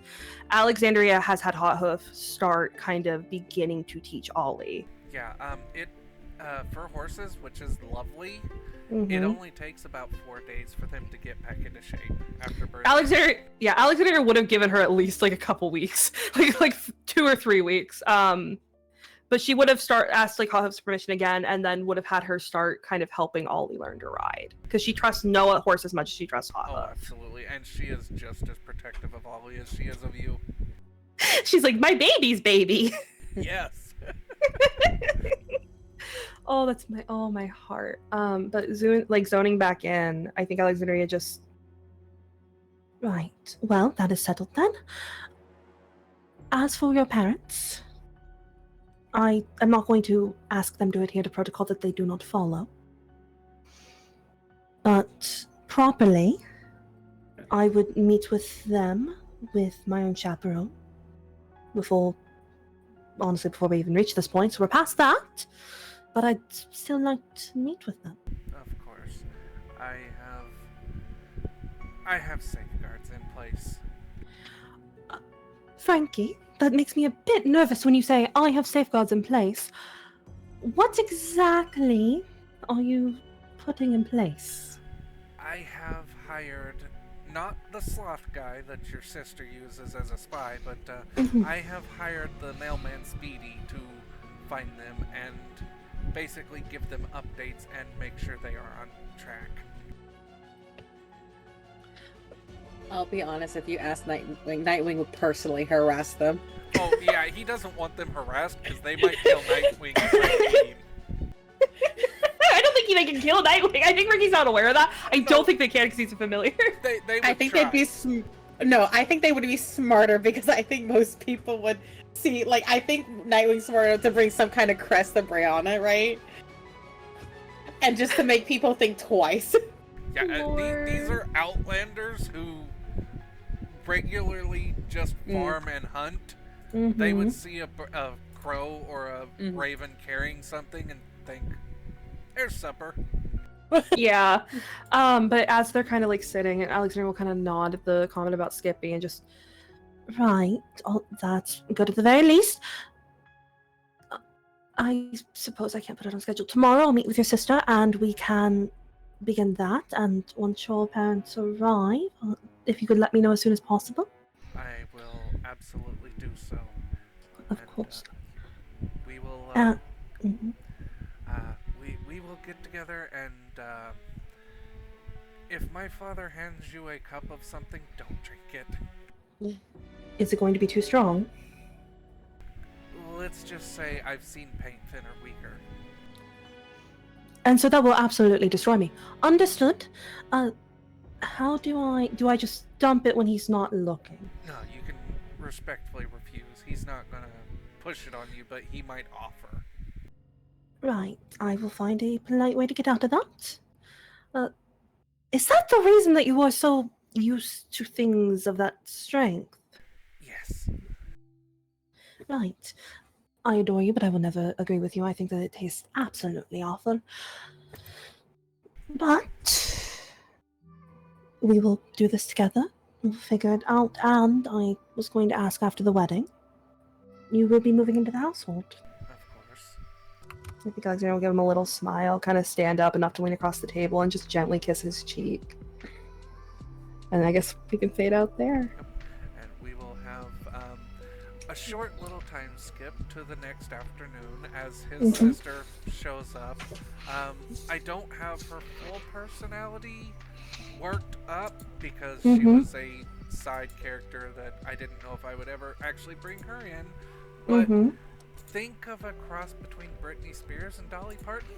[SPEAKER 2] Alexandria has had Hot Hoof start kind of beginning to teach Ollie.
[SPEAKER 1] Yeah, for horses, which is lovely, it only takes about 4 days for them to get back into shape after birth.
[SPEAKER 2] Alexandria would have given her at least like a couple weeks, like 2 or 3 weeks. But she would have asked like Hot Hoof's permission again, and then would have had her start kind of helping Ollie learn to ride, because she trusts no horse as much as she trusts Hot Hoof.
[SPEAKER 1] Oh, absolutely, and she is just as protective of Ollie as she is of you.
[SPEAKER 2] She's like, my baby's baby.
[SPEAKER 1] Yes.
[SPEAKER 2] Oh, that's my heart. But zoning back in, I think Alexandria just. Right. Well, that is settled then. As for your parents, I am not going to ask them to adhere to protocol that they do not follow. But properly, I would meet with them with my own chaperone before we even reach this point. So we're past that. But I'd still like to meet with them.
[SPEAKER 1] Of course. I have safeguards in place.
[SPEAKER 2] Frankie, that makes me a bit nervous when you say I have safeguards in place. What exactly are you putting in place?
[SPEAKER 1] I have hired not the sloth guy that your sister uses as a spy, but I have hired the mailman Speedy to find them and basically give them updates and make sure they are on track.
[SPEAKER 4] I'll be honest, if you ask Nightwing would personally harass them.
[SPEAKER 1] Oh yeah, he doesn't want them harassed because they might kill Nightwing.
[SPEAKER 2] I don't think they can kill Nightwing. I think Ricky's not aware of that. I don't think they can because he's a familiar.
[SPEAKER 1] They would
[SPEAKER 4] I think
[SPEAKER 1] try.
[SPEAKER 4] they'd be I think they would be smarter, because I think most people would see, like, I think Nightwing's smarter to bring some kind of crest of Brianna, right? And just to make people think twice.
[SPEAKER 1] Yeah, these are outlanders who regularly just farm and hunt. They would see a crow or a raven carrying something and think, "There's supper."
[SPEAKER 2] Yeah. But as they're kind of like sitting, and Alexander will kind of nod at the comment about Skippy and just, right, that's good at the very least. I suppose I can't put it on schedule. Tomorrow I'll meet with your sister and we can begin that. And once your parents arrive, if you could let me know as soon as possible.
[SPEAKER 1] I will absolutely do so.
[SPEAKER 2] Of course.
[SPEAKER 1] We will. We will get together, and if my father hands you a cup of something, don't drink it.
[SPEAKER 2] Is it going to be too strong?
[SPEAKER 1] Let's just say I've seen paint thinner weaker.
[SPEAKER 2] And so that will absolutely destroy me. Understood. How do I just dump it when he's not looking?
[SPEAKER 1] No, you can respectfully refuse. He's not gonna push it on you, but he might offer.
[SPEAKER 2] Right, I will find a polite way to get out of that. Is that the reason that you are so used to things of that strength?
[SPEAKER 1] Yes.
[SPEAKER 2] Right. I adore you, but I will never agree with you. I think that it tastes absolutely awful. But we will do this together. We'll figure it out. And I was going to ask after the wedding. You will be moving into the household.
[SPEAKER 1] Of course.
[SPEAKER 2] I think Alexandria will give him a little smile, kind of stand up enough to lean across the table and just gently kiss his cheek. And I guess we can fade out there.
[SPEAKER 1] And we will have a short little time skip to the next afternoon as his sister shows up. I don't have her full personality worked up because she was a side character that I didn't know if I would ever actually bring her in. But think of a cross between Britney Spears and Dolly Parton.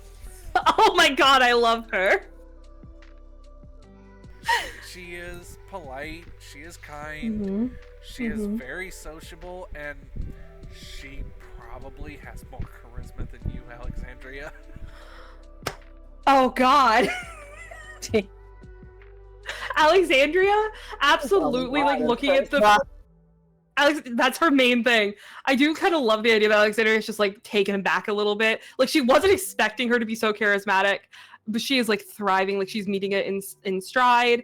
[SPEAKER 2] Oh my god, I love her.
[SPEAKER 1] She is polite, she is kind, she is very sociable, and she probably has more charisma than you, Alexandria.
[SPEAKER 2] Oh god. Alexandria, absolutely, like, looking at the... Alex, that's her main thing. I do kind of love the idea that Alexandria is just, like, taken aback a little bit. Like, she wasn't expecting her to be so charismatic, but she is, like, thriving. Like, she's meeting it in stride.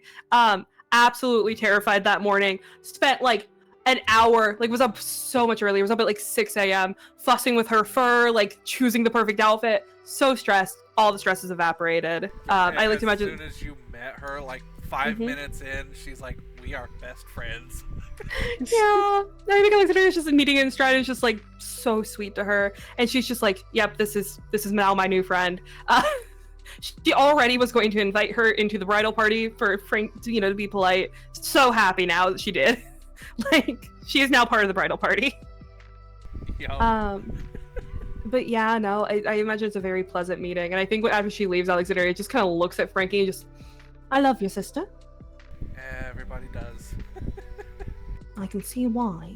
[SPEAKER 2] Absolutely terrified that morning. Spent, like, an hour, like, was up so much earlier. Was up at, like, 6 a.m. fussing with her fur, like, choosing the perfect outfit. So stressed. All the stress is evaporated. I like to imagine...
[SPEAKER 1] As soon as you met her, like, 5 minutes in, she's like, we are best friends.
[SPEAKER 2] Yeah, I think Alexandria is just meeting in stride and is just, like, so sweet to her, and she's just like, yep, this is now my new friend. She already was going to invite her into the bridal party for Frank, to be polite. So happy now that she did. Like, she is now part of the bridal party.
[SPEAKER 1] Yo.
[SPEAKER 2] But yeah, no, I imagine it's a very pleasant meeting, and I think after she leaves, Alexandria just kind of looks at Frankie and just, I love your sister.
[SPEAKER 1] Everybody does.
[SPEAKER 2] I can see why.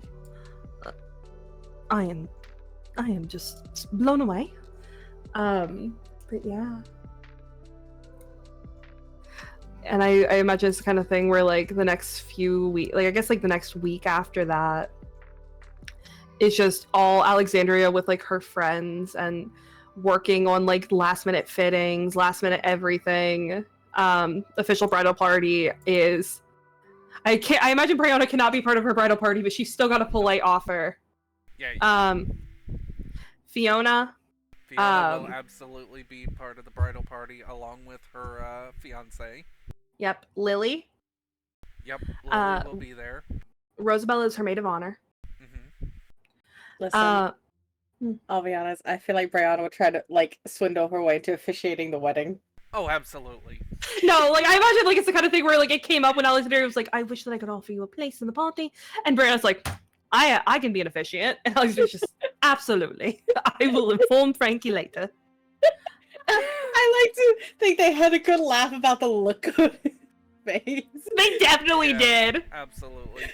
[SPEAKER 2] I am just blown away. But yeah. And I imagine it's the kind of thing where, like, the next few weeks, like, I guess, like, the next week after that, it's just all Alexandria with, like, her friends and working on, like, last minute fittings, last minute everything. Official bridal party is... I imagine Brianna cannot be part of her bridal party, but she's still got a polite offer.
[SPEAKER 1] Yeah.
[SPEAKER 2] Fiona
[SPEAKER 1] will absolutely be part of the bridal party along with her fiance.
[SPEAKER 2] Yep. Lily.
[SPEAKER 1] Yep. Lily will be there.
[SPEAKER 2] Rosabella is her maid of honor.
[SPEAKER 4] Listen, I'll be honest. I feel like Brianna would try to, like, swindle her way to officiating the wedding.
[SPEAKER 1] Oh, absolutely.
[SPEAKER 2] No, like, I imagine, like, it's the kind of thing where, like, it came up when Alexandria was like, I wish that I could offer you a place in the party. And Brianna's like, I can be an officiant. And Alexandria's just, absolutely. I will inform Frankie later.
[SPEAKER 4] I like to think they had a good laugh about the look of his face.
[SPEAKER 2] They definitely did.
[SPEAKER 1] Absolutely.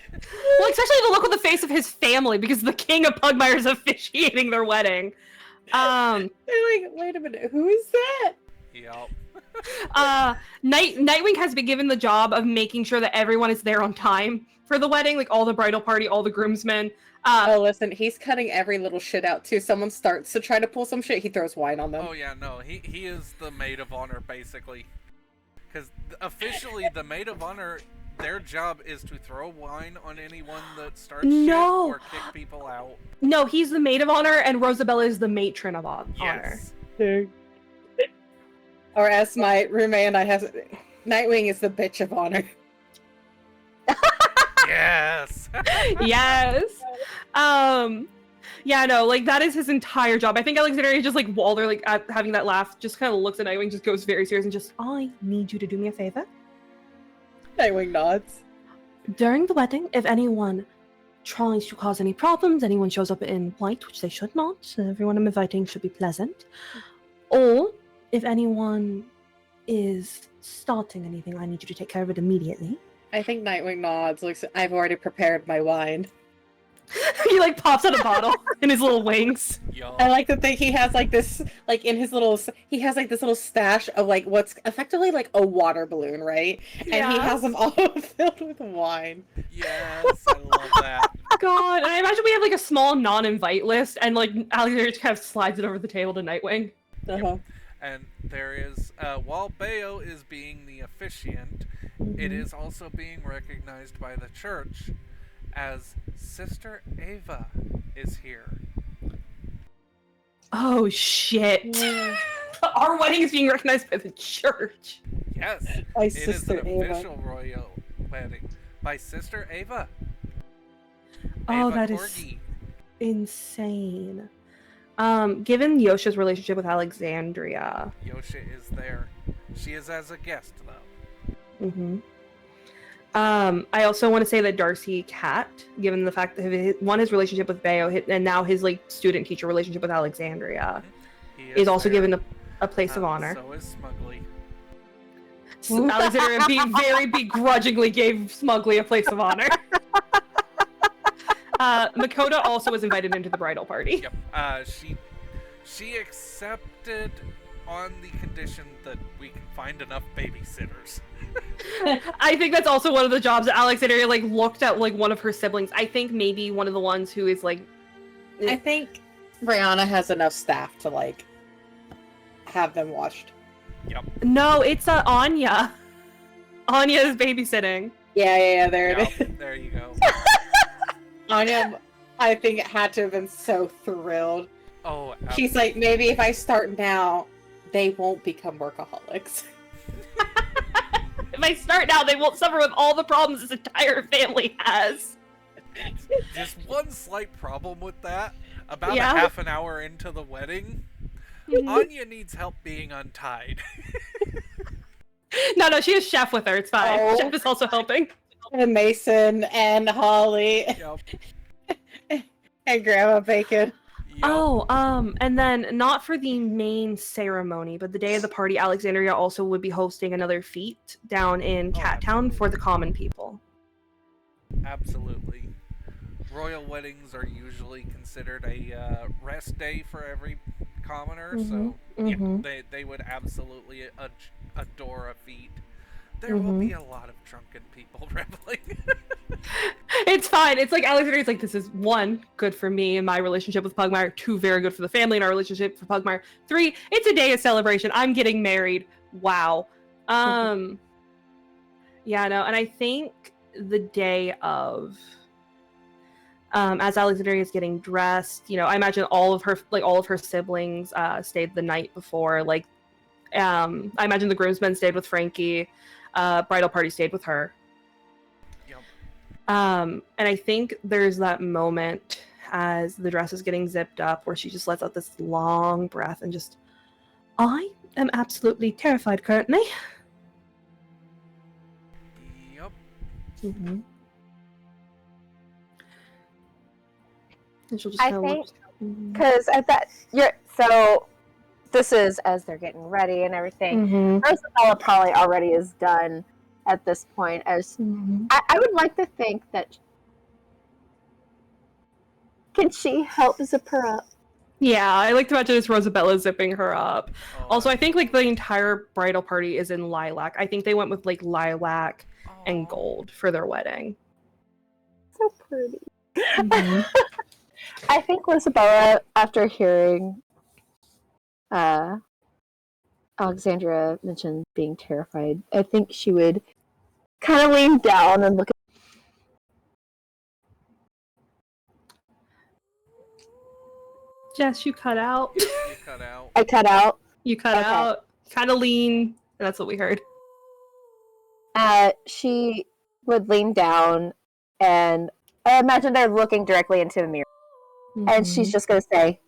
[SPEAKER 2] Well, especially the look on the face of his family, because the king of Pugmire is officiating their wedding.
[SPEAKER 4] They're like, wait a minute, who is that?
[SPEAKER 1] Yep.
[SPEAKER 2] Nightwing has been given the job of making sure that everyone is there on time for the wedding, like all the bridal party, all the groomsmen.
[SPEAKER 4] Oh, listen, he's cutting every little shit out too. Someone starts to try to pull some shit, he throws wine on them.
[SPEAKER 1] Oh yeah, no, he is the maid of honor basically, because officially the maid of honor, their job is to throw wine on anyone that starts shit or kick people out.
[SPEAKER 2] No, he's the maid of honor, and Rosabella is the matron of honor.
[SPEAKER 4] Yes. Or as my roommate and I have, Nightwing is the bitch of honor.
[SPEAKER 1] Yes.
[SPEAKER 2] Yes. Yeah, no, like, that is his entire job. I think Alexandria just, like, while they're, like, having that laugh, just kind of looks at Nightwing, just goes very serious and just, I need you to do me a favor.
[SPEAKER 4] Nightwing nods.
[SPEAKER 2] During the wedding, if anyone tries to cause any problems, anyone shows up in white, which they should not, everyone I'm inviting should be pleasant, or if anyone is starting anything, I need you to take care of it immediately.
[SPEAKER 4] I think Nightwing nods, looks, I've already prepared my wine.
[SPEAKER 2] He, like, pops out a bottle in his little wings.
[SPEAKER 1] Yo.
[SPEAKER 4] I like to think he has, like, this, like, in his little, he has, like, this little stash of, like, what's effectively, like, a water balloon, right?
[SPEAKER 2] Yeah.
[SPEAKER 4] And he has them all filled with wine.
[SPEAKER 1] Yes, I love that.
[SPEAKER 2] God, and I imagine we have, like, a small non-invite list, and, like, Alexandria just kind of slides it over the table to Nightwing.
[SPEAKER 4] Uh-huh.
[SPEAKER 1] And there is, while Bayo is being the officiant, it is also being recognized by the church as Sister Ava is here.
[SPEAKER 2] Oh shit! Our wedding is being recognized by the church.
[SPEAKER 1] Yes,
[SPEAKER 4] My
[SPEAKER 1] it is
[SPEAKER 4] sister
[SPEAKER 1] an
[SPEAKER 4] Ava.
[SPEAKER 1] official royal wedding by Sister Ava.
[SPEAKER 2] Oh,
[SPEAKER 1] Ava
[SPEAKER 2] that is
[SPEAKER 1] Corgi.
[SPEAKER 2] insane. Given Yosha's relationship with Alexandria.
[SPEAKER 1] Yosha is there. She is as a guest, though.
[SPEAKER 2] Mm-hmm. I also want to say that Darcy Cat, given the fact that his relationship with Bayo and now his like student-teacher relationship with Alexandria,
[SPEAKER 1] He
[SPEAKER 2] is also
[SPEAKER 1] there.
[SPEAKER 2] given a place of honor.
[SPEAKER 1] So is Smugly.
[SPEAKER 2] Alexandria very begrudgingly gave Smugly a place of honor. Makoto also was invited into the bridal party.
[SPEAKER 1] Yep. She accepted on the condition that we can find enough babysitters.
[SPEAKER 2] I think that's also one of the jobs that Alexandria like looked at like one of her siblings. I think maybe one of the ones who is like.
[SPEAKER 4] I think Brianna has enough staff to like have them watched.
[SPEAKER 1] Yep.
[SPEAKER 2] No, it's Anya. Anya is babysitting.
[SPEAKER 4] Yeah, there it is.
[SPEAKER 1] There you go.
[SPEAKER 4] Anya, I think it had to have been so thrilled.
[SPEAKER 1] Oh,
[SPEAKER 4] She's like, maybe if I start now, they won't become workaholics.
[SPEAKER 2] If I start now, they won't suffer with all the problems this entire family has.
[SPEAKER 1] just one slight problem with that. About
[SPEAKER 2] Yeah?
[SPEAKER 1] a half an hour into the wedding, Anya needs help being untied.
[SPEAKER 2] No, she has Chef with her. It's fine.
[SPEAKER 4] Oh.
[SPEAKER 2] Chef is also helping.
[SPEAKER 4] And Mason and Holly
[SPEAKER 1] Yep.
[SPEAKER 4] and Grandma Bacon.
[SPEAKER 1] Yep.
[SPEAKER 2] Oh, and then not for the main ceremony, but the day of the party, Alexandria also would be hosting another feat down in
[SPEAKER 1] Oh,
[SPEAKER 2] Cat Town for the common people.
[SPEAKER 1] Absolutely. Royal weddings are usually considered a rest day for every commoner, so
[SPEAKER 2] mhm.
[SPEAKER 1] yeah, they would absolutely adore a feat. There will be a lot of drunken people reveling.
[SPEAKER 2] It's fine. It's like Alexandria's like, this is 1, good for me and my relationship with Pugmire. 2, very good for the family and our relationship for Pugmire. 3, it's a day of celebration. I'm getting married. Wow. Yeah, no, and I think the day of as Alexandria is getting dressed, I imagine all of her siblings stayed the night before. Like, I imagine the groomsmen stayed with Frankie. Bridal party stayed with her.
[SPEAKER 1] Yep.
[SPEAKER 2] And I think there's that moment as the dress is getting zipped up where she just lets out this long breath and just, I am absolutely terrified currently.
[SPEAKER 1] Yep.
[SPEAKER 2] Mm-hmm. And she'll just
[SPEAKER 5] I
[SPEAKER 2] kinda
[SPEAKER 5] think
[SPEAKER 2] look.
[SPEAKER 5] because at that so this is as they're getting ready and everything.
[SPEAKER 2] Mhm.
[SPEAKER 5] Rosabella probably already is done at this point. As
[SPEAKER 2] Mhm.
[SPEAKER 5] I would like to think that can she help zip her up?
[SPEAKER 2] Yeah, I like to imagine it's Rosabella zipping her up.
[SPEAKER 1] Oh,
[SPEAKER 2] Also, I think like the entire bridal party is in lilac. I think they went with like lilac and
[SPEAKER 1] aw.
[SPEAKER 2] gold for their wedding.
[SPEAKER 5] So pretty.
[SPEAKER 2] Mhm.
[SPEAKER 5] I think Rosabella, after hearing Alexandra mention being terrified, I think she would kind of lean down and look at.
[SPEAKER 2] Jess, you cut out.
[SPEAKER 1] You cut out.
[SPEAKER 5] I cut out.
[SPEAKER 2] You cut
[SPEAKER 5] Okay.
[SPEAKER 2] out. Kind of lean. That's what we heard.
[SPEAKER 5] She would lean down, and I imagine they're looking directly into the mirror, and she's just gonna say,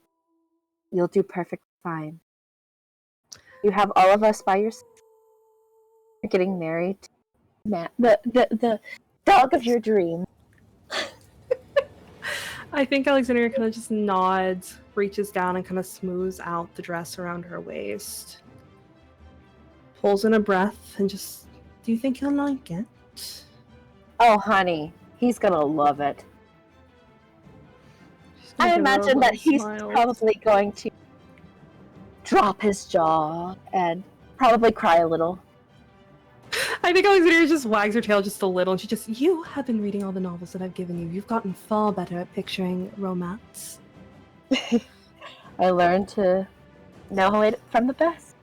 [SPEAKER 5] "You'll do perfectly fine. You have all of us by your side. You're getting married to Matt, the dog of your dreams."
[SPEAKER 2] I think Alexandria kind of just nods, reaches down, and kind of smooths out the dress around her waist. Pulls in a breath and just, do you think he'll like it?
[SPEAKER 5] Oh, honey, he's gonna love it.
[SPEAKER 2] She's gonna
[SPEAKER 5] I
[SPEAKER 2] give her a
[SPEAKER 5] imagine that
[SPEAKER 2] little
[SPEAKER 5] he's
[SPEAKER 2] smile.
[SPEAKER 5] probably going to drop his jaw and probably cry a little.
[SPEAKER 2] I think Alexandria just wags her tail just a little, and she just, you have been reading all the novels that I've given you. You've gotten far better at picturing romance.
[SPEAKER 5] I learned to know it from the best.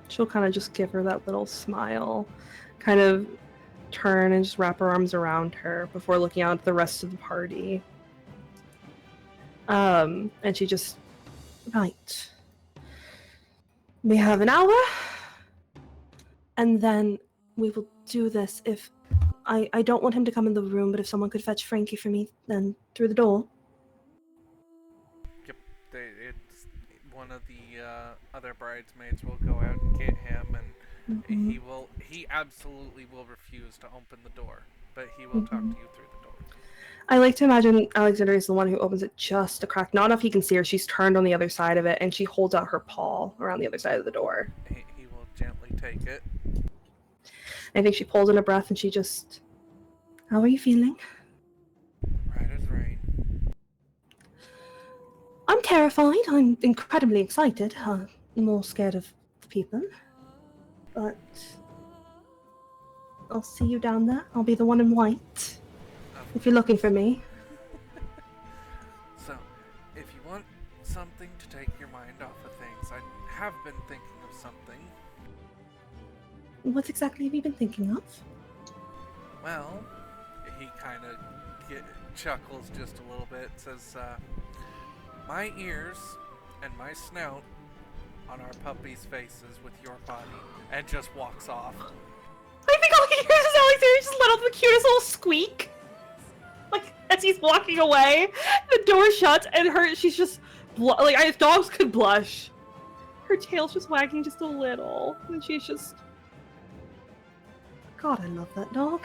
[SPEAKER 2] She'll kind of just give her that little smile, kind of turn and just wrap her arms around her before looking out at the rest of the party. And she just Right. We have an hour, and then we will do this. If I don't want him to come in the room, but if someone could fetch Frankie for me, then through the door.
[SPEAKER 1] Yep, it's one of the other bridesmaids will go out and get him, and he absolutely will refuse to open the door, but he will talk to you through the door.
[SPEAKER 2] I like to imagine Alexandria is the one who opens it just a crack. Not enough he can see her. She's turned on the other side of it, and she holds out her paw around the other side of the door.
[SPEAKER 1] He will gently take it.
[SPEAKER 2] I think she pulls in a breath, and she just... How are you feeling?
[SPEAKER 1] Right as rain.
[SPEAKER 2] I'm terrified. I'm incredibly excited. More scared of the people. But... I'll see you down there. I'll be the one in white. If you're looking for me.
[SPEAKER 1] So, if you want something to take your mind off of things, I have been thinking of something.
[SPEAKER 2] What exactly have you been thinking of?
[SPEAKER 1] Well, he kind of chuckles just a little bit, says, my ears and my snout on our puppies' faces with your body, and just walks off.
[SPEAKER 2] I think all he hears is Alexander just let out the cutest little squeak. Like, as he's walking away, the door shuts, and she's just, like, if dogs could blush, her tail's just wagging just a little, and she's just, God, I love that dog.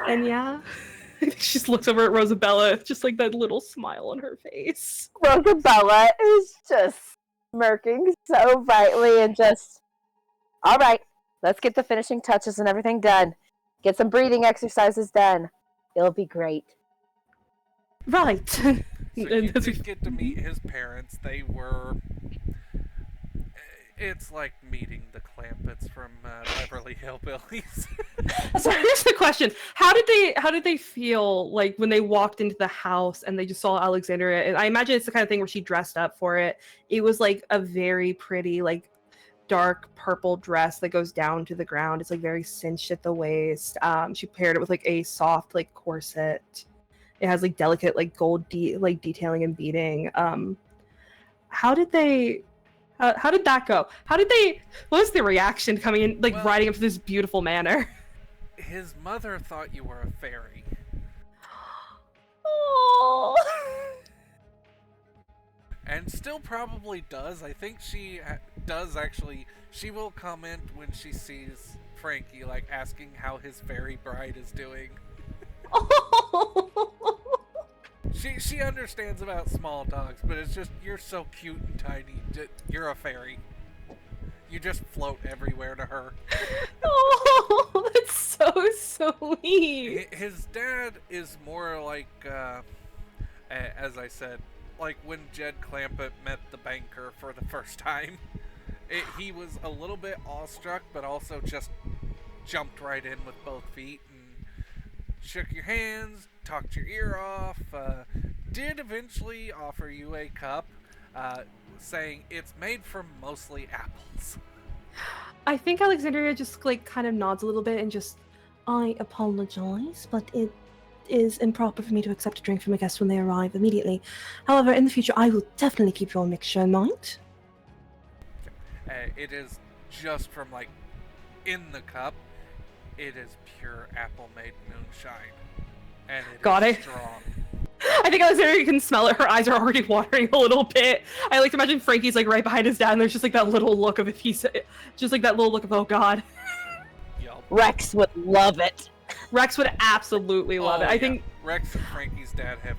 [SPEAKER 2] And yeah, I think she just looks over at Rosabella, just like that little smile on her face.
[SPEAKER 5] Rosabella is just smirking so brightly and just, all right, let's get the finishing touches and everything done. Get some breathing exercises done. It'll be great.
[SPEAKER 2] Right.
[SPEAKER 1] So you did get to meet his parents. They were... It's like meeting the Clampets from Beverly Hillbillies.
[SPEAKER 2] So here's the question: How did they feel like when they walked into the house and they just saw Alexandria? And I imagine it's the kind of thing where she dressed up for it. It was like a very pretty, like, dark purple dress that goes down to the ground. It's like very cinched at the waist. She paired it with like a soft like corset. It has like delicate like gold detailing and beading. How did that go? What was the reaction coming in, like, riding up to this beautiful manor?
[SPEAKER 1] His mother thought you were a fairy.
[SPEAKER 2] Oh.
[SPEAKER 1] And still probably does. I think she does actually. She will comment when she sees Frankie, like, asking how his fairy bride is doing. She understands about small dogs, but it's just, you're so cute and tiny. You're a fairy. You just float everywhere to her.
[SPEAKER 2] Oh, that's so sweet.
[SPEAKER 1] His dad is more like, as I said, like when Jed Clampett met the banker for the first time. He was a little bit awestruck, but also just jumped right in with both feet and shook your hands, talked your ear off, did eventually offer you a cup, saying it's made from mostly apples.
[SPEAKER 2] I think Alexandria just like kind of nods a little bit and just, I apologize, but it is improper for me to accept a drink from a guest when they arrive immediately. However, in the future, I will definitely keep your mixture in mind.
[SPEAKER 1] It is just from, like, in the cup, it is pure apple-made moonshine. And it is strong.
[SPEAKER 2] I think Alexandria can smell it. Her eyes are already watering a little bit. I like to imagine Frankie's like right behind his dad, and there's just like that little look of oh god.
[SPEAKER 1] Yep.
[SPEAKER 5] Rex would love it.
[SPEAKER 2] Rex would absolutely love it. I think
[SPEAKER 1] Rex and Frankie's dad have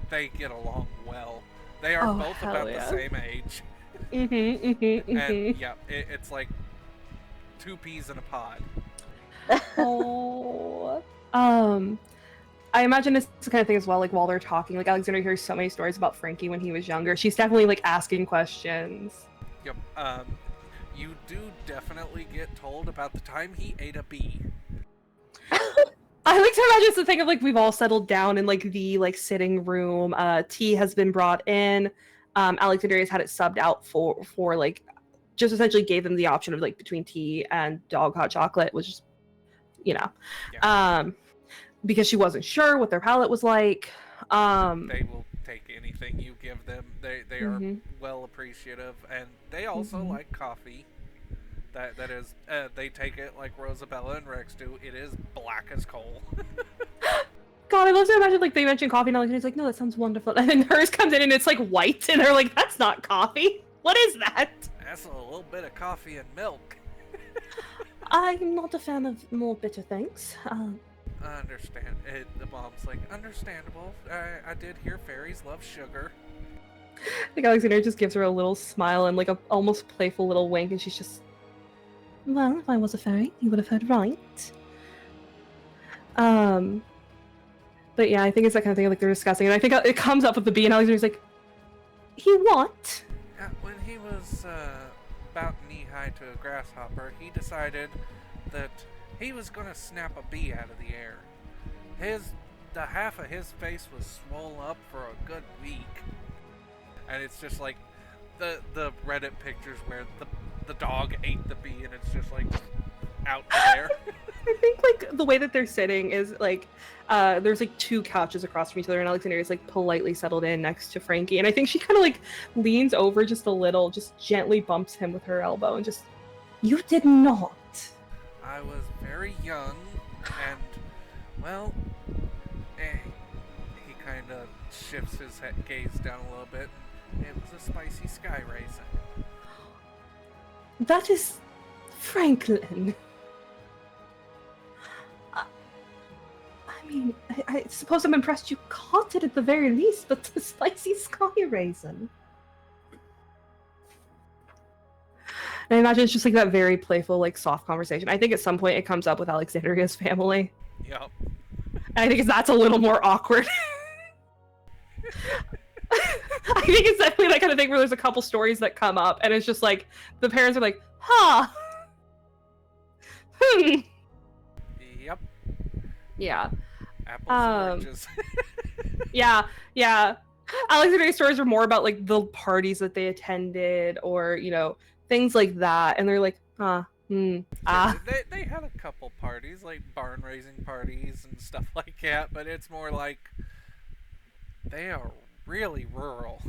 [SPEAKER 1] they get along well. They are both about the same age. And yeah, it's like two peas in a pod.
[SPEAKER 2] Oh. I imagine it's the kind of thing as well, like while they're talking, like Alexandra hears so many stories about Frankie when he was younger. She's definitely like asking questions.
[SPEAKER 1] Yep. You do definitely get told about the time he ate a bee.
[SPEAKER 2] I like to imagine it's the thing of like we've all settled down in like the like sitting room. Tea has been brought in. Alexandria's had it subbed out for like just essentially gave them the option of like between tea and dog hot chocolate, which is, you know, because she wasn't sure what their palate was like.
[SPEAKER 1] They will take anything you give them. They are well appreciative, and they also like coffee. That is, they take it like Rosabella and Rex do. It is black as coal.
[SPEAKER 2] God, I love to imagine like they mention coffee and Alexander's like, no, that sounds wonderful. And then hers comes in and it's like white, and they're like, that's not coffee. What is that?
[SPEAKER 1] That's a little bit of coffee and milk.
[SPEAKER 2] I'm not a fan of more bitter things.
[SPEAKER 1] I understand. The mom's like, understandable. I did hear fairies love sugar.
[SPEAKER 2] Like Alexander just gives her a little smile and like a almost playful little wink, and she's just, well, if I was a fairy, you would have heard right. But yeah, I think it's that kind of thing like they're discussing, and I think it comes up with the bee, and Alexander's like, he what?
[SPEAKER 1] When he was about knee-high to a grasshopper, he decided that he was gonna snap a bee out of the air. The half of his face was swollen up for a good week. And it's just like the Reddit pictures where the dog ate the bee and it's just like out there.
[SPEAKER 2] I think like the way that they're sitting is like there's like two couches across from each other, and Alexandria is like politely settled in next to Frankie, and I think she kind of like leans over just a little, just gently bumps him with her elbow and just, you did not.
[SPEAKER 1] I was very young and, well, he kind of shifts his gaze down a little bit. It was a spicy sky raisin.
[SPEAKER 2] That is Franklin. I mean, I suppose I'm impressed you caught it at the very least, but the spicy sky raisin. And I imagine it's just like that very playful, like soft conversation. I think at some point it comes up with Alexandria's family.
[SPEAKER 1] Yep.
[SPEAKER 2] And I think that's a little more awkward. I think it's definitely that kind of thing where there's a couple stories that come up, and it's just like the parents are like, huh.
[SPEAKER 1] Yep.
[SPEAKER 2] Yeah.
[SPEAKER 1] Apples and oranges.
[SPEAKER 2] yeah. Alexandria's stories are more about like the parties that they attended, or you know, things like that, and they're like, They
[SPEAKER 1] had a couple parties, like barn raising parties and stuff like that, but it's more like they are really rural.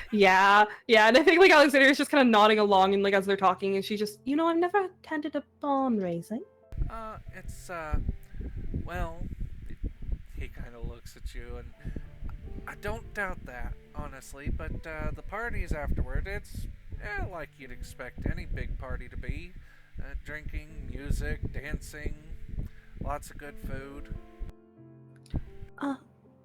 [SPEAKER 2] Yeah, and I think like Alexandria's just kind of nodding along, and like as they're talking, and she just, you know, I've never attended a barn raising.
[SPEAKER 1] It's well, he kind of looks at you, and I don't doubt that, honestly, but the parties afterward, it's like you'd expect any big party to be. Drinking, music, dancing, lots of good food.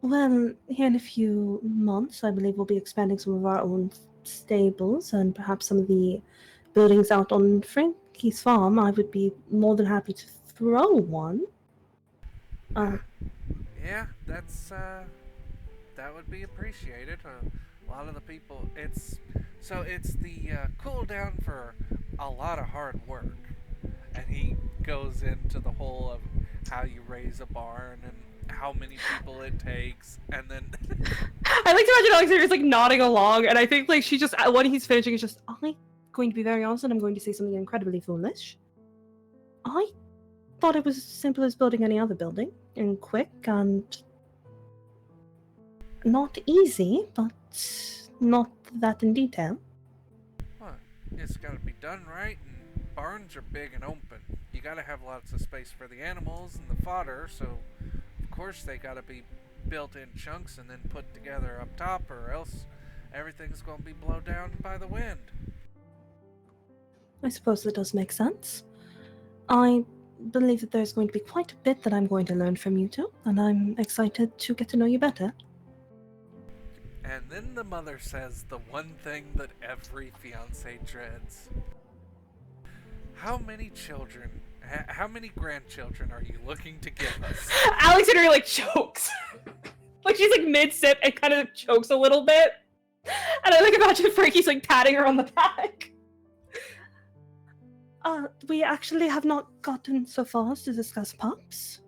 [SPEAKER 2] Well, here in a few months, I believe we'll be expanding some of our own stables and perhaps some of the buildings out on Frankie's farm. I would be more than happy to throw one.
[SPEAKER 1] Yeah, that would be appreciated. A lot of the people, it's the cool down for a lot of hard work. And he goes into the whole of how you raise a barn and how many people it takes, and then
[SPEAKER 2] I like to imagine Alexandria's like nodding along, and I think like she just, when he's finishing, is just, I'm going to be very honest, and I'm going to say something incredibly foolish. I thought it was as simple as building any other building, and quick, and not easy, but not that in detail.
[SPEAKER 1] Well, it's got to be done right, and barns are big and open. You got to have lots of space for the animals and the fodder, so of course they got to be built in chunks and then put together up top, or else everything's going to be blown down by the wind.
[SPEAKER 2] I suppose that does make sense. I believe that there's going to be quite a bit that I'm going to learn from you two, and I'm excited to get to know you better.
[SPEAKER 1] And then the mother says the one thing that every fiancé dreads. How many children, how many grandchildren are you looking to give us?
[SPEAKER 2] Alexandria like chokes. Like she's like mid-sip and kind of chokes a little bit. And I like imagine Frankie's like patting her on the back. We actually have not gotten so far as to discuss pups.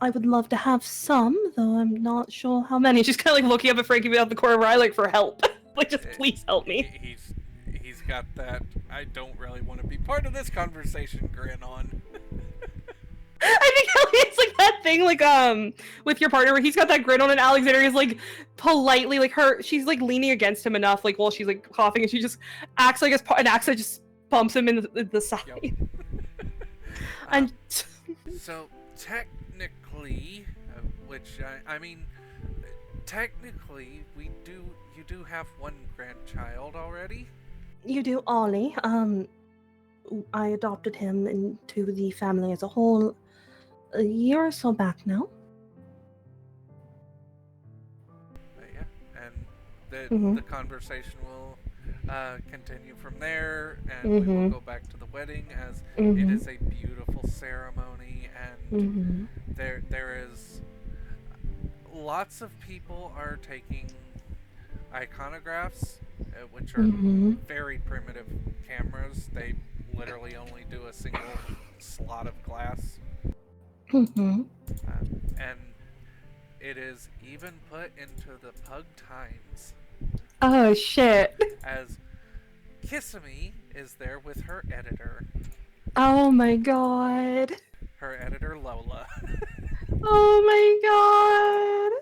[SPEAKER 2] I would love to have some, though I'm not sure how many. She's kind of like looking up at Frankie out the corner of her eye, like for help. Like, just please help me.
[SPEAKER 1] He's got that I don't really want to be part of this conversation grin on.
[SPEAKER 2] I think it's like that thing, like with your partner where he's got that grin on, and Alexandria's like politely, like she's like leaning against him enough, like while she's like coughing, and she just acts like an Axa just bumps him in the side.
[SPEAKER 1] Yep.
[SPEAKER 2] And
[SPEAKER 1] So technically, which I mean, technically, you do have one grandchild already.
[SPEAKER 2] you do, Ollie. I adopted him into the family as a whole a year or so back now.
[SPEAKER 1] Yeah, and
[SPEAKER 2] Mhm.
[SPEAKER 1] the conversation will continue from there, and we will
[SPEAKER 2] Mhm.
[SPEAKER 1] go back to the wedding as
[SPEAKER 2] Mhm.
[SPEAKER 1] it is a beautiful ceremony, and there is lots of people are taking iconographs, which are very primitive cameras. They literally only do a single slot of glass. And it is even put into the Pug Times,
[SPEAKER 2] Oh shit.
[SPEAKER 1] as Kissimmee is there with her editor,
[SPEAKER 2] Oh my god.
[SPEAKER 1] her editor Lola.
[SPEAKER 2] Oh my god.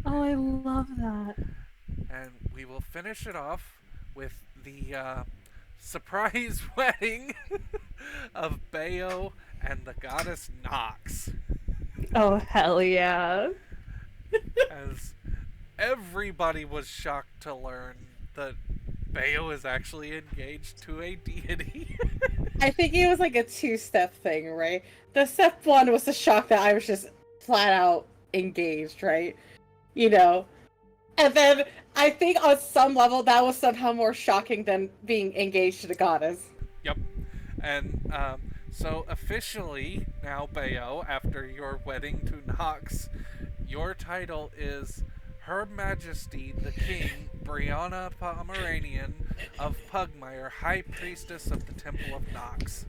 [SPEAKER 2] Oh, I love that.
[SPEAKER 1] And we will finish it off with the surprise wedding of Bayo and the goddess Nox,
[SPEAKER 2] Oh, hell yeah.
[SPEAKER 1] as everybody was shocked to learn that Bayo is actually engaged to a deity.
[SPEAKER 4] I think it was like a two-step thing, right? The step one was the shock that I was just flat out engaged, right? You know? And then I think on some level that was somehow more shocking than being engaged to the goddess.
[SPEAKER 1] Yep. And so officially now, Bayo, after your wedding to Nox, your title is Her Majesty the King Brianna Pomeranian of Pugmire, High Priestess of the Temple of Nox.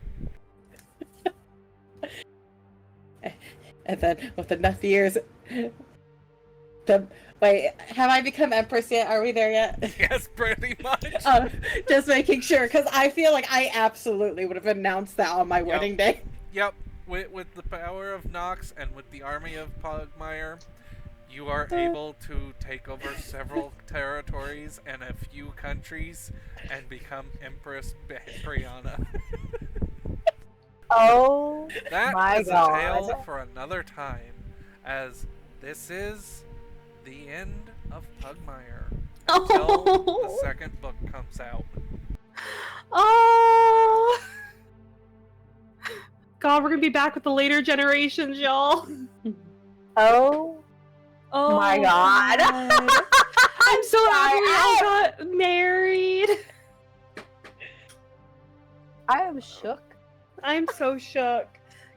[SPEAKER 4] And then with enough years, wait, have I become Empress yet? Are we there yet?
[SPEAKER 1] Yes, pretty much.
[SPEAKER 4] Just making sure, because I feel like I absolutely would have announced that on my wedding day.
[SPEAKER 1] Yep. With the power of Nox and with the army of Pugmire, you are able to take over several territories and a few countries and become Empress Brianna.
[SPEAKER 5] Oh
[SPEAKER 1] That
[SPEAKER 5] my
[SPEAKER 1] is
[SPEAKER 5] god.
[SPEAKER 1] a tale for another time, as this is the end of Pugmire until the second book comes out.
[SPEAKER 2] Oh. God, we're gonna be back with the later generations, y'all.
[SPEAKER 5] Oh
[SPEAKER 2] Oh
[SPEAKER 5] my god.
[SPEAKER 2] I'm so happy we all
[SPEAKER 5] I
[SPEAKER 2] got married.
[SPEAKER 5] am shook.
[SPEAKER 2] I'm so shook.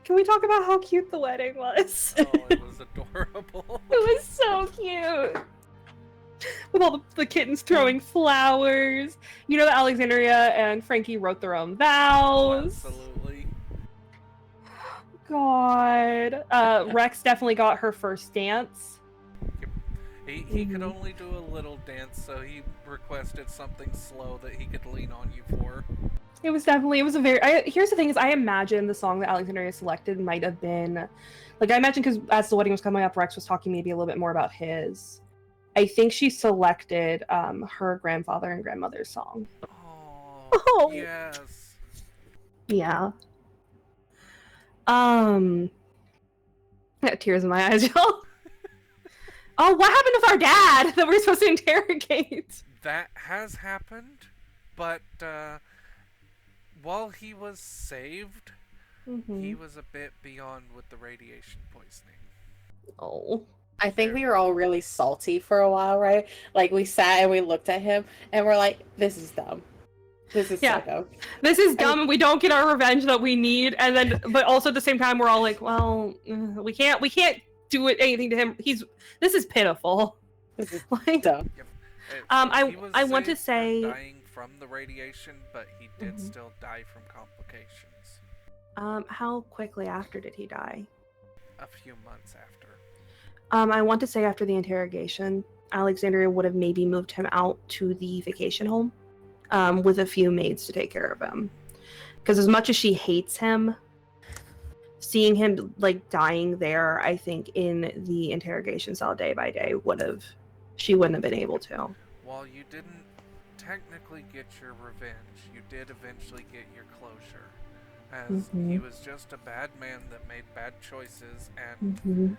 [SPEAKER 2] Can we talk about how cute the wedding was?
[SPEAKER 1] Oh, it was adorable.
[SPEAKER 2] It was so cute. With all the kittens throwing flowers. You know that Alexandria and Frankie wrote their own vows.
[SPEAKER 1] Absolutely.
[SPEAKER 2] God. Rex definitely got her first dance.
[SPEAKER 1] He could only do a little dance, so he requested something slow that he could lean on you for.
[SPEAKER 2] It was a very. Here's the thing: is I imagine the song that Alexandria selected might have been, like I imagine because as the wedding was coming up, Rex was talking maybe a little bit more about his. I think she selected her grandfather and grandmother's song.
[SPEAKER 1] Oh, yes.
[SPEAKER 2] Yeah. I got tears in my eyes, y'all. Oh, what happened with our dad that we're supposed to interrogate?
[SPEAKER 1] That has happened, but while he was saved, he was a bit beyond with the radiation poisoning.
[SPEAKER 2] Oh.
[SPEAKER 4] I think we were all really salty for a while, right? Like we sat and we looked at him and we're like, this is dumb. This is psycho.
[SPEAKER 2] This is dumb and we don't get our revenge that we need, and then but also at the same time we're all like, well, we can't do anything to him. This is pitiful.
[SPEAKER 4] This is
[SPEAKER 2] Like,
[SPEAKER 4] dumb.
[SPEAKER 1] Yep.
[SPEAKER 2] I want to
[SPEAKER 1] saved from
[SPEAKER 2] say
[SPEAKER 1] dying from the radiation, but he did still die from complications.
[SPEAKER 2] how quickly after did he die?
[SPEAKER 1] A few months after.
[SPEAKER 2] I want to say after the interrogation, Alexandria would have maybe moved him out to the vacation home, with a few maids to take care of him. Because as much as she hates him, seeing him like dying there, I think in the interrogation cell day by day she wouldn't have been able to.
[SPEAKER 1] While you didn't technically get your revenge, you did eventually get your closure. As he was just a bad man that made bad choices, and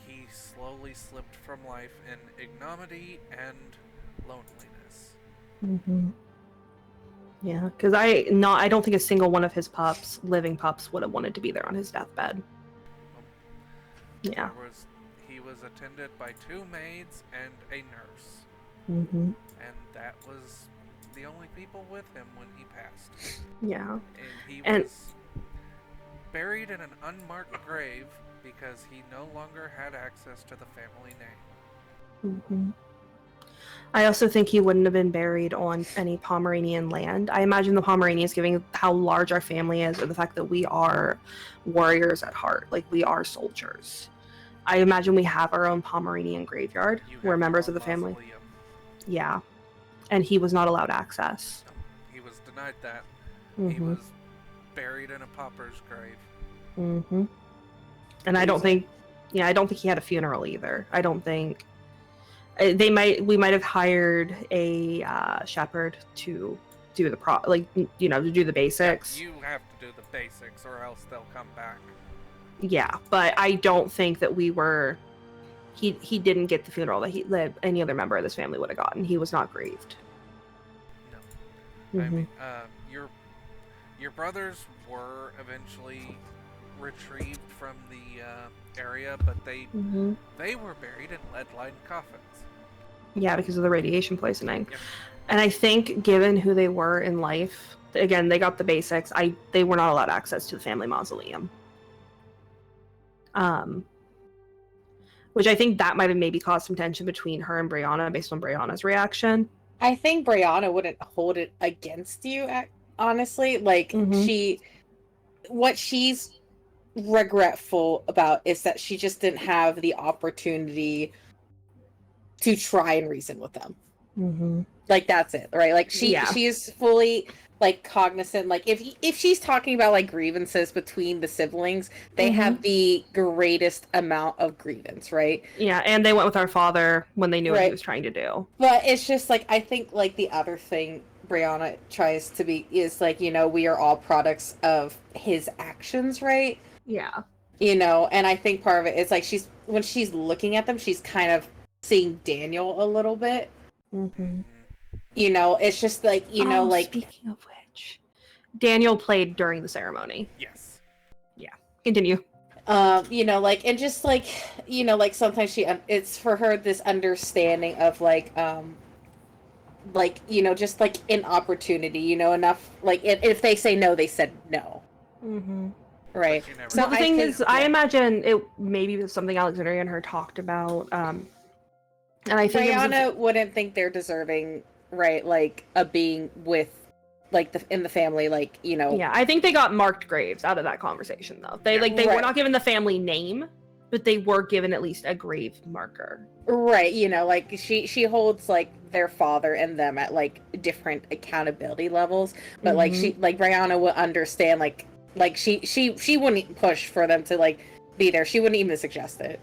[SPEAKER 1] he slowly slipped from life in ignominy and loneliness.
[SPEAKER 2] Yeah, because I don't think a single one of his living pups, would have wanted to be there on his deathbed. Yeah.
[SPEAKER 1] He was attended by 2 maids and a nurse.
[SPEAKER 2] Mm-hmm.
[SPEAKER 1] And that was the only people with him when he passed.
[SPEAKER 2] Yeah.
[SPEAKER 1] And he was buried in an unmarked grave because he no longer had access to the family name.
[SPEAKER 2] Mm-hmm. I also think he wouldn't have been buried on any Pomeranian land. I imagine the Pomeranians, given how large our family is, and the fact that we are warriors at heart, like we are soldiers. I imagine we have our own Pomeranian graveyard. We're members of the family.
[SPEAKER 1] Mausoleum.
[SPEAKER 2] Yeah. And he was not allowed access.
[SPEAKER 1] He was denied that. He
[SPEAKER 2] Mm-hmm.
[SPEAKER 1] was buried in a pauper's grave.
[SPEAKER 2] Mm-hmm. And I don't think he had a funeral either. I don't think we might have hired a shepherd to do the to do the basics.
[SPEAKER 1] You have to do the basics or else they'll come back.
[SPEAKER 2] Yeah, but I don't think that he didn't get the funeral that any other member of this family would have gotten. He was not grieved.
[SPEAKER 1] No.
[SPEAKER 2] Mm-hmm.
[SPEAKER 1] I mean, your brothers were eventually retrieved from the area, but they were buried in lead-lined coffins.
[SPEAKER 2] Yeah, because of the radiation poisoning.
[SPEAKER 1] Yep.
[SPEAKER 2] And I think, given who they were in life, again, they got the basics. They were not allowed access to the family mausoleum. Which I think that might have maybe caused some tension between her and Brianna based on Brianna's reaction.
[SPEAKER 4] I think Brianna wouldn't hold it against you, honestly. Like, what she's regretful about is that she just didn't have the opportunity to try and reason with them.
[SPEAKER 2] Mm-hmm.
[SPEAKER 4] Like, that's it, right? Like, she is fully like cognizant. Like, if she's talking about like grievances between the siblings, they have the greatest amount of grievance, right?
[SPEAKER 2] Yeah, and they went with our father when they knew what he was trying to do.
[SPEAKER 4] But it's just like, I think like the other thing Brianna tries to be is like, we are all products of his actions, right?
[SPEAKER 2] Yeah.
[SPEAKER 4] And I think part of it is like when she's looking at them, she's kind of seeing Daniel a little bit.
[SPEAKER 2] Mm-hmm.
[SPEAKER 4] It's just like, like...
[SPEAKER 2] Speaking of which, Daniel played during the ceremony.
[SPEAKER 1] Yes.
[SPEAKER 2] Yeah. Continue.
[SPEAKER 4] Like, and just like, like sometimes it's for her this understanding of like, just like an opportunity, enough, like if they say no, they said no.
[SPEAKER 2] Mm-hmm.
[SPEAKER 4] Right.
[SPEAKER 2] So the thing is, I imagine it maybe was something Alexandria and her talked about. And I think
[SPEAKER 4] Brianna wouldn't think they're deserving, right? Like a being with, like in the family, like
[SPEAKER 2] Yeah, I think they got marked graves out of that conversation, though. They were not given the family name, but they were given at least a grave marker.
[SPEAKER 4] Right. Like she holds like their father and them at like different accountability levels, but like Brianna would understand like she wouldn't push for them to like be there. She wouldn't even suggest it.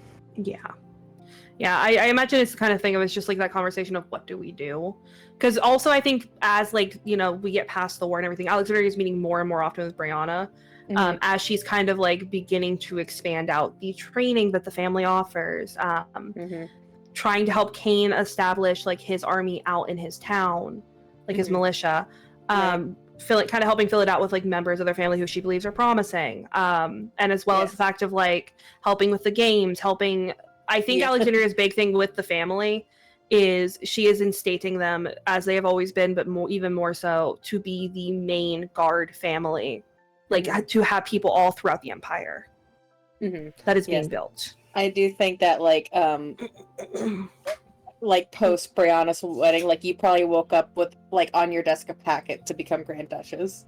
[SPEAKER 2] Yeah, I imagine it's the kind of thing of it's just like that conversation of what do we do? Because also I think as like, we get past the war and everything, Alexandria is meeting more and more often with Brianna as she's kind of like beginning to expand out the training that the family offers, trying to help Kane establish like his army out in his town, like his militia, kind of helping fill it out with like members of their family who she believes are promising, and as well as the fact of like helping with the games, I think Alexandria's big thing with the family is she is instating them as they have always been, but even more so to be the main guard family, like to have people all throughout the empire that is being built.
[SPEAKER 4] I do think that like like post Brianna's wedding, like you probably woke up with like on your desk a packet to become Grand Duchess.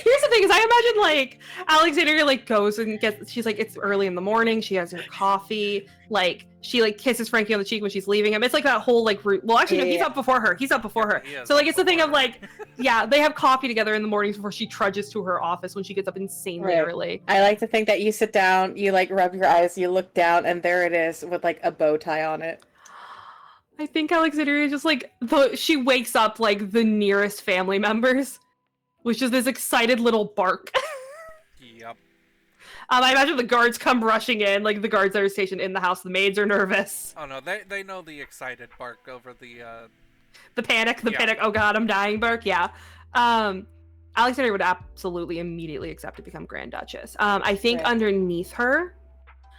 [SPEAKER 2] Here's the thing: is I imagine like Alexandria like goes and gets. She's like, it's early in the morning. She has her coffee. Like she like kisses Frankie on the cheek when she's leaving him. It's like that whole like route. Well, actually, no, he's
[SPEAKER 4] Yeah.
[SPEAKER 2] up before her. He's up before her.
[SPEAKER 1] He is
[SPEAKER 2] So like
[SPEAKER 1] up
[SPEAKER 2] it's the thing of
[SPEAKER 1] before her.
[SPEAKER 2] like, yeah, they have coffee together in the mornings before she trudges to her office when she gets up insanely
[SPEAKER 4] Right.
[SPEAKER 2] early.
[SPEAKER 4] I like to think that you sit down, you like rub your eyes, you look down, and there it is with like a bow tie on it.
[SPEAKER 2] I think Alexandria is just like she wakes up like the nearest family members, which is this excited little bark.
[SPEAKER 1] Yep.
[SPEAKER 2] I imagine the guards come rushing in, like the guards that are stationed in the house. The maids are nervous.
[SPEAKER 1] Oh no, they know the excited bark over the
[SPEAKER 2] The panic,
[SPEAKER 1] Yeah.
[SPEAKER 2] panic. Oh god, I'm dying bark. Yeah. Alexandria would absolutely immediately accept to become Grand Duchess. I think
[SPEAKER 4] Right.
[SPEAKER 2] underneath her,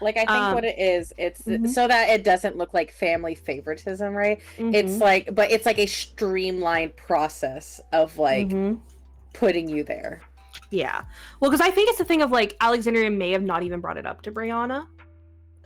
[SPEAKER 4] Like I think what it is, it's
[SPEAKER 2] Mhm.
[SPEAKER 4] so that it doesn't look like family favoritism, right? It's
[SPEAKER 2] Mhm,
[SPEAKER 4] like, but it's like a streamlined process of like
[SPEAKER 2] mhm.
[SPEAKER 4] putting you there.
[SPEAKER 2] Yeah. Well, because I think it's the thing of like Alexandria may have not even brought it up to Brianna.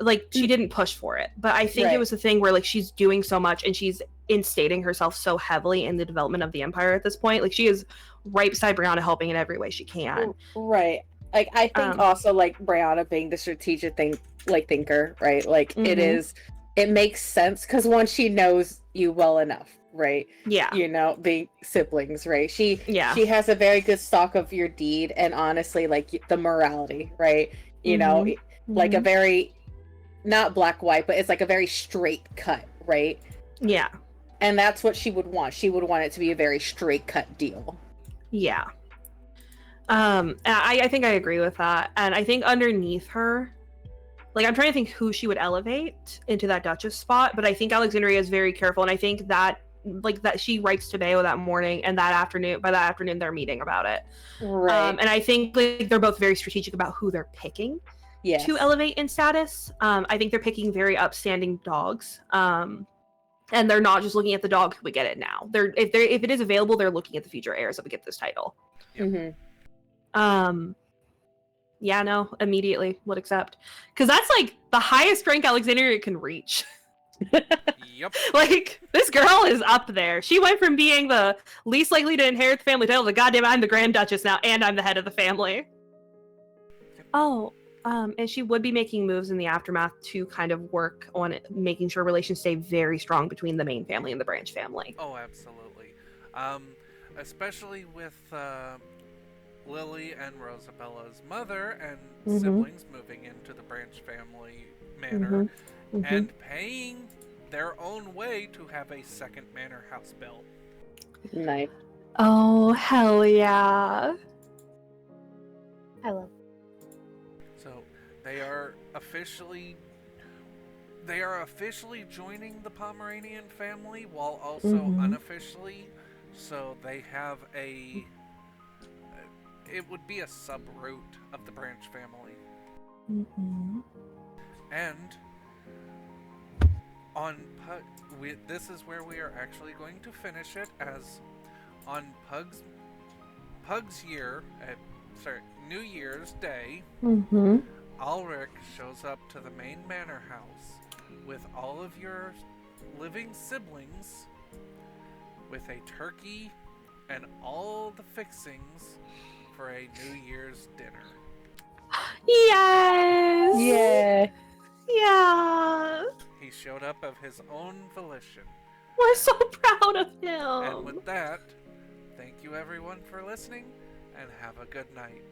[SPEAKER 2] Like she didn't push for it, but I think
[SPEAKER 4] Right.
[SPEAKER 2] it was the thing where like she's doing so much and she's instating herself so heavily in the development of the empire at this point. Like she is right beside Brianna, helping in every way she can.
[SPEAKER 4] Right. Like I think also like Brianna being the strategic thinker, right? Like it
[SPEAKER 2] Mhm.
[SPEAKER 4] is, it makes sense because once she knows you well enough, right?
[SPEAKER 2] Yeah.
[SPEAKER 4] You know, being siblings, right? She
[SPEAKER 2] Yeah.
[SPEAKER 4] has a very good stock of your deed and honestly like the morality, right? You know, like a very not black white, but it's like a very straight cut, right?
[SPEAKER 2] Yeah.
[SPEAKER 4] And that's what she would want. She would want it to be a very straight cut deal.
[SPEAKER 2] Yeah. And I think I agree with that. And I think underneath her, like I'm trying to think who she would elevate into that Duchess spot, but I think Alexandria is very careful, and I think that like that she writes to Bayo that morning, and that afternoon by that afternoon they're meeting about it.
[SPEAKER 4] Right.
[SPEAKER 2] And I think like they're both very strategic about who they're picking
[SPEAKER 4] Yes.
[SPEAKER 2] to elevate in status. I think they're picking very upstanding dogs. And they're not just looking at the dog who would get it now. If it is available, they're looking at the future heirs that would get this title.
[SPEAKER 4] Mm-hmm.
[SPEAKER 2] Yeah, no, immediately would accept. Because that's like the highest rank Alexandria can reach.
[SPEAKER 1] Yep.
[SPEAKER 2] Like, this girl is up there. She went from being the least likely to inherit the family title to goddamn, I'm the Grand Duchess now, and I'm the head of the family. Oh, and she would be making moves in the aftermath to kind of work on it, making sure relations stay very strong between the main family and the branch family.
[SPEAKER 1] Oh, absolutely. Especially with Lily and Rosabella's mother and
[SPEAKER 2] Mhm.
[SPEAKER 1] siblings moving into the Branch family manor and paying their own way to have a second manor house built.
[SPEAKER 4] Nice.
[SPEAKER 2] Oh, hell yeah.
[SPEAKER 5] I love.
[SPEAKER 1] So they are officially joining the Pomeranian family while also unofficially. So they have it would be a sub-root of the Branch family. And on this is where we are actually going to finish it, as on Pug's year, New Year's Day, Ulrich shows up to the main manor house with all of your living siblings with a turkey and all the fixings for a New Year's dinner.
[SPEAKER 2] Yes.
[SPEAKER 4] Yeah.
[SPEAKER 2] Yeah.
[SPEAKER 1] He showed up of his own volition.
[SPEAKER 2] We're so proud of
[SPEAKER 1] And
[SPEAKER 2] him.
[SPEAKER 1] with that, thank you everyone for listening, and have a good night.